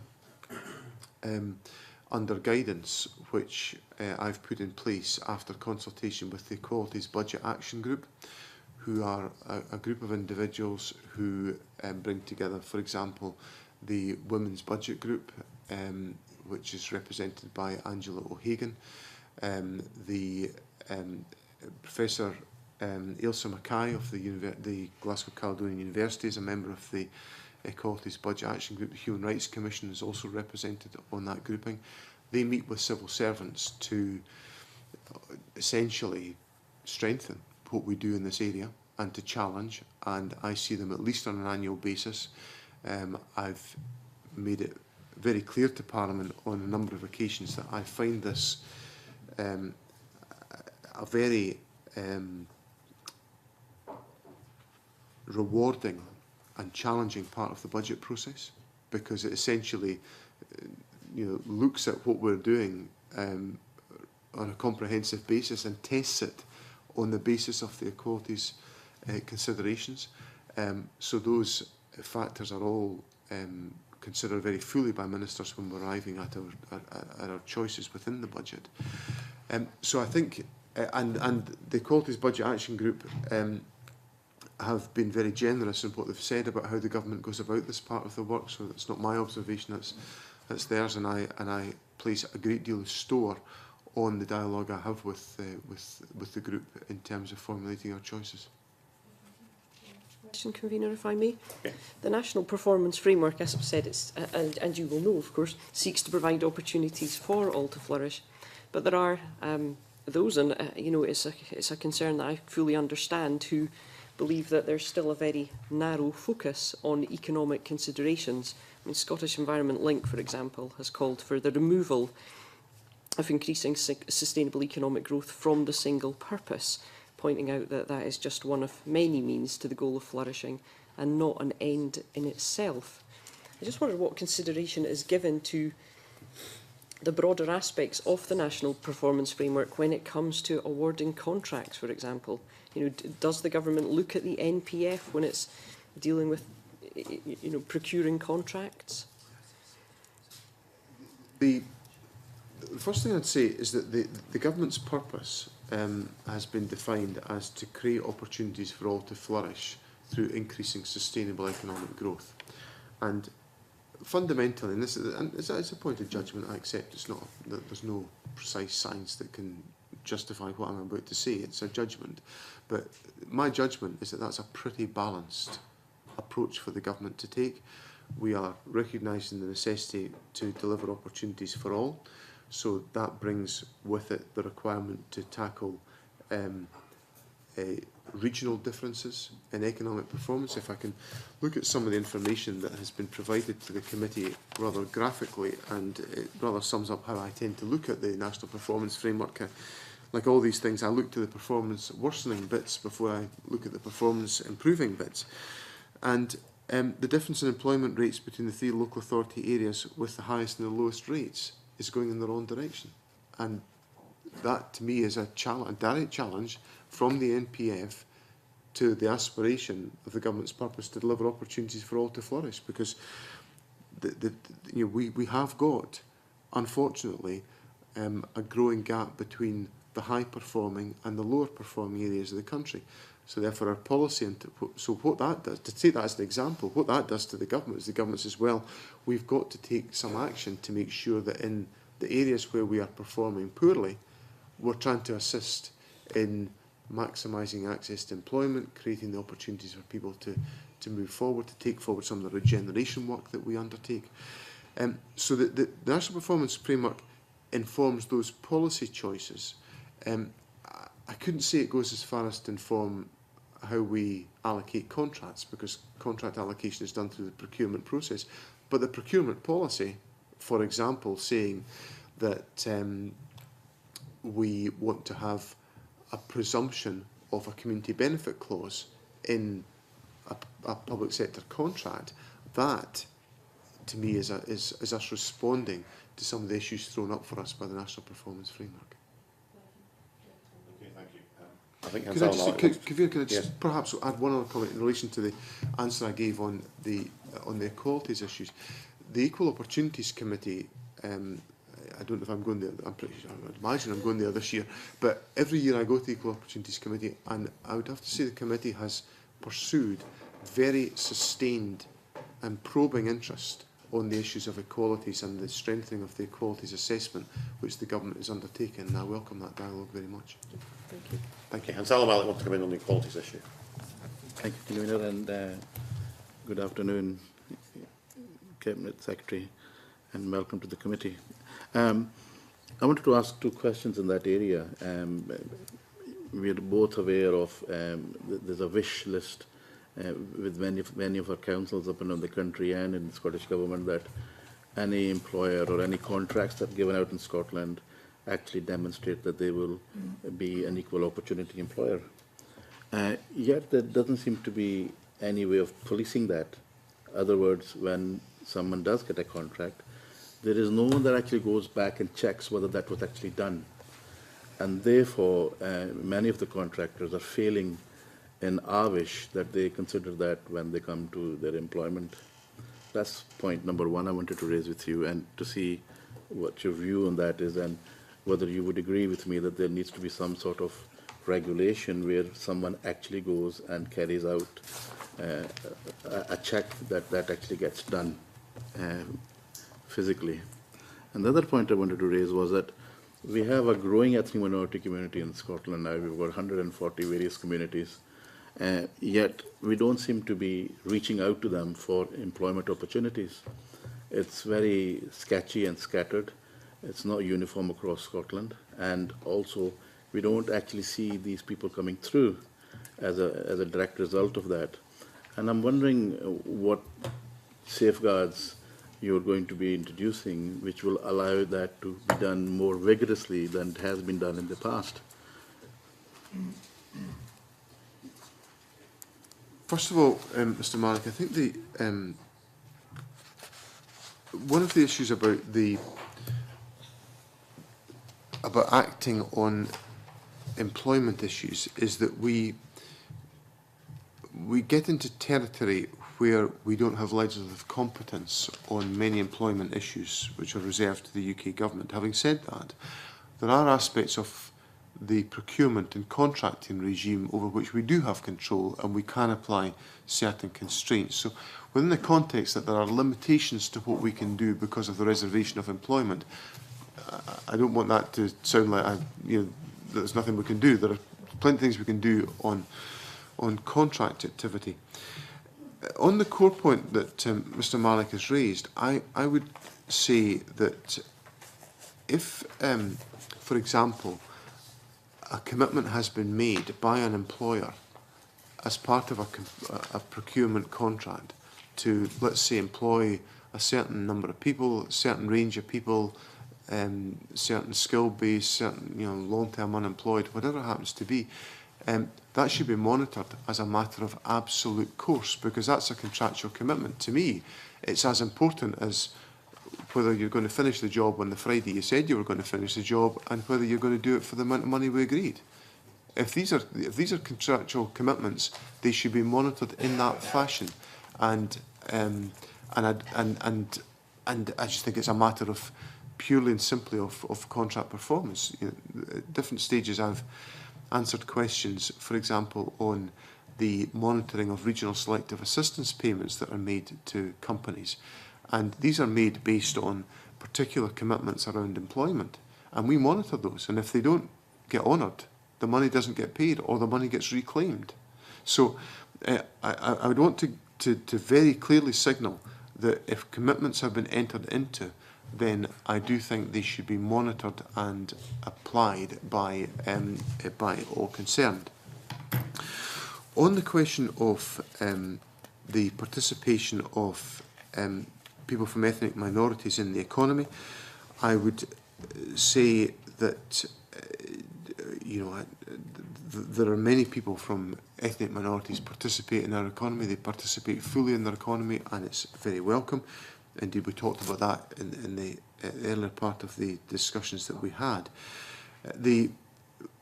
under guidance which I've put in place after consultation with the Equalities Budget Action Group, who are a group of individuals who bring together, for example, the Women's Budget Group, which is represented by Angela O'Hagan, the Professor Ailsa Mackay of the Glasgow Caledonian University is a member of the Equalities Budget Action Group. The Human Rights Commission is also represented on that grouping. They meet with civil servants to essentially strengthen what we do in this area and to challenge, and I see them at least on an annual basis. I've made it very clear to Parliament on a number of occasions that I find this a very rewarding and challenging part of the budget process, because it essentially looks at what we're doing on a comprehensive basis and tests it on the basis of the equalities considerations. So those factors are all considered very fully by ministers when we're arriving at our choices within the budget. So I think, and the Equalities Budget Action Group have been very generous in what they've said about how the government goes about this part of the work. So it's not my observation; it's theirs, and I place a great deal of store on the dialogue I have with the group in terms of formulating our choices. Question, Convener, if I may. Yeah. The National Performance Framework, as I've said, it's, and you will know, of course, seeks to provide opportunities for all to flourish. But there are those, and it's a concern that I fully understand, who believe that there's still a very narrow focus on economic considerations. I mean, Scottish Environment Link, for example, has called for the removal of increasing sustainable economic growth from the single purpose, pointing out that that is just one of many means to the goal of flourishing and not an end in itself. I just wondered what consideration is given to the broader aspects of the National Performance Framework when it comes to awarding contracts, for example. Does the government look at the NPF when it's dealing with, procuring contracts? The first thing I'd say is that the government's purpose has been defined as to create opportunities for all to flourish through increasing sustainable economic growth. And fundamentally, and this is a point of judgment, I accept it's not, there's no precise science that can justify what I'm about to say, it's a judgment. But my judgment is that that's a pretty balanced approach for the government to take. We are recognising the necessity to deliver opportunities for all, so that brings with it the requirement to tackle regional differences in economic performance. If I can look at some of the information that has been provided to the committee rather graphically, and it rather sums up how I tend to look at the National Performance Framework. Like all these things, I look to the performance worsening bits before I look at the performance improving bits. And the difference in employment rates between the three local authority areas with the highest and the lowest rates is going in the wrong direction. And that, to me, is a direct challenge from the NPF to the aspiration of the government's purpose to deliver opportunities for all to flourish. Because we have got, unfortunately, a growing gap between the high-performing and the lower-performing areas of the country. So therefore our policy, so what that does, to take that as an example, what that does to the government is the government says, well, we've got to take some action to make sure that in the areas where we are performing poorly, we're trying to assist in maximising access to employment, creating the opportunities for people to move forward, to take forward some of the regeneration work that we undertake. So the National Performance Framework informs those policy choices. I couldn't say it goes as far as to inform how we allocate contracts, because contract allocation is done through the procurement process. But the procurement policy, for example, saying that we want to have a presumption of a community benefit clause in a public sector contract, that to me is us responding to some of the issues thrown up for us by the National Performance Framework. Okay, thank you. I think Could I just perhaps add one other comment in relation to the answer I gave on the equalities issues? The Equal Opportunities Committee, I don't know if I'm going there, I'm pretty sure, I would imagine I'm going there this year, but every year I go to the Equal Opportunities Committee, and I would have to say the committee has pursued very sustained and probing interest on the issues of equalities and the strengthening of the equalities assessment which the government has undertaken, and I welcome that dialogue very much. Thank you. Thank you. And Salam Malik wants to come in on the equalities issue. Thank you, Convener, and good afternoon, Cabinet Secretary, and welcome to the committee. I wanted to ask two questions in that area. We are both aware of there's a wish list with many of our councils up and down the country and in the Scottish Government that any employer or any contracts that are given out in Scotland actually demonstrate that they will be an equal opportunity employer. Yet there doesn't seem to be any way of policing that. In other words, when someone does get a contract, there is no one that actually goes back and checks whether that was actually done. And therefore, many of the contractors are failing in our wish that they consider that when they come to their employment. That's point number one I wanted to raise with you, and to see what your view on that is, and whether you would agree with me that there needs to be some sort of regulation where someone actually goes and carries out a check that actually gets done physically. And the other point I wanted to raise was that we have a growing ethnic minority community in Scotland now. We've got 140 various communities, yet we don't seem to be reaching out to them for employment opportunities. It's very sketchy and scattered. It's not uniform across Scotland, and also we don't actually see these people coming through as a direct result of that. And I'm wondering what safeguards you're going to be introducing which will allow that to be done more vigorously than it has been done in the past. First of all, Mr. Malik, I think the one of the issues about acting on employment issues is that we get into territory where we don't have legislative competence on many employment issues which are reserved to the UK government. Having said that, there are aspects of the procurement and contracting regime over which we do have control, and we can apply certain constraints. So within the context that there are limitations to what we can do because of the reservation of employment, I don't want that to sound like there's nothing we can do. There are plenty of things we can do on contract activity. On the core point that Mr. Malik has raised, I would say that if, for example, a commitment has been made by an employer as part of a procurement contract to, let's say, employ a certain number of people, a certain range of people, certain skill base, certain long-term unemployed, whatever it happens to be, that should be monitored as a matter of absolute course, because that's a contractual commitment. To me, it's as important as whether you're going to finish the job on the Friday you said you were going to finish the job, and whether you're going to do it for the amount of money we agreed. If these are contractual commitments, they should be monitored in that fashion, and I just think it's a matter of purely and simply of contract performance. At different stages, I've answered questions, for example, on the monitoring of regional selective assistance payments that are made to companies. And these are made based on particular commitments around employment. And we monitor those. And if they don't get honoured, the money doesn't get paid, or the money gets reclaimed. So I would want to very clearly signal that if commitments have been entered into, then I do think they should be monitored and applied by all concerned. On the question of the participation of people from ethnic minorities in the economy, I would say that there are many people from ethnic minorities participate in our economy. They participate fully in their economy, and it's very welcome. Indeed, we talked about that in the earlier part of the discussions that we had.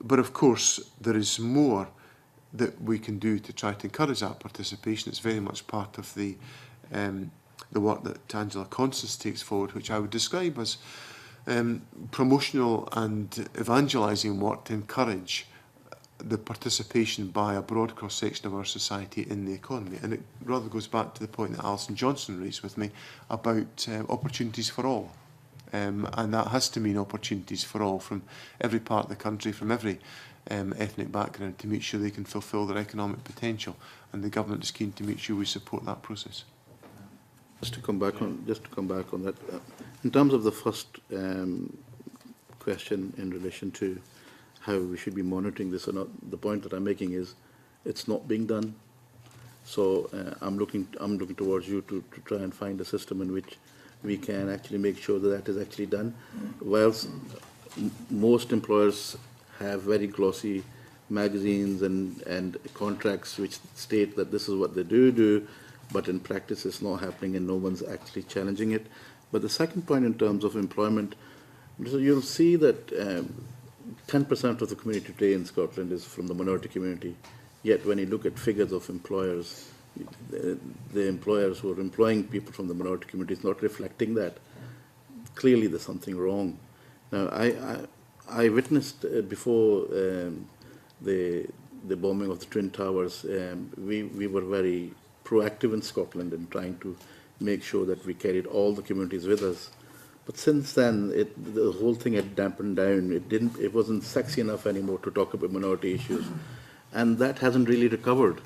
But of course, there is more that we can do to try to encourage that participation. It's very much part of the work that Angela Constance takes forward, which I would describe as promotional and evangelising work to encourage the participation by a broad cross-section of our society in the economy. And it rather goes back to the point that Alison Johnson raised with me about opportunities for all. And that has to mean opportunities for all from every part of the country, from every ethnic background, to make sure they can fulfil their economic potential. And the government is keen to make sure we support that process. Just to come back on that, in terms of the first question in relation to how we should be monitoring this or not, the point that I'm making is it's not being done. So I'm looking towards you to try and find a system in which we can actually make sure that that is actually done. Whilst most employers have very glossy magazines and contracts which state that this is what they do, but in practice it's not happening and no one's actually challenging it. But the second point in terms of employment, so you'll see that 10% of the community today in Scotland is from the minority community. Yet when you look at figures of employers, the employers who are employing people from the minority community is not reflecting that. Clearly there's something wrong. Now, I witnessed before the bombing of the Twin Towers, we were very proactive in Scotland in trying to make sure that we carried all the communities with us. But since then, the whole thing had dampened down. It wasn't sexy enough anymore to talk about minority issues. And that hasn't really recovered.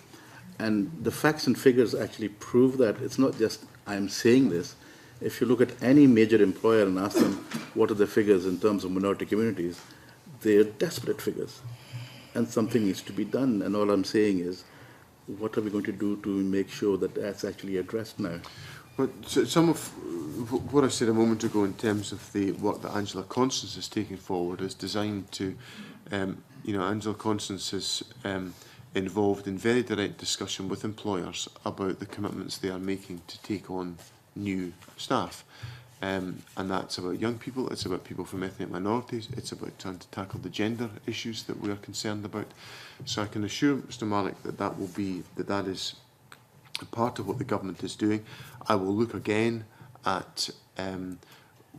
And the facts and figures actually prove that. It's not just I'm saying this. If you look at any major employer and ask them what are the figures in terms of minority communities, they're desperate figures. And something needs to be done. And all I'm saying is, what are we going to do to make sure that that's actually addressed now? Well, so some of what I said a moment ago in terms of the work that Angela Constance is taking forward is designed to, Angela Constance is involved in very direct discussion with employers about the commitments they are making to take on new staff. And that's about young people, it's about people from ethnic minorities, it's about trying to tackle the gender issues that we are concerned about. So I can assure Mr Malik that that is part of what the government is doing. I will look again at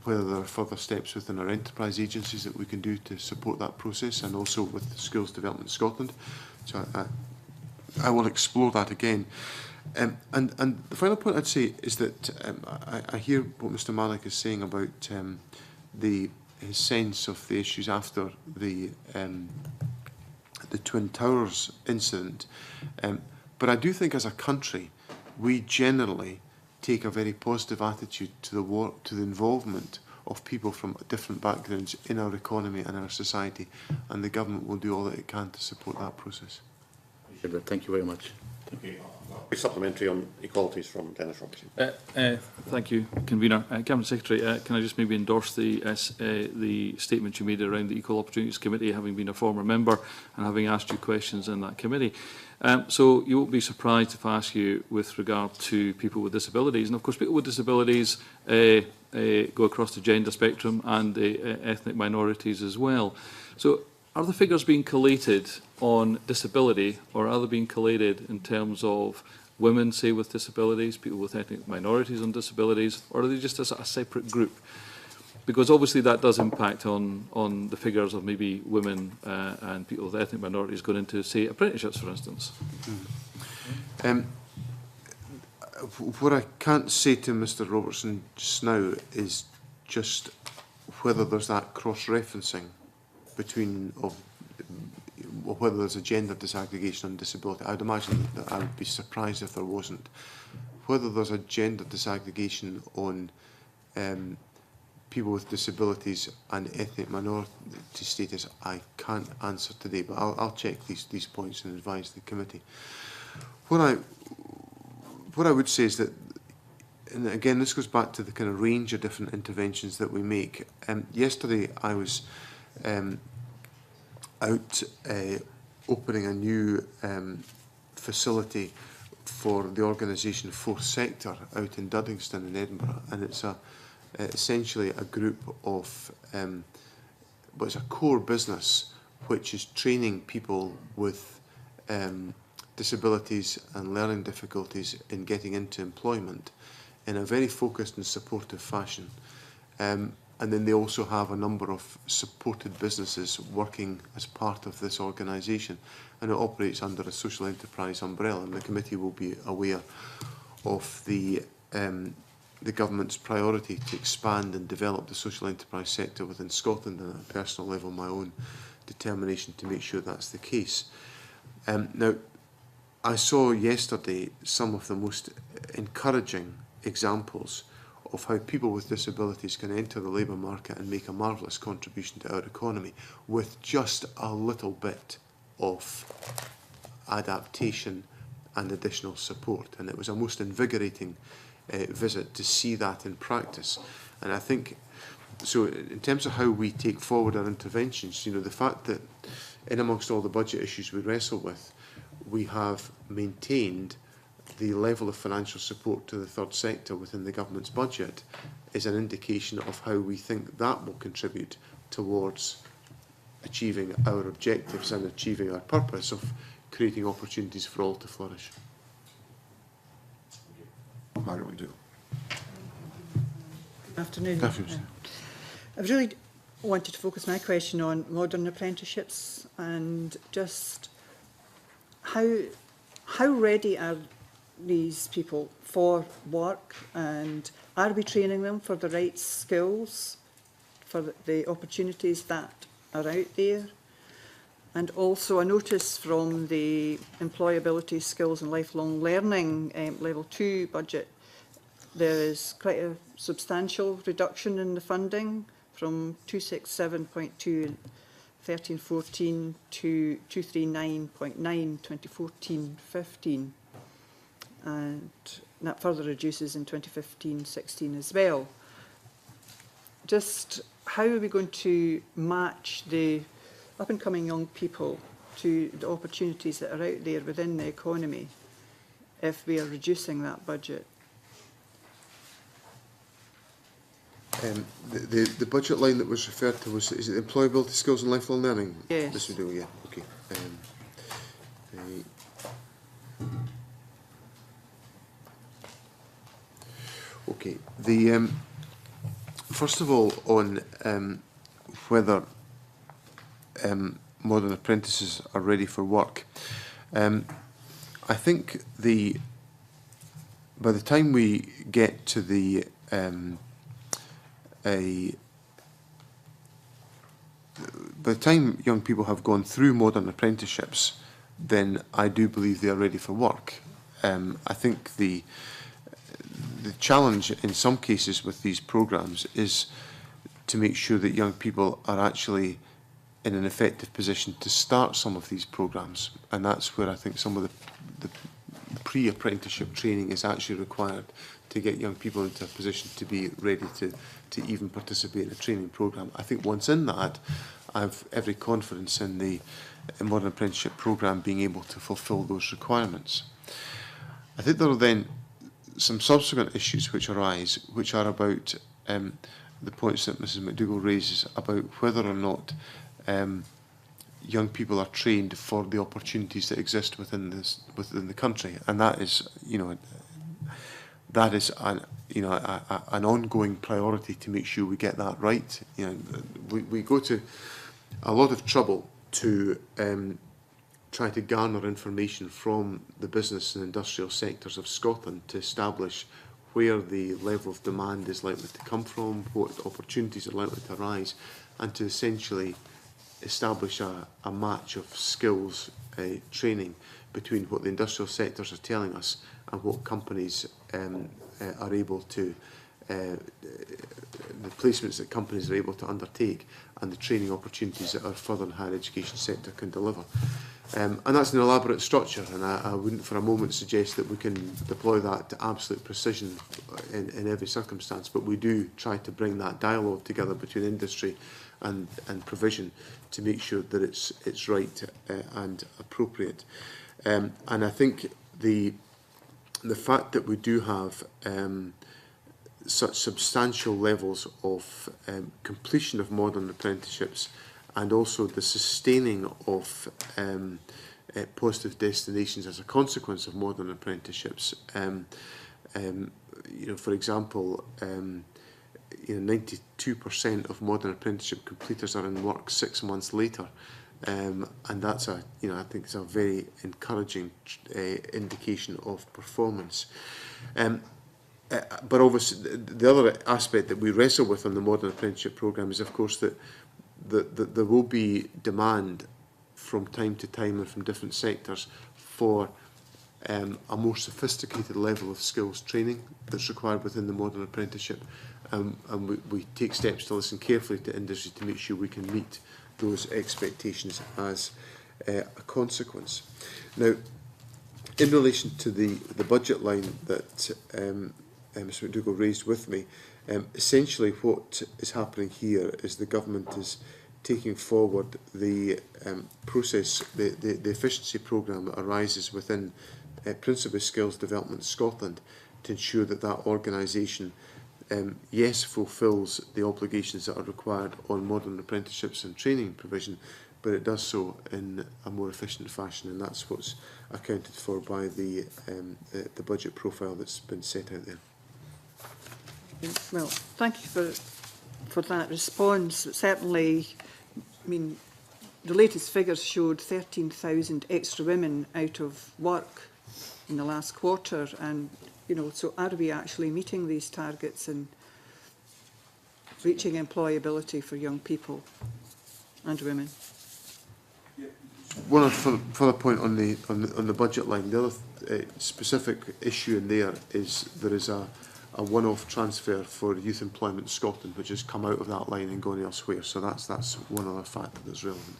whether there are further steps within our enterprise agencies that we can do to support that process, and also with Skills Development Scotland. So I will explore that again. And the final point I'd say is that I hear what Mr Malik is saying about his sense of the issues after the Twin Towers incident. But I do think as a country, we generally take a very positive attitude to the work, to the involvement of people from different backgrounds in our economy and our society, and the government will do all that it can to support that process. Thank you very much. Thank you. A supplementary on equalities from Dennis Robertson. Thank you, Convener. Cabinet Secretary, can I just maybe endorse the statement you made around the Equal Opportunities Committee, having been a former member and having asked you questions in that committee. So you won't be surprised if I ask you with regard to people with disabilities. And of course, people with disabilities go across the gender spectrum and the ethnic minorities as well. So are the figures being collated on disability, or are they being collated in terms of women, say, with disabilities, people with ethnic minorities on disabilities, or are they just a separate group? Because obviously that does impact on the figures of maybe women and people with ethnic minorities going into, say, apprenticeships, for instance. What I can't say to Mr Robertson just now is just whether there's that cross-referencing between whether there's a gender disaggregation on disability. I'd imagine that I would be surprised if there wasn't. whether there's a gender disaggregation on people with disabilities and ethnic minority status, I can't answer today, but I'll check these points and advise the committee. What I would say is that, and again, this goes back to the kind of range of different interventions that we make. Yesterday, I was out opening a new facility for the organisation Fourth Sector out in Duddingston in Edinburgh, and it's essentially a group of, well, it's a core business which is training people with disabilities and learning difficulties in getting into employment in a very focused and supportive fashion. And then they also have a number of supported businesses working as part of this organisation, and it operates under a social enterprise umbrella, and the committee will be aware of the government's priority to expand and develop the social enterprise sector within Scotland, and at a personal level my own determination to make sure that's the case. Now, I saw yesterday some of the most encouraging examples of how people with disabilities can enter the labour market and make a marvellous contribution to our economy with just a little bit of adaptation and additional support. And it was a most invigorating visit to see that in practice. And I think, so in terms of how we take forward our interventions, you know, the fact that in amongst all the budget issues we wrestle with, we have maintained the level of financial support to the third sector within the government's budget is an indication of how we think that will contribute towards achieving our objectives and achieving our purpose of creating opportunities for all to flourish. Margaret, we do. Good afternoon. I've really wanted to focus my question on modern apprenticeships and just how ready are these people for work, and are we training them for the right skills, for the opportunities that are out there? And also I notice from the Employability, Skills and Lifelong Learning Level 2 budget, there is quite a substantial reduction in the funding from 267.2 in 13-14 to 239.9 2014-15. And that further reduces in 2015-16 as well. Just how are we going to match the up-and-coming young people to the opportunities that are out there within the economy if we are reducing that budget? The budget line that was referred to was, is it Employability, Skills and Lifelong Learning? Yes. This we do, yeah, okay. Okay, the first of all on whether modern apprentices are ready for work. I think by the time we get to the by the time young people have gone through modern apprenticeships, then I do believe they are ready for work. I think the challenge in some cases with these programmes is to make sure that young people are actually in an effective position to start some of these programmes, and that's where I think some of the pre-apprenticeship training is actually required to get young people into a position to be ready to even participate in a training programme. I think once in that, I have every confidence in the modern apprenticeship programme being able to fulfil those requirements. I think there are then some subsequent issues which arise, which are about the points that Mrs McDougall raises about whether or not young people are trained for the opportunities that exist within the country, and that is, you know, that is an ongoing priority to make sure we get that right. You know, we go to a lot of trouble to try to garner information from the business and industrial sectors of Scotland to establish where the level of demand is likely to come from, what opportunities are likely to arise, and to essentially establish a match of skills training between what the industrial sectors are telling us and what companies are able to, the placements that companies are able to undertake and the training opportunities that our further and higher education sector can deliver. And that's an elaborate structure, and I wouldn't for a moment suggest that we can deploy that to absolute precision in every circumstance, but we do try to bring that dialogue together between industry and provision to make sure that it's right and appropriate. And I think the fact that we do have such substantial levels of completion of modern apprenticeships and also the sustaining of positive destinations as a consequence of modern apprenticeships. You know, for example, 92% of modern apprenticeship completers are in work 6 months later, and that's I think it's a very encouraging indication of performance. But obviously, the other aspect that we wrestle with on the modern apprenticeship programme is, of course, that there will be demand from time to time and from different sectors for a more sophisticated level of skills training that's required within the modern apprenticeship. And we take steps to listen carefully to industry to make sure we can meet those expectations as a consequence. Now, in relation to the budget line that Mr McDougall raised with me, essentially what is happening here is the government is taking forward the process, the efficiency programme that arises within Principal Skills Development Scotland to ensure that that organisation yes, fulfils the obligations that are required on modern apprenticeships and training provision, but it does so in a more efficient fashion, and that's what's accounted for by the budget profile that's been set out there. Well, thank you for that response. Certainly, I mean, the latest figures showed 13,000 extra women out of work in the last quarter, and so are we actually meeting these targets and reaching employability for young people and women? One further point on the budget line. The other specific issue in there is a one-off transfer for Youth Employment Scotland, which has come out of that line and gone elsewhere. So that's one other factor that's relevant.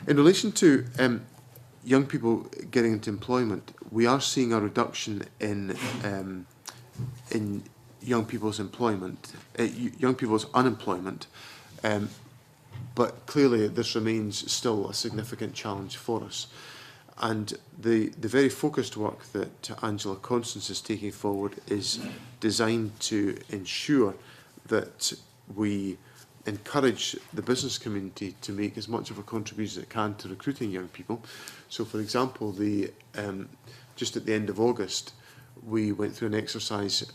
In relation to young people getting into employment, we are seeing a reduction in young people's employment, young people's unemployment, but clearly this remains still a significant challenge for us. And the very focused work that Angela Constance is taking forward is designed to ensure that we encourage the business community to make as much of a contribution as it can to recruiting young people. So, for example, just at the end of August, we went through an exercise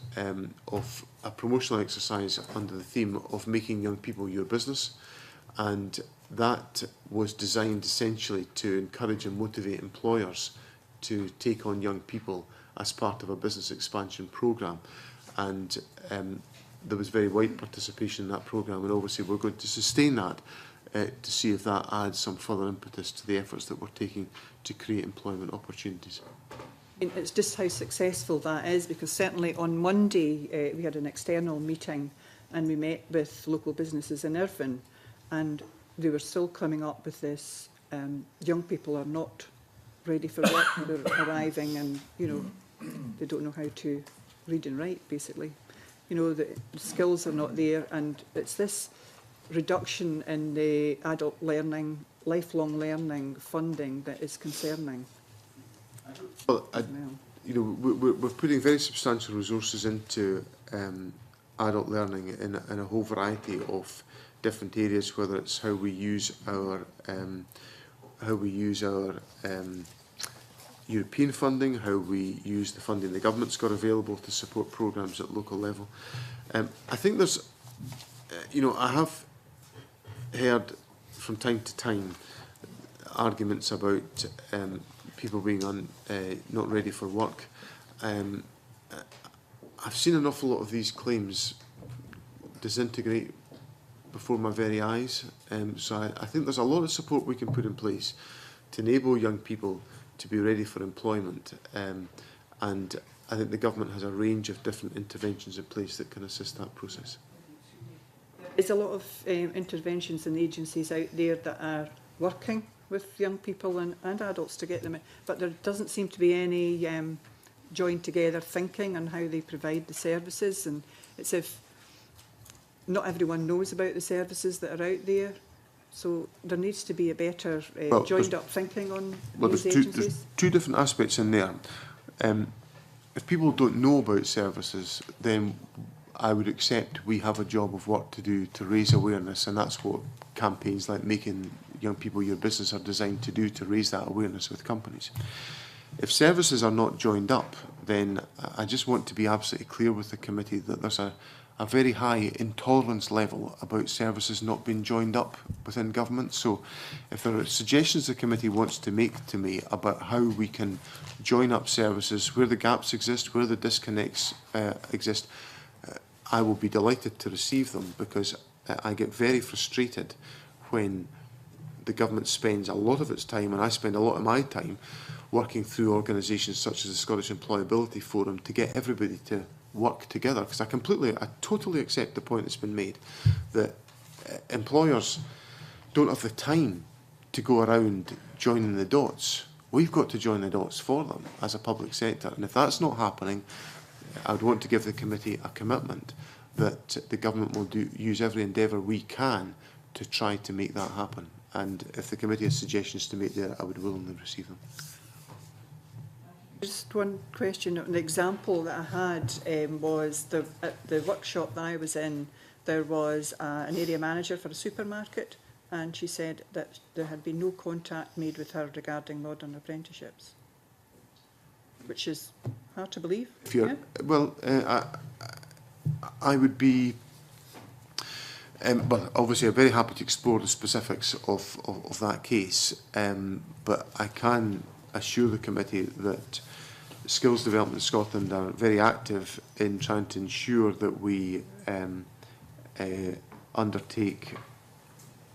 of a promotional exercise under the theme of making young people your business, and that was designed essentially to encourage and motivate employers to take on young people as part of a business expansion programme. And there was very wide participation in that programme, and obviously we're going to sustain that to see if that adds some further impetus to the efforts that we're taking to create employment opportunities. It's just how successful that is, because certainly on Monday we had an external meeting and we met with local businesses in Irvine, and they were still coming up with this, young people are not ready for work, they're arriving and, they don't know how to read and write, basically. The skills are not there, and it's this reduction in the adult learning, lifelong learning funding that is concerning. Well, we're putting very substantial resources into adult learning in a whole variety of different areas, whether it's how we use our European funding, how we use the funding the government's got available to support programmes at local level. I think there's, I have heard from time to time arguments about people being not ready for work. I've seen an awful lot of these claims disintegrate before my very eyes. So I think there's a lot of support we can put in place to enable young people to be ready for employment. And I think the government has a range of different interventions in place that can assist that process. There's a lot of interventions and agencies out there that are working with young people and adults to get them in, but there doesn't seem to be any joined together thinking on how they provide the services, and it's if not everyone knows about the services that are out there, so there needs to be a better joined up thinking on these agencies. There's two different aspects in there. If people don't know about services, then I would accept we have a job of work to do to raise awareness, and that's what campaigns like Making Young People Your Business are designed to do, to raise that awareness with companies. If services are not joined up, then I just want to be absolutely clear with the committee that there's a very high intolerance level about services not being joined up within government. So if there are suggestions the committee wants to make to me about how we can join up services, where the gaps exist, where the disconnects exist, I will be delighted to receive them, because I get very frustrated when the government spends a lot of its time, and I spend a lot of my time, working through organisations such as the Scottish Employability Forum to get everybody to work together. Because I totally accept the point that's been made that employers don't have the time to go around joining the dots. We've got to join the dots for them as a public sector, and if that's not happening, I would want to give the committee a commitment that the government will use every endeavour we can to try to make that happen. And if the committee has suggestions to make there, I would willingly receive them. Just one question. An example that I had was at the workshop that I was in, there was an area manager for a supermarket, and she said that there had been no contact made with her regarding modern apprenticeships, which is hard to believe. If you're, well, I would be, but obviously I'm very happy to explore the specifics of that case, but I can assure the committee that Skills Development Scotland are very active in trying to ensure that we undertake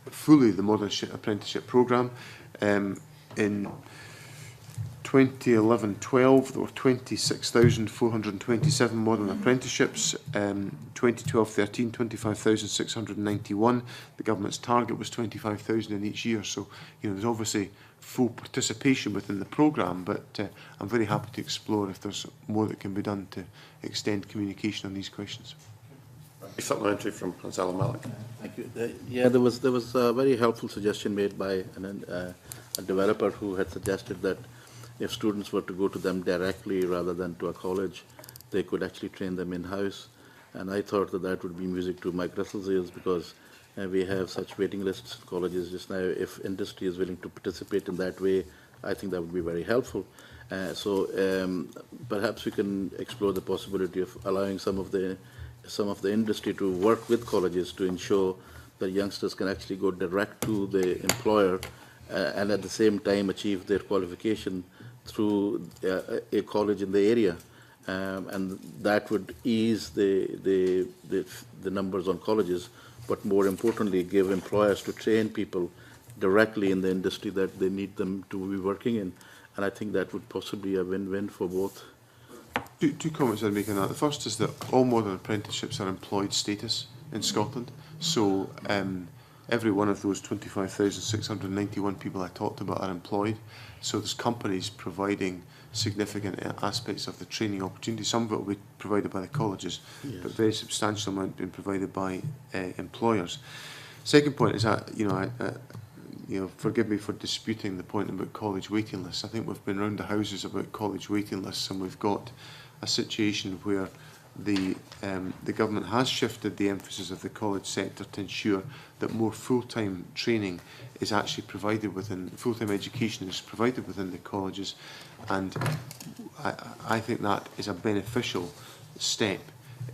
fully the modern apprenticeship programme. In 2011-12, there were 26,427 modern apprenticeships. 2012-13, 25,691. The government's target was 25,000 in each year. So, there's obviously full participation within the programme, but I'm very happy to explore if there's more that can be done to extend communication on these questions. A supplementary from Hansala Malik. Thank you. Yeah, there was a very helpful suggestion made by a developer who had suggested that if students were to go to them directly rather than to a college, they could actually train them in-house. And I thought that would be music to Mike Russell's ears, because we have such waiting lists in colleges just now. If industry is willing to participate in that way, I think that would be very helpful. So perhaps we can explore the possibility of allowing some of the industry to work with colleges to ensure that youngsters can actually go direct to the employer and at the same time achieve their qualification through a college in the area. And that would ease the numbers on colleges, but more importantly, give employers to train people directly in the industry that they need them to be working in. And I think that would possibly be a win-win for both. Two comments I'd make on that. The first is that all modern apprenticeships are employed status in Scotland. So every one of those 25,691 people I talked about are employed. So there's companies providing significant aspects of the training opportunity. Some of it will be provided by the colleges, yes, but very substantial amount being provided by employers. Second point is that, forgive me for disputing the point about college waiting lists. I think we've been round the houses about college waiting lists, and we've got a situation where the government has shifted the emphasis of the college sector to ensure that more full-time training is actually provided within, full-time education is provided within the colleges, and I think that is a beneficial step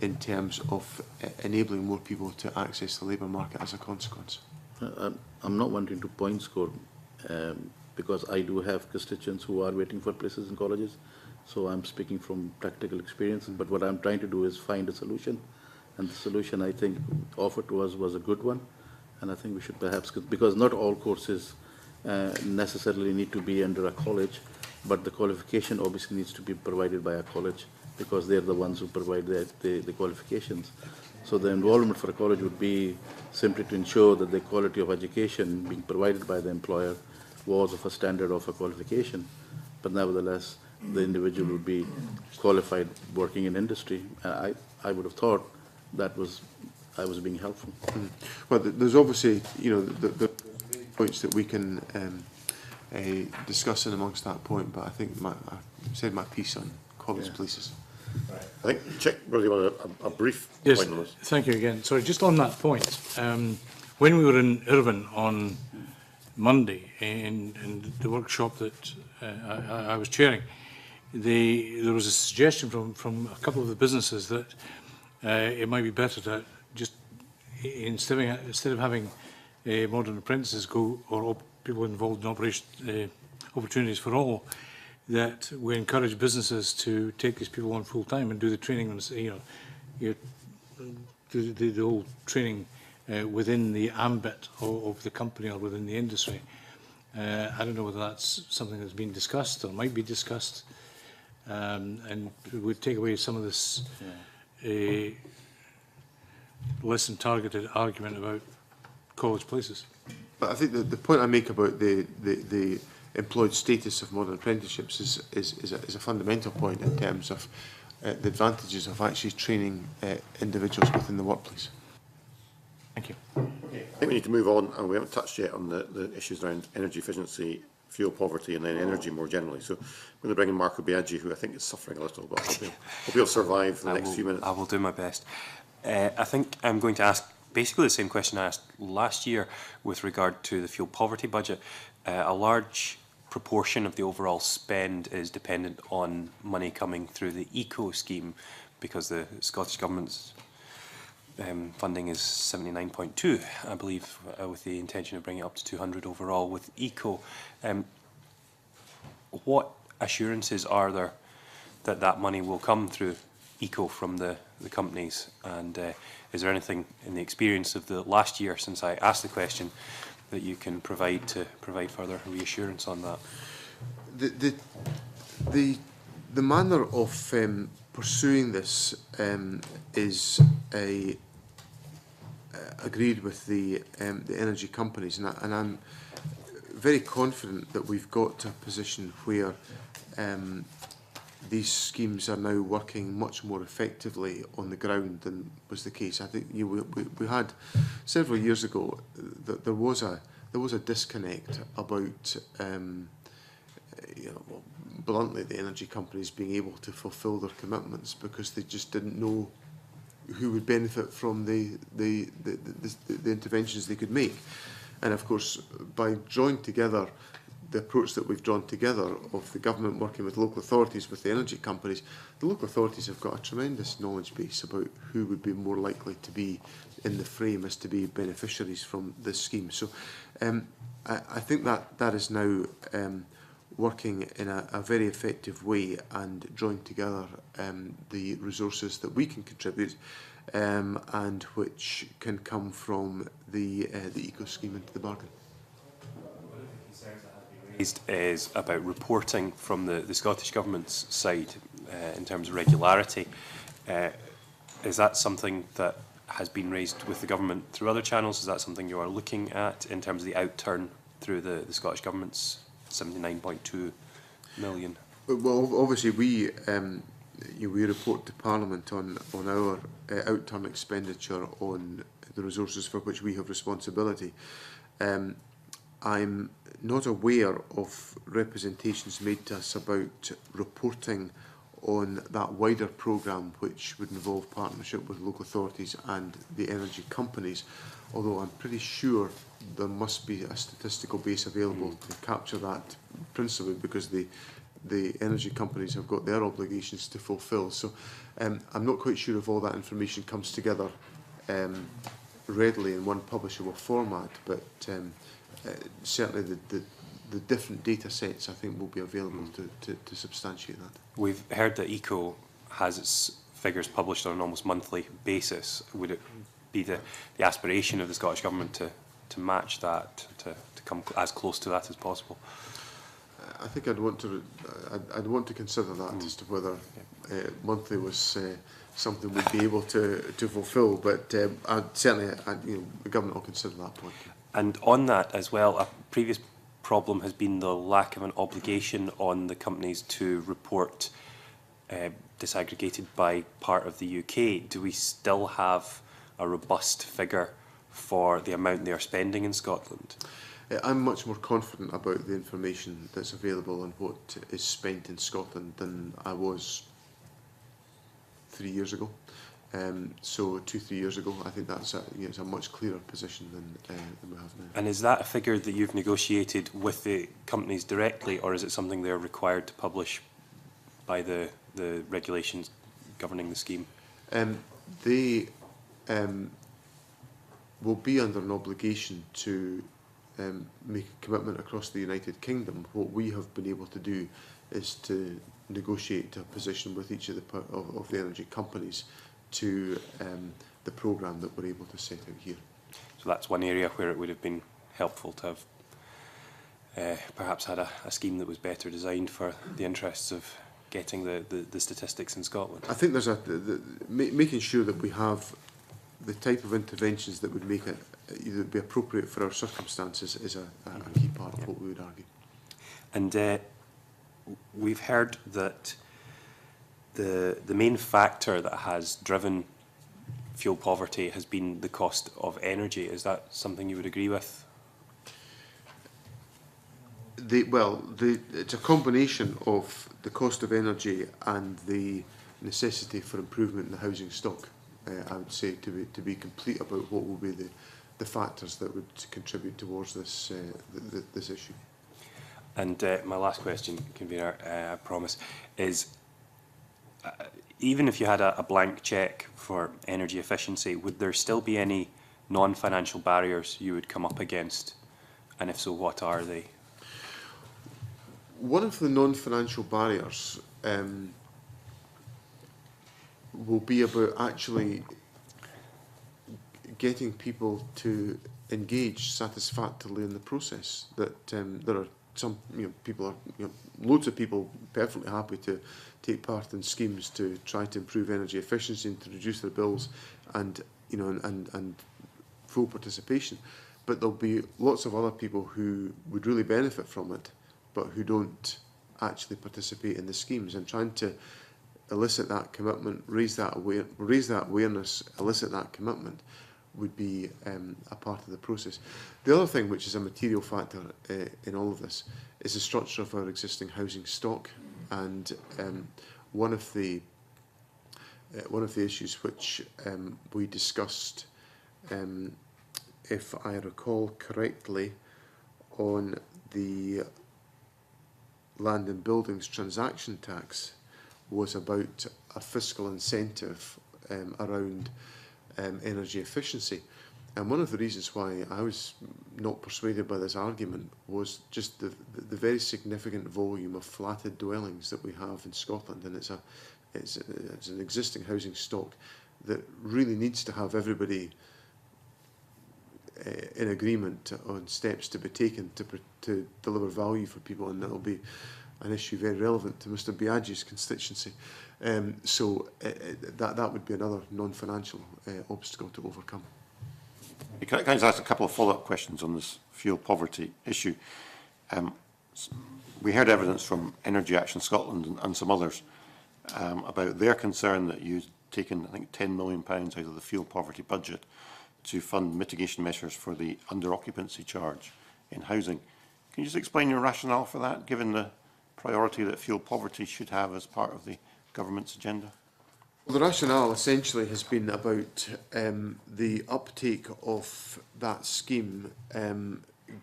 in terms of enabling more people to access the labour market as a consequence. I'm not wanting to point score because I do have constituents who are waiting for places in colleges, so I'm speaking from practical experience, but what I'm trying to do is find a solution, and the solution I think offered to us was a good one, and I think we should perhaps, because not all courses necessarily need to be under a college. but the qualification obviously needs to be provided by a college, because they're the ones who provide the qualifications. So the involvement for a college would be simply to ensure that the quality of education being provided by the employer was of a standard of a qualification, but nevertheless the individual would be qualified working in industry. I would have thought that I was being helpful. Well, there's obviously, the points that we can discuss in amongst that point, but I think I said my piece on college places. Right. I think, Chick, really want a brief Yes, point on this. thank you again. Sorry, just on that point, when we were in Irvine on Monday in the workshop that I was chairing, there was a suggestion from a couple of the businesses that it might be better to just, instead of having modern apprentices go, or people involved in operation, opportunities for all, that we encourage businesses to take these people on full time and do the training, do the whole training within the ambit of the company or within the industry. I don't know whether that's something that's been discussed or might be discussed, and would take away some of this less than targeted argument about college places. But I think the point I make about the employed status of modern apprenticeships is a fundamental point in terms of the advantages of actually training individuals within the workplace. Thank you. Okay. I think we need to move on, and we haven't touched yet on the issues around energy efficiency, fuel poverty, and then energy more generally. So I'm going to bring in Marco Biaggi, who I think is suffering a little, but hope he'll survive the next few minutes. I will do my best. I think I'm going to ask basically the same question I asked last year with regard to the fuel poverty budget. A large proportion of the overall spend is dependent on money coming through the ECO scheme, because the Scottish Government's funding is 79.2, I believe, with the intention of bringing it up to 200 overall with ECO. What assurances are there that that money will come through ECO from the companies, and is there anything in the experience of the last year since I asked the question that you can provide to provide further reassurance on that? The manner of pursuing this is agreed with the energy companies, and I'm very confident that we've got to a position where these schemes are now working much more effectively on the ground than was the case. I think we had several years ago that there was a disconnect about bluntly the energy companies being able to fulfil their commitments, because they just didn't know who would benefit from the interventions they could make. And of course, by drawing together the approach that we've drawn together of the government working with local authorities, with the energy companies, the local authorities have got a tremendous knowledge base about who would be more likely to be in the frame as to be beneficiaries from this scheme. So I think that is now working in a very effective way and drawing together the resources that we can contribute and which can come from the ECO scheme into the bargain. Is about reporting from the Scottish Government's side in terms of regularity. Is that something that has been raised with the Government through other channels? Is that something you are looking at in terms of the outturn through the Scottish Government's 79.2 million? Well, obviously we report to Parliament on our outturn expenditure on the resources for which we have responsibility. I'm not aware of representations made to us about reporting on that wider programme, which would involve partnership with local authorities and the energy companies, although I'm pretty sure there must be a statistical base available to capture that, principally because the energy companies have got their obligations to fulfil. So I'm not quite sure if all that information comes together readily in one publishable format, but certainly the different data sets I think will be available to substantiate that. We've heard that ECO has its figures published on an almost monthly basis. Would it be the aspiration of the Scottish Government to match that, to come as close to that as possible? I think I'd want to consider that as to whether monthly was something we'd be able to fulfil. But certainly, the government will consider that point. And on that as well, a previous problem has been the lack of an obligation on the companies to report disaggregated by part of the UK. Do we still have a robust figure for the amount they are spending in Scotland? I'm much more confident about the information that's available and what is spent in Scotland than I was 3 years ago. So 2-3 years ago, I think that's it's a much clearer position than we have now. And is that a figure that you've negotiated with the companies directly, or is it something they're required to publish by the regulations governing the scheme? They will be under an obligation to make a commitment across the United Kingdom. What we have been able to do is to negotiate a position with each of the energy companies to the programme that we're able to set out here. So that's one area where it would have been helpful to have perhaps had a scheme that was better designed for the interests of getting the statistics in Scotland. I think there's making sure that we have the type of interventions that would make it be appropriate for our circumstances is a key part of what we would argue. And we've heard that the main factor that has driven fuel poverty has been the cost of energy. Is that something you would agree with? It's a combination of the cost of energy and the necessity for improvement in the housing stock. I would say to be complete about what will be the factors that would contribute towards this this issue. And my last question, Convener, I promise, is even if you had a blank cheque for energy efficiency, would there still be any non-financial barriers you would come up against? And if so, what are they? One of the non-financial barriers will be about actually getting people to engage satisfactorily in the process. That there are some people are loads of people perfectly happy to take part in schemes to try to improve energy efficiency and to reduce their bills, and and full participation. But there'll be lots of other people who would really benefit from it, but who don't actually participate in the schemes. And trying to elicit that commitment, raise that awareness, elicit that commitment, would be a part of the process. The other thing, which is a material factor in all of this, is the structure of our existing housing stock. And one of the issues which we discussed, if I recall correctly, on the land and buildings transaction tax, was about a fiscal incentive around energy efficiency. And one of the reasons why I was not persuaded by this argument was just the very significant volume of flatted dwellings that we have in Scotland, and it's an existing housing stock that really needs to have everybody in agreement on steps to be taken to deliver value for people, and that'll be an issue very relevant to Mr. Biagi's constituency. So that would be another non-financial obstacle to overcome. Can I just ask a couple of follow-up questions on this fuel poverty issue? We heard evidence from Energy Action Scotland and some others about their concern that you've taken, I think, £10 million out of the fuel poverty budget to fund mitigation measures for the under-occupancy charge in housing. Can you just explain your rationale for that, given the priority that fuel poverty should have as part of the government's agenda? Well, the rationale essentially has been about the uptake of that scheme,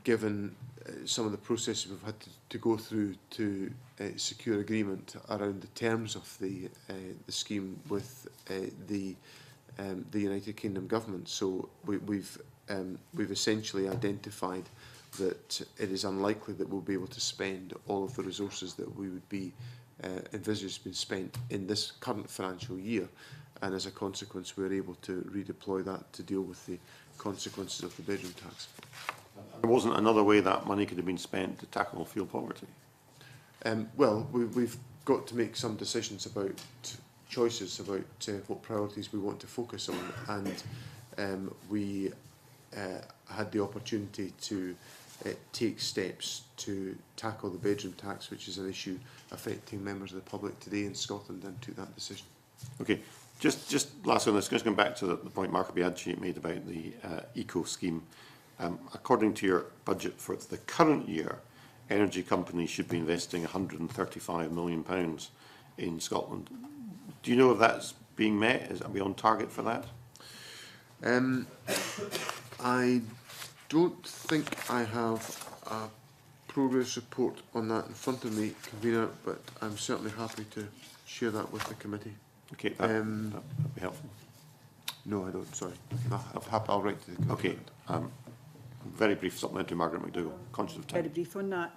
given some of the processes we've had to go through to secure agreement around the terms of the scheme with the United Kingdom government. So we've essentially identified that it is unlikely that we'll be able to spend all of the resources that we would be envisaged being spent in this current financial year, and as a consequence we're able to redeploy that to deal with the consequences of the bedroom tax. There wasn't another way that money could have been spent to tackle fuel poverty? Well, we've got to make some decisions about choices about what priorities we want to focus on, and we had the opportunity to take steps to tackle the bedroom tax, which is an issue affecting members of the public today in Scotland, and took that decision. Okay, just last on this, just going back to the point Mark Biaggi made about the eco scheme. According to your budget for the current year, energy companies should be investing £135 million in Scotland. Do you know if that's being met? Are we on target for that? I don't think I have a progress report on that in front of me, Convener, but I'm certainly happy to share that with the committee. Okay, that'd be helpful. No, I don't, sorry. I'll write to the committee. Okay, very brief supplementary, Margaret McDougall, conscious of time. Very brief on that.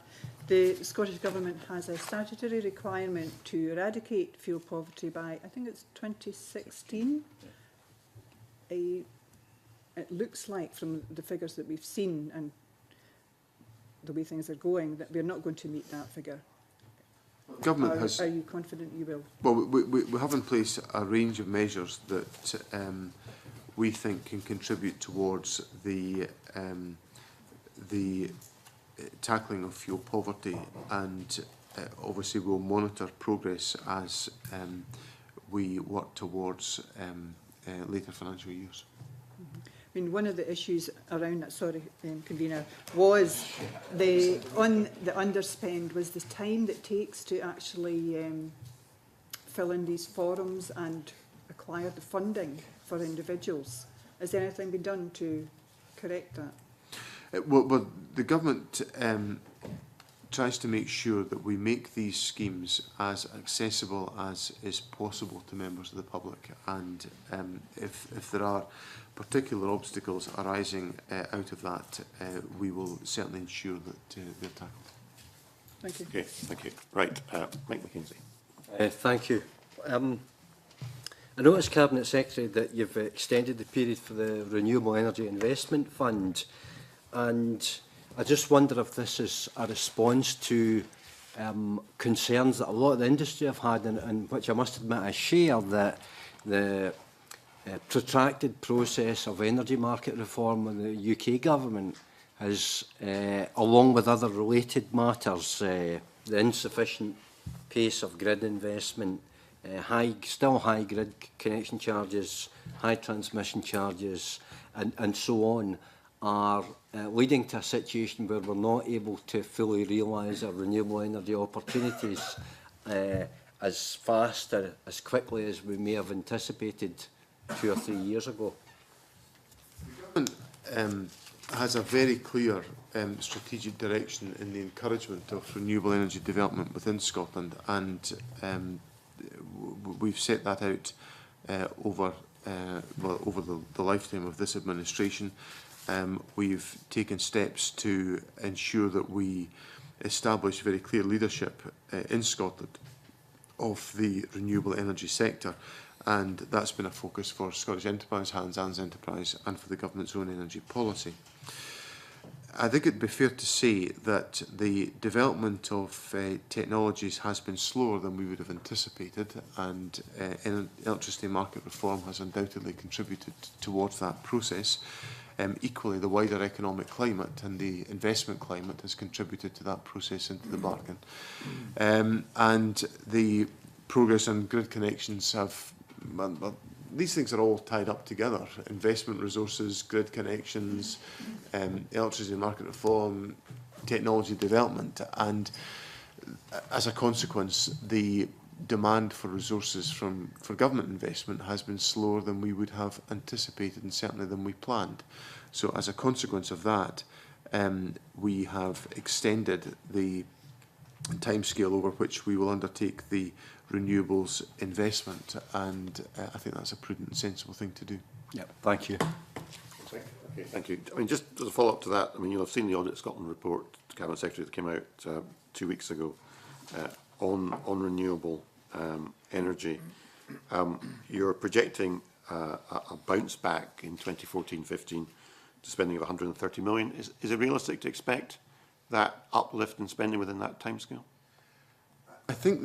The Scottish Government has a statutory requirement to eradicate fuel poverty by, I think it's 2016. It looks like, from the figures that we've seen and the way things are going, that we're not going to meet that figure. Government has. Are you confident you will? Well, we have in place a range of measures that we think can contribute towards the tackling of fuel poverty, and obviously we'll monitor progress as we work towards later financial years. I mean, one of the issues around that, sorry, Convener, was the underspend was the time that takes to actually fill in these forums and acquire the funding for individuals. Has anything been done to correct that? Well, the government tries to make sure that we make these schemes as accessible as is possible to members of the public, and if there are particular obstacles arising out of that, we will certainly ensure that they're tackled. Thank you. Okay, thank you. Right, Mike McKenzie. Thank you. I noticed, Cabinet Secretary, that you've extended the period for the Renewable Energy Investment Fund, and I just wonder if this is a response to concerns that a lot of the industry have had, and which I must admit I share, that the protracted process of energy market reform in the UK government has, along with other related matters, the insufficient pace of grid investment, still high grid connection charges, high transmission charges, and so on, are leading to a situation where we're not able to fully realise our renewable energy opportunities as fast or as quickly as we may have anticipated 2 or 3 years ago. The government has a very clear strategic direction in the encouragement of renewable energy development within Scotland, and we've set that out over the lifetime of this administration. We've taken steps to ensure that we establish very clear leadership in Scotland of the renewable energy sector, and that's been a focus for Scottish Enterprise, Hans Enterprise, and for the government's own energy policy. I think it'd be fair to say that the development of technologies has been slower than we would have anticipated, and electricity market reform has undoubtedly contributed towards that process. Equally, the wider economic climate and the investment climate has contributed to that process into the bargain. And the progress on grid connections have, well, these things are all tied up together. Investment resources, grid connections, electricity market reform, technology development, and as a consequence, the demand for resources for government investment has been slower than we would have anticipated, and certainly than we planned. So as a consequence of that, we have extended the timescale over which we will undertake the renewables investment, and I think that's a prudent and sensible thing to do. Yep, thank you. Okay, thank you. I mean, just as a follow-up to that, I mean, you'll have seen the Audit Scotland report, Cabinet Secretary, that came out 2 weeks ago on renewable energy. You're projecting a bounce back in 2014-15 to spending of 130 million. Is it realistic to expect that uplift in spending within that timescale? I think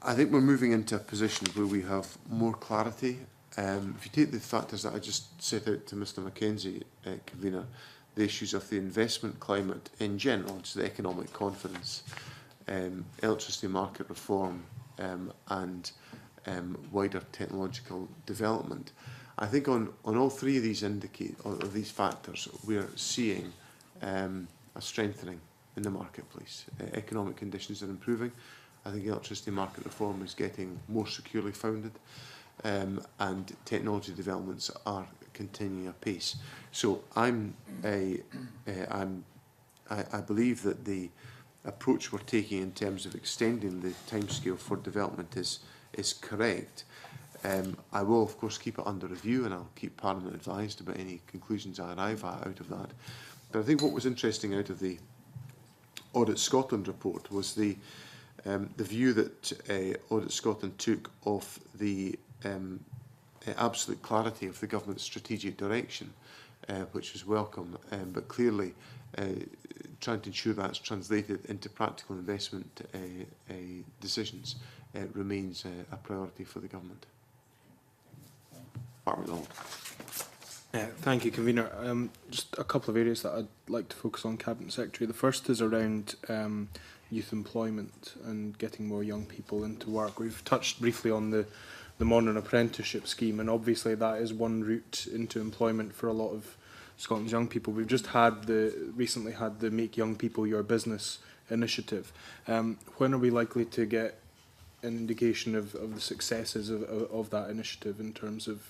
I think we're moving into a position where we have more clarity. If you take the factors that I just set out to Mr Mackenzie, convener, the issues of the investment climate in general, just the economic confidence, electricity market reform, and wider technological development. I think on all three of these factors, we're seeing a strengthening in the marketplace. Economic conditions are improving. I think electricity market reform is getting more securely founded, and technology developments are continuing apace. So I believe that the approach we're taking in terms of extending the timescale for development is correct. I will, of course, keep it under review, and I'll keep Parliament advised about any conclusions I arrive at out of that. But I think what was interesting out of the Audit Scotland report was the view that Audit Scotland took of the absolute clarity of the government's strategic direction, which was welcome, but clearly trying to ensure that's translated into practical investment decisions remains a priority for the government. Thank you, Convener. Just a couple of areas that I'd like to focus on, Cabinet Secretary. The first is around youth employment and getting more young people into work. We've touched briefly on the modern apprenticeship scheme, and obviously that is one route into employment for a lot of Scotland's young people. We've just recently had the Make Young People Your Business initiative. When are we likely to get an indication of the successes of that initiative in terms of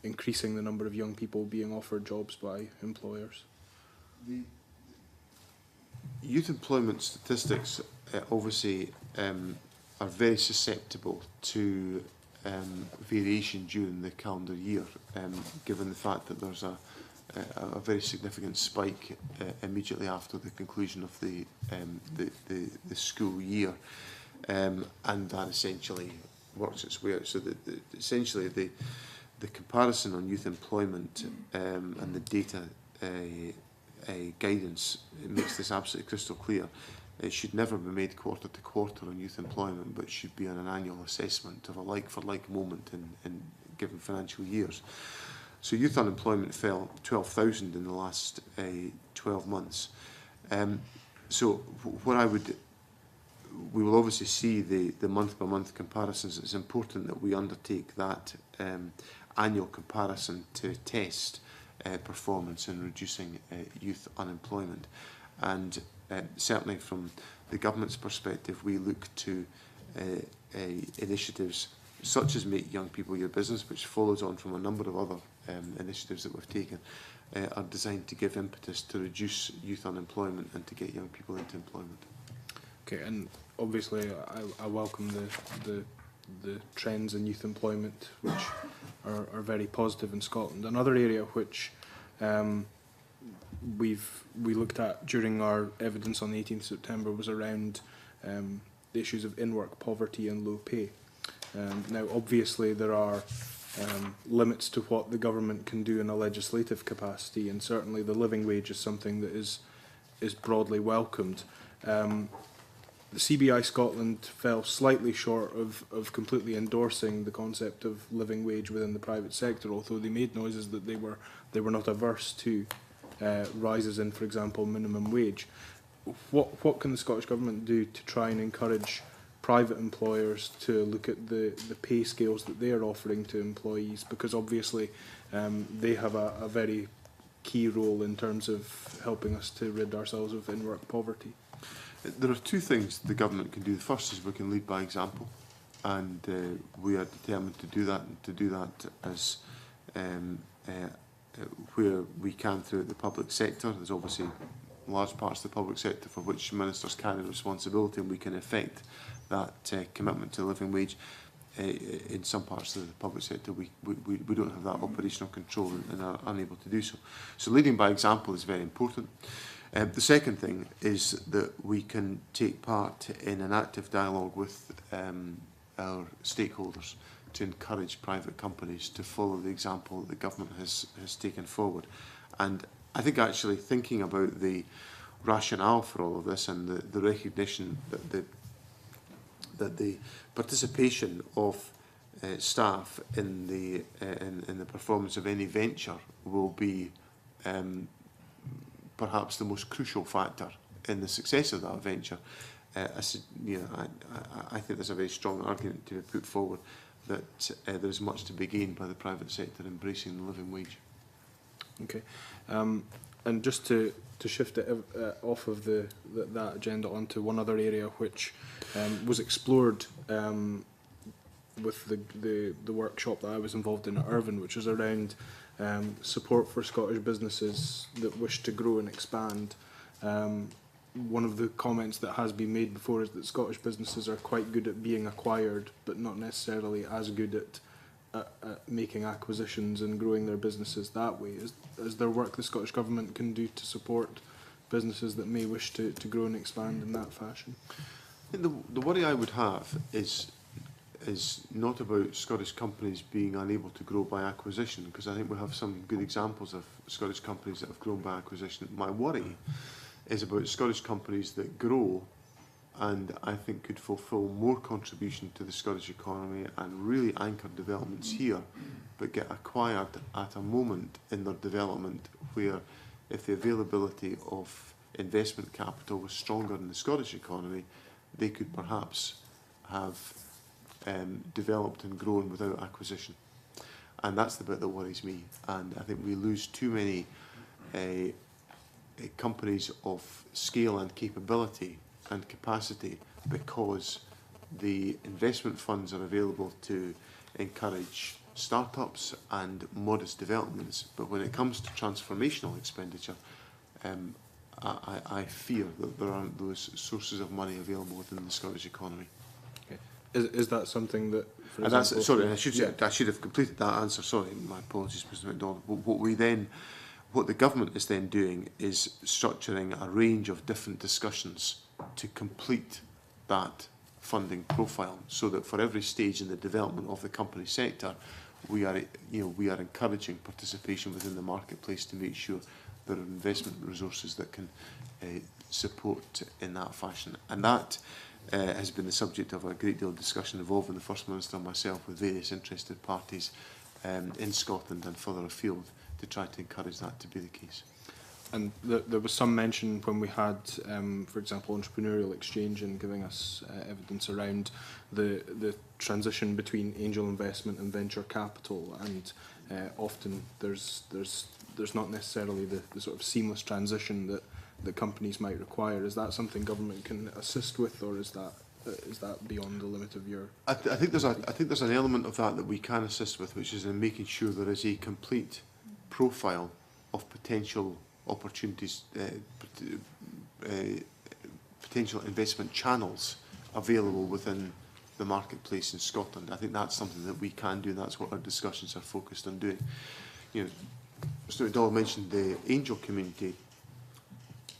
increasing the number of young people being offered jobs by employers? The youth employment statistics obviously are very susceptible to variation during the calendar year, given the fact that there's a very significant spike immediately after the conclusion of the school year, and that essentially works its way out. So essentially the comparison on youth employment and the data guidance, it makes this absolutely crystal clear. It should never be made quarter to quarter on youth employment, but should be on an annual assessment of a like-for-like moment in given financial years. So youth unemployment fell 12,000 in the last 12 months. So what we will obviously see the month-by-month comparisons. It's important that we undertake that annual comparison to test performance in reducing youth unemployment. And certainly from the government's perspective, we look to initiatives such as Make Young People Your Business, which follows on from a number of other initiatives that we've taken, are designed to give impetus to reduce youth unemployment and to get young people into employment. Okay, and obviously I welcome the trends in youth employment, which are very positive in Scotland. Another area which we looked at during our evidence on the 18th of September was around the issues of in-work poverty and low pay. Now, obviously, there are limits to what the government can do in a legislative capacity, and certainly the living wage is something that is broadly welcomed. The CBI Scotland fell slightly short of completely endorsing the concept of living wage within the private sector, although they made noises that they were not averse to rises in, for example, minimum wage. What can the Scottish Government do to try and encourage private employers to look at the pay scales that they are offering to employees? Because obviously they have a very key role in terms of helping us to rid ourselves of in-work poverty. There are two things the government can do. The first is we can lead by example, and we are determined to do that, and to do that as where we can throughout the public sector. There's obviously large parts of the public sector for which ministers carry responsibility, and we can effect that commitment to a living wage. In some parts of the public sector, we don't have that operational control and are unable to do so. So leading by example is very important. The second thing is that we can take part in an active dialogue with our stakeholders to encourage private companies to follow the example that the government has taken forward. And I think actually thinking about the rationale for all of this and the recognition that the participation of staff in the performance of any venture will be perhaps the most crucial factor in the success of that venture. I think there's a very strong argument to be put forward that there is much to be gained by the private sector embracing the living wage. Okay, and just to shift it off of that agenda onto one other area which was explored with the workshop that I was involved in at Irvine, which is around support for Scottish businesses that wish to grow and expand. One of the comments that has been made before is that Scottish businesses are quite good at being acquired, but not necessarily as good at making acquisitions and growing their businesses that way. Is there work the Scottish Government can do to support businesses that may wish to grow and expand in that fashion? I think the worry I would have is not about Scottish companies being unable to grow by acquisition, because I think we have some good examples of Scottish companies that have grown by acquisition. My worry is about Scottish companies that grow and I think could fulfil more contribution to the Scottish economy and really anchor developments here, but get acquired at a moment in their development where, if the availability of investment capital was stronger in the Scottish economy, they could perhaps have developed and grown without acquisition. And that's the bit that worries me. And I think we lose too many companies of scale and capability and capacity because the investment funds are available to encourage startups and modest developments. But when it comes to transformational expenditure, I fear that there aren't those sources of money available within the Scottish economy. Okay. Is that something that, for and example, that's, sorry, I should have completed that answer. Sorry, my apologies, Mr. MacDonald. What the government is then doing is structuring a range of different discussions to complete that funding profile, so that for every stage in the development of the company sector, we are encouraging participation within the marketplace to make sure there are investment resources that can support in that fashion. And that has been the subject of a great deal of discussion involving the First Minister and myself with various interested parties in Scotland and further afield to try to encourage that to be the case. And there was some mention when we had, for example, Entrepreneurial Exchange and giving us evidence around the transition between angel investment and venture capital, and often there's not necessarily the sort of seamless transition that companies might require. Is that something government can assist with, or is that beyond the limit of your? I think there's an element of that we can assist with, which is in making sure there is a complete profile of potential opportunities, potential investment channels available within the marketplace in Scotland. I think that's something that we can do, and that's what our discussions are focused on doing. You know, Mr. MacDonald mentioned the angel community.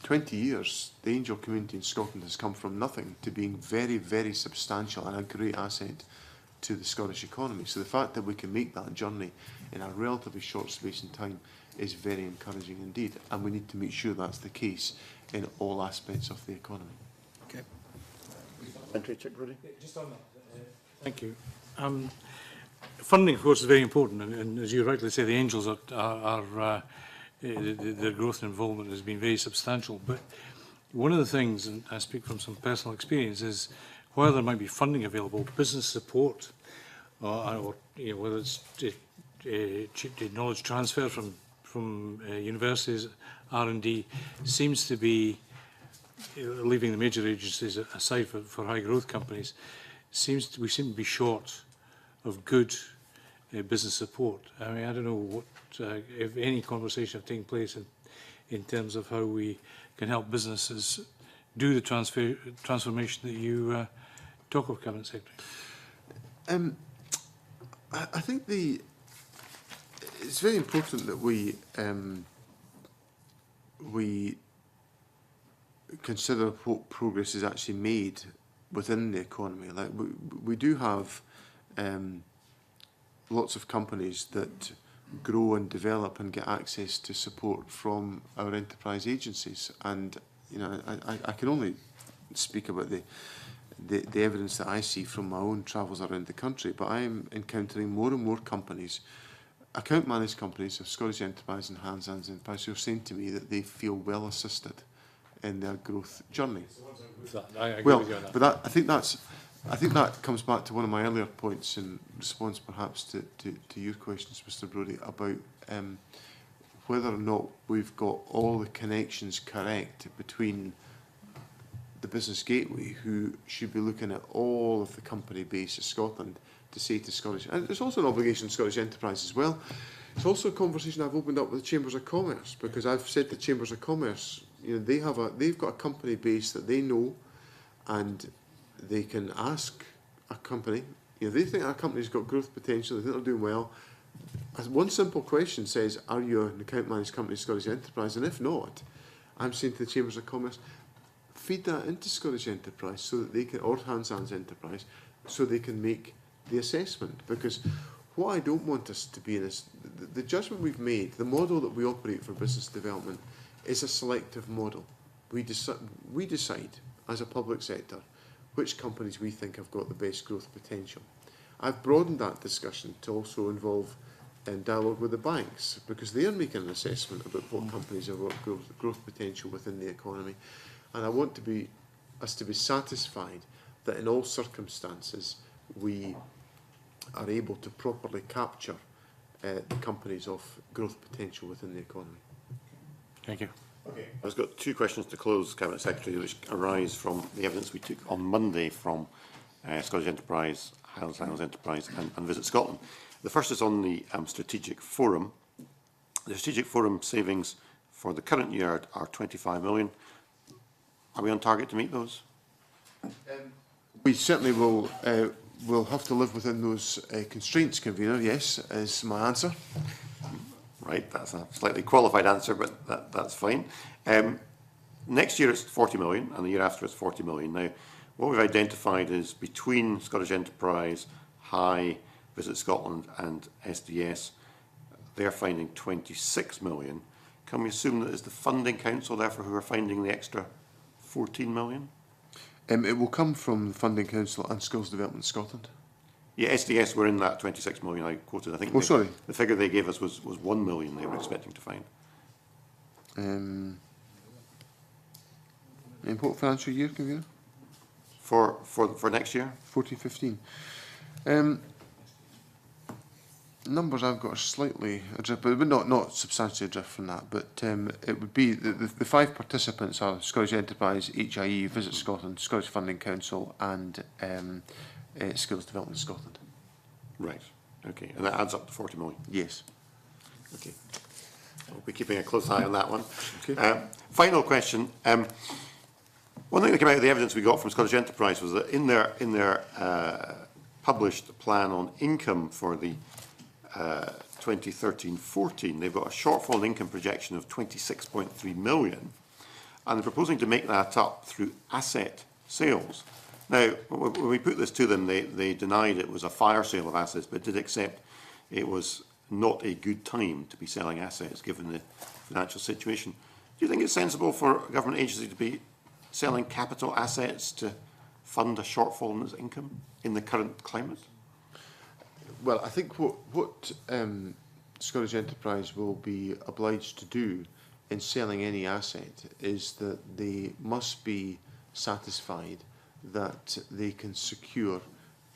20 years, the angel community in Scotland has come from nothing to being very, very substantial and a great asset to the Scottish economy. So the fact that we can make that journey in a relatively short space in time is very encouraging indeed, and we need to make sure that's the case in all aspects of the economy. Okay. Just on that, thank you. Funding, of course, is very important, and as you rightly say, the angels are their growth and involvement has been very substantial. But one of the things, and I speak from some personal experience, is while there might be funding available, business support, or whether it's knowledge transfer from universities, R&D, seems to be, leaving the major agencies aside for high growth companies, we seem to be short of good business support. I mean, I don't know what, if any conversation have taken place in terms of how we can help businesses do the transformation that you talk of, Cabinet Secretary. I think it's very important that we consider what progress is actually made within the economy. Like we do have lots of companies that grow and develop and get access to support from our enterprise agencies, and you know, I can only speak about the evidence that I see from my own travels around the country, but I am encountering more and more companies, account managed companies of Scottish Enterprise and Hans Enterprise, who are saying to me that they feel well assisted in their growth journey. I agree Well, with you on that. but I think that comes back to one of my earlier points in response perhaps to your questions, Mr. Brodie, about whether or not we've got all the connections correct between the Business Gateway, who should be looking at all of the company base of Scotland to say to Scottish, and there's also an obligation to Scottish Enterprise as well. It's also a conversation I've opened up with the Chambers of Commerce, because I've said to Chambers of Commerce, you know, they've got a company base that they know, and they can ask a company, you know, they think our company's got growth potential, they think they're doing well. As one simple question says, are you an account managed company, Scottish Enterprise? And if not, I'm saying to the Chambers of Commerce, feed that into Scottish Enterprise so that they can, or Hans Enterprise, so they can make the assessment. Because what I don't want us to be in is, the judgment we've made, the model that we operate for business development is a selective model. We decide as a public sector which companies we think have got the best growth potential. I've broadened that discussion to also involve dialogue with the banks, because they are making an assessment about what companies have got growth potential within the economy. And I want us to be satisfied that in all circumstances we are able to properly capture the companies of growth potential within the economy. Thank you. Okay. I've got two questions to close, Cabinet Secretary, which arise from the evidence we took on Monday from Scottish Enterprise, Hans Enterprise and Visit Scotland. The first is on the Strategic Forum. The Strategic Forum savings for the current year are 25 million. Are we on target to meet those? We certainly will have to live within those constraints, Convener, yes, is my answer. Right, that's a slightly qualified answer, but that's fine. Next year it's 40 million, and the year after it's 40 million. Now, what we've identified is between Scottish Enterprise, High, Visit Scotland and SDS, they're finding 26 million. Can we assume that it's the Funding Council, therefore, who are finding the extra 14 million? It will come from the Funding Council and Skills Development Scotland. Yeah, SDS were in that 26 million I quoted. I think the figure they gave us was 1 million they were expecting to find. In what financial year, Convener? For next year? 14-15. Numbers I've got are slightly adrift, but not substantially adrift from that. But it would be the 5 participants are Scottish Enterprise, HIE, Visit Scotland, Scottish Funding Council, and Skills Development Scotland. Right. Okay. And that adds up to 40 million. Yes. Okay. We'll be keeping a close eye on that one. Okay. Final question. One thing that came out of the evidence we got from Scottish Enterprise was that in their published plan on income for the 2013-14, they've got a shortfall in income projection of 26.3 million, and they're proposing to make that up through asset sales. Now, when we put this to them, they denied it was a fire sale of assets, but did accept it was not a good time to be selling assets given the financial situation. Do you think it's sensible for a government agency to be selling capital assets to fund a shortfall in its income in the current climate? Well, I think what Scottish Enterprise will be obliged to do in selling any asset is that they must be satisfied that they can secure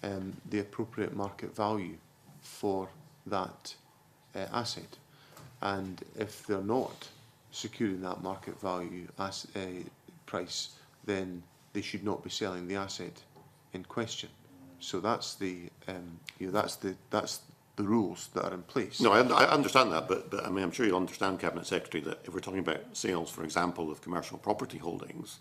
the appropriate market value for that asset. And if they're not securing that market value price, then they should not be selling the asset in question. So that's the that's the rules that are in place. No, I understand that, but I mean, I'm sure you'll understand, Cabinet Secretary, that if we're talking about sales, for example, of commercial property holdings,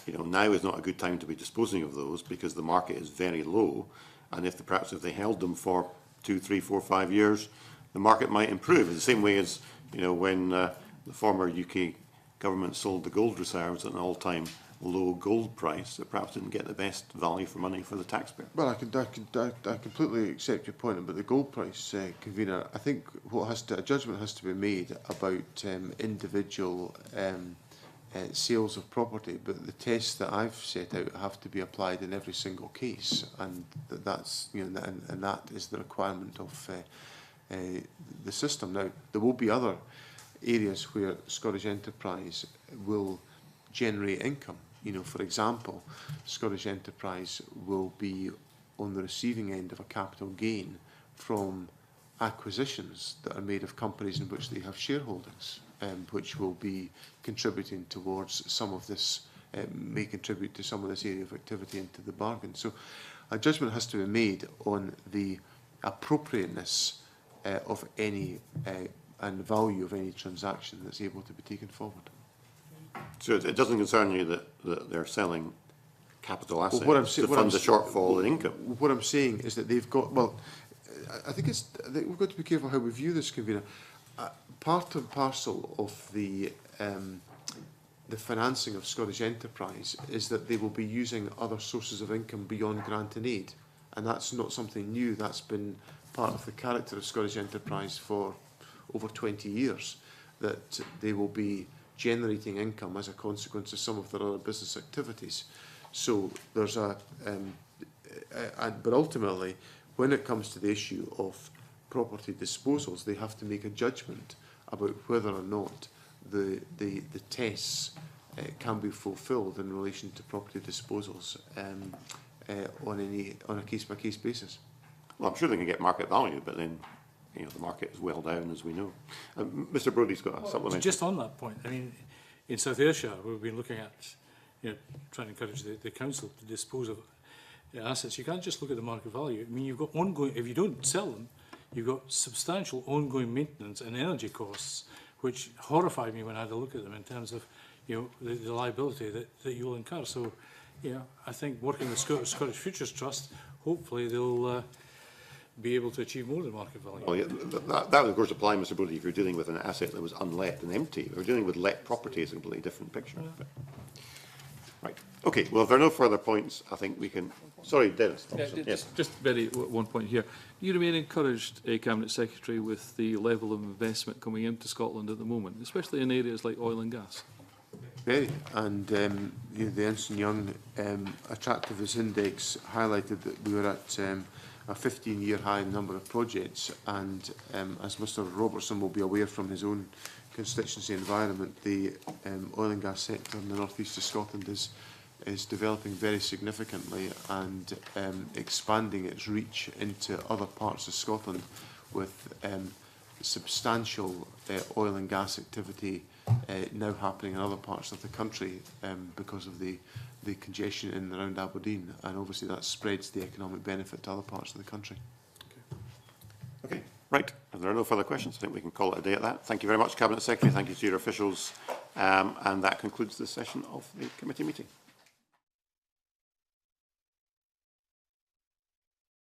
you know, now is not a good time to be disposing of those because the market is very low, and perhaps if they held them for 2, 3, 4, 5 years, the market might improve. In the same way as, you know, when the former UK government sold the gold reserves at an all-time low gold price, it perhaps didn't get the best value for money for the taxpayer. Well, I completely accept your point about the gold price, Convener. I think a judgment has to be made about individual sales of property, but the tests that I've set out have to be applied in every single case, and that's, you know, and that is the requirement of the system. Now, there will be other areas where Scottish Enterprise will generate income. You know, for example, Scottish Enterprise will be on the receiving end of a capital gain from acquisitions that are made of companies in which they have shareholdings, which will be contributing towards some of this, may contribute to some of this area of activity into the bargain. So a judgment has to be made on the appropriateness of any and value of any transaction that's able to be taken forward. So it doesn't concern you that they're selling capital assets well, to fund the shortfall in income? What I'm saying is that they've got, well, I think we've got to be careful how we view this, convener. Part and parcel of the financing of Scottish Enterprise is that they will be using other sources of income beyond grant and aid, and that's not something new. That's been part of the character of Scottish Enterprise for over 20 years, that they will be generating income as a consequence of some of their other business activities. So there's but ultimately, when it comes to the issue of property disposals, they have to make a judgment about whether or not the tests can be fulfilled in relation to property disposals on a case-by-case basis. Well, I'm sure they can get market value, but then, you know, the market is well down, as we know. Mr. Brodie's got a supplementary. Just on that point, I mean, in South Ayrshire, we've been looking at, you know, trying to encourage the council to dispose of assets. You can't just look at the market value. I mean, you've got ongoing, if you don't sell them, you've got substantial ongoing maintenance and energy costs, which horrified me when I had a look at them in terms of, you know, the liability that you'll incur. So, you know, I think working with Scottish Futures Trust, hopefully they'll be able to achieve more than market value. Well, yeah, that would of course apply, Mr. Brodie, if you're dealing with an asset that was unlet and empty. If you're dealing with let property, it's a completely different picture. But, right. Okay. Well, if there are no further points, I think we can. Sorry, Dennis. Yes. Just very one point here. Do you remain encouraged, Cabinet Secretary, with the level of investment coming into Scotland at the moment, especially in areas like oil and gas? Very. And you know, the Ernst & Young Attractiveness Index highlighted that we were at a 15-year high number of projects, and as Mr. Robertson will be aware from his own constituency environment, the oil and gas sector in the north east of Scotland is developing very significantly and expanding its reach into other parts of Scotland, with substantial oil and gas activity now happening in other parts of the country because of the congestion in and around Aberdeen, and obviously that spreads the economic benefit to other parts of the country. Okay, right. If there are no further questions, I think we can call it a day at that. Thank you very much, Cabinet Secretary. Thank you to your officials. And that concludes this session of the committee meeting.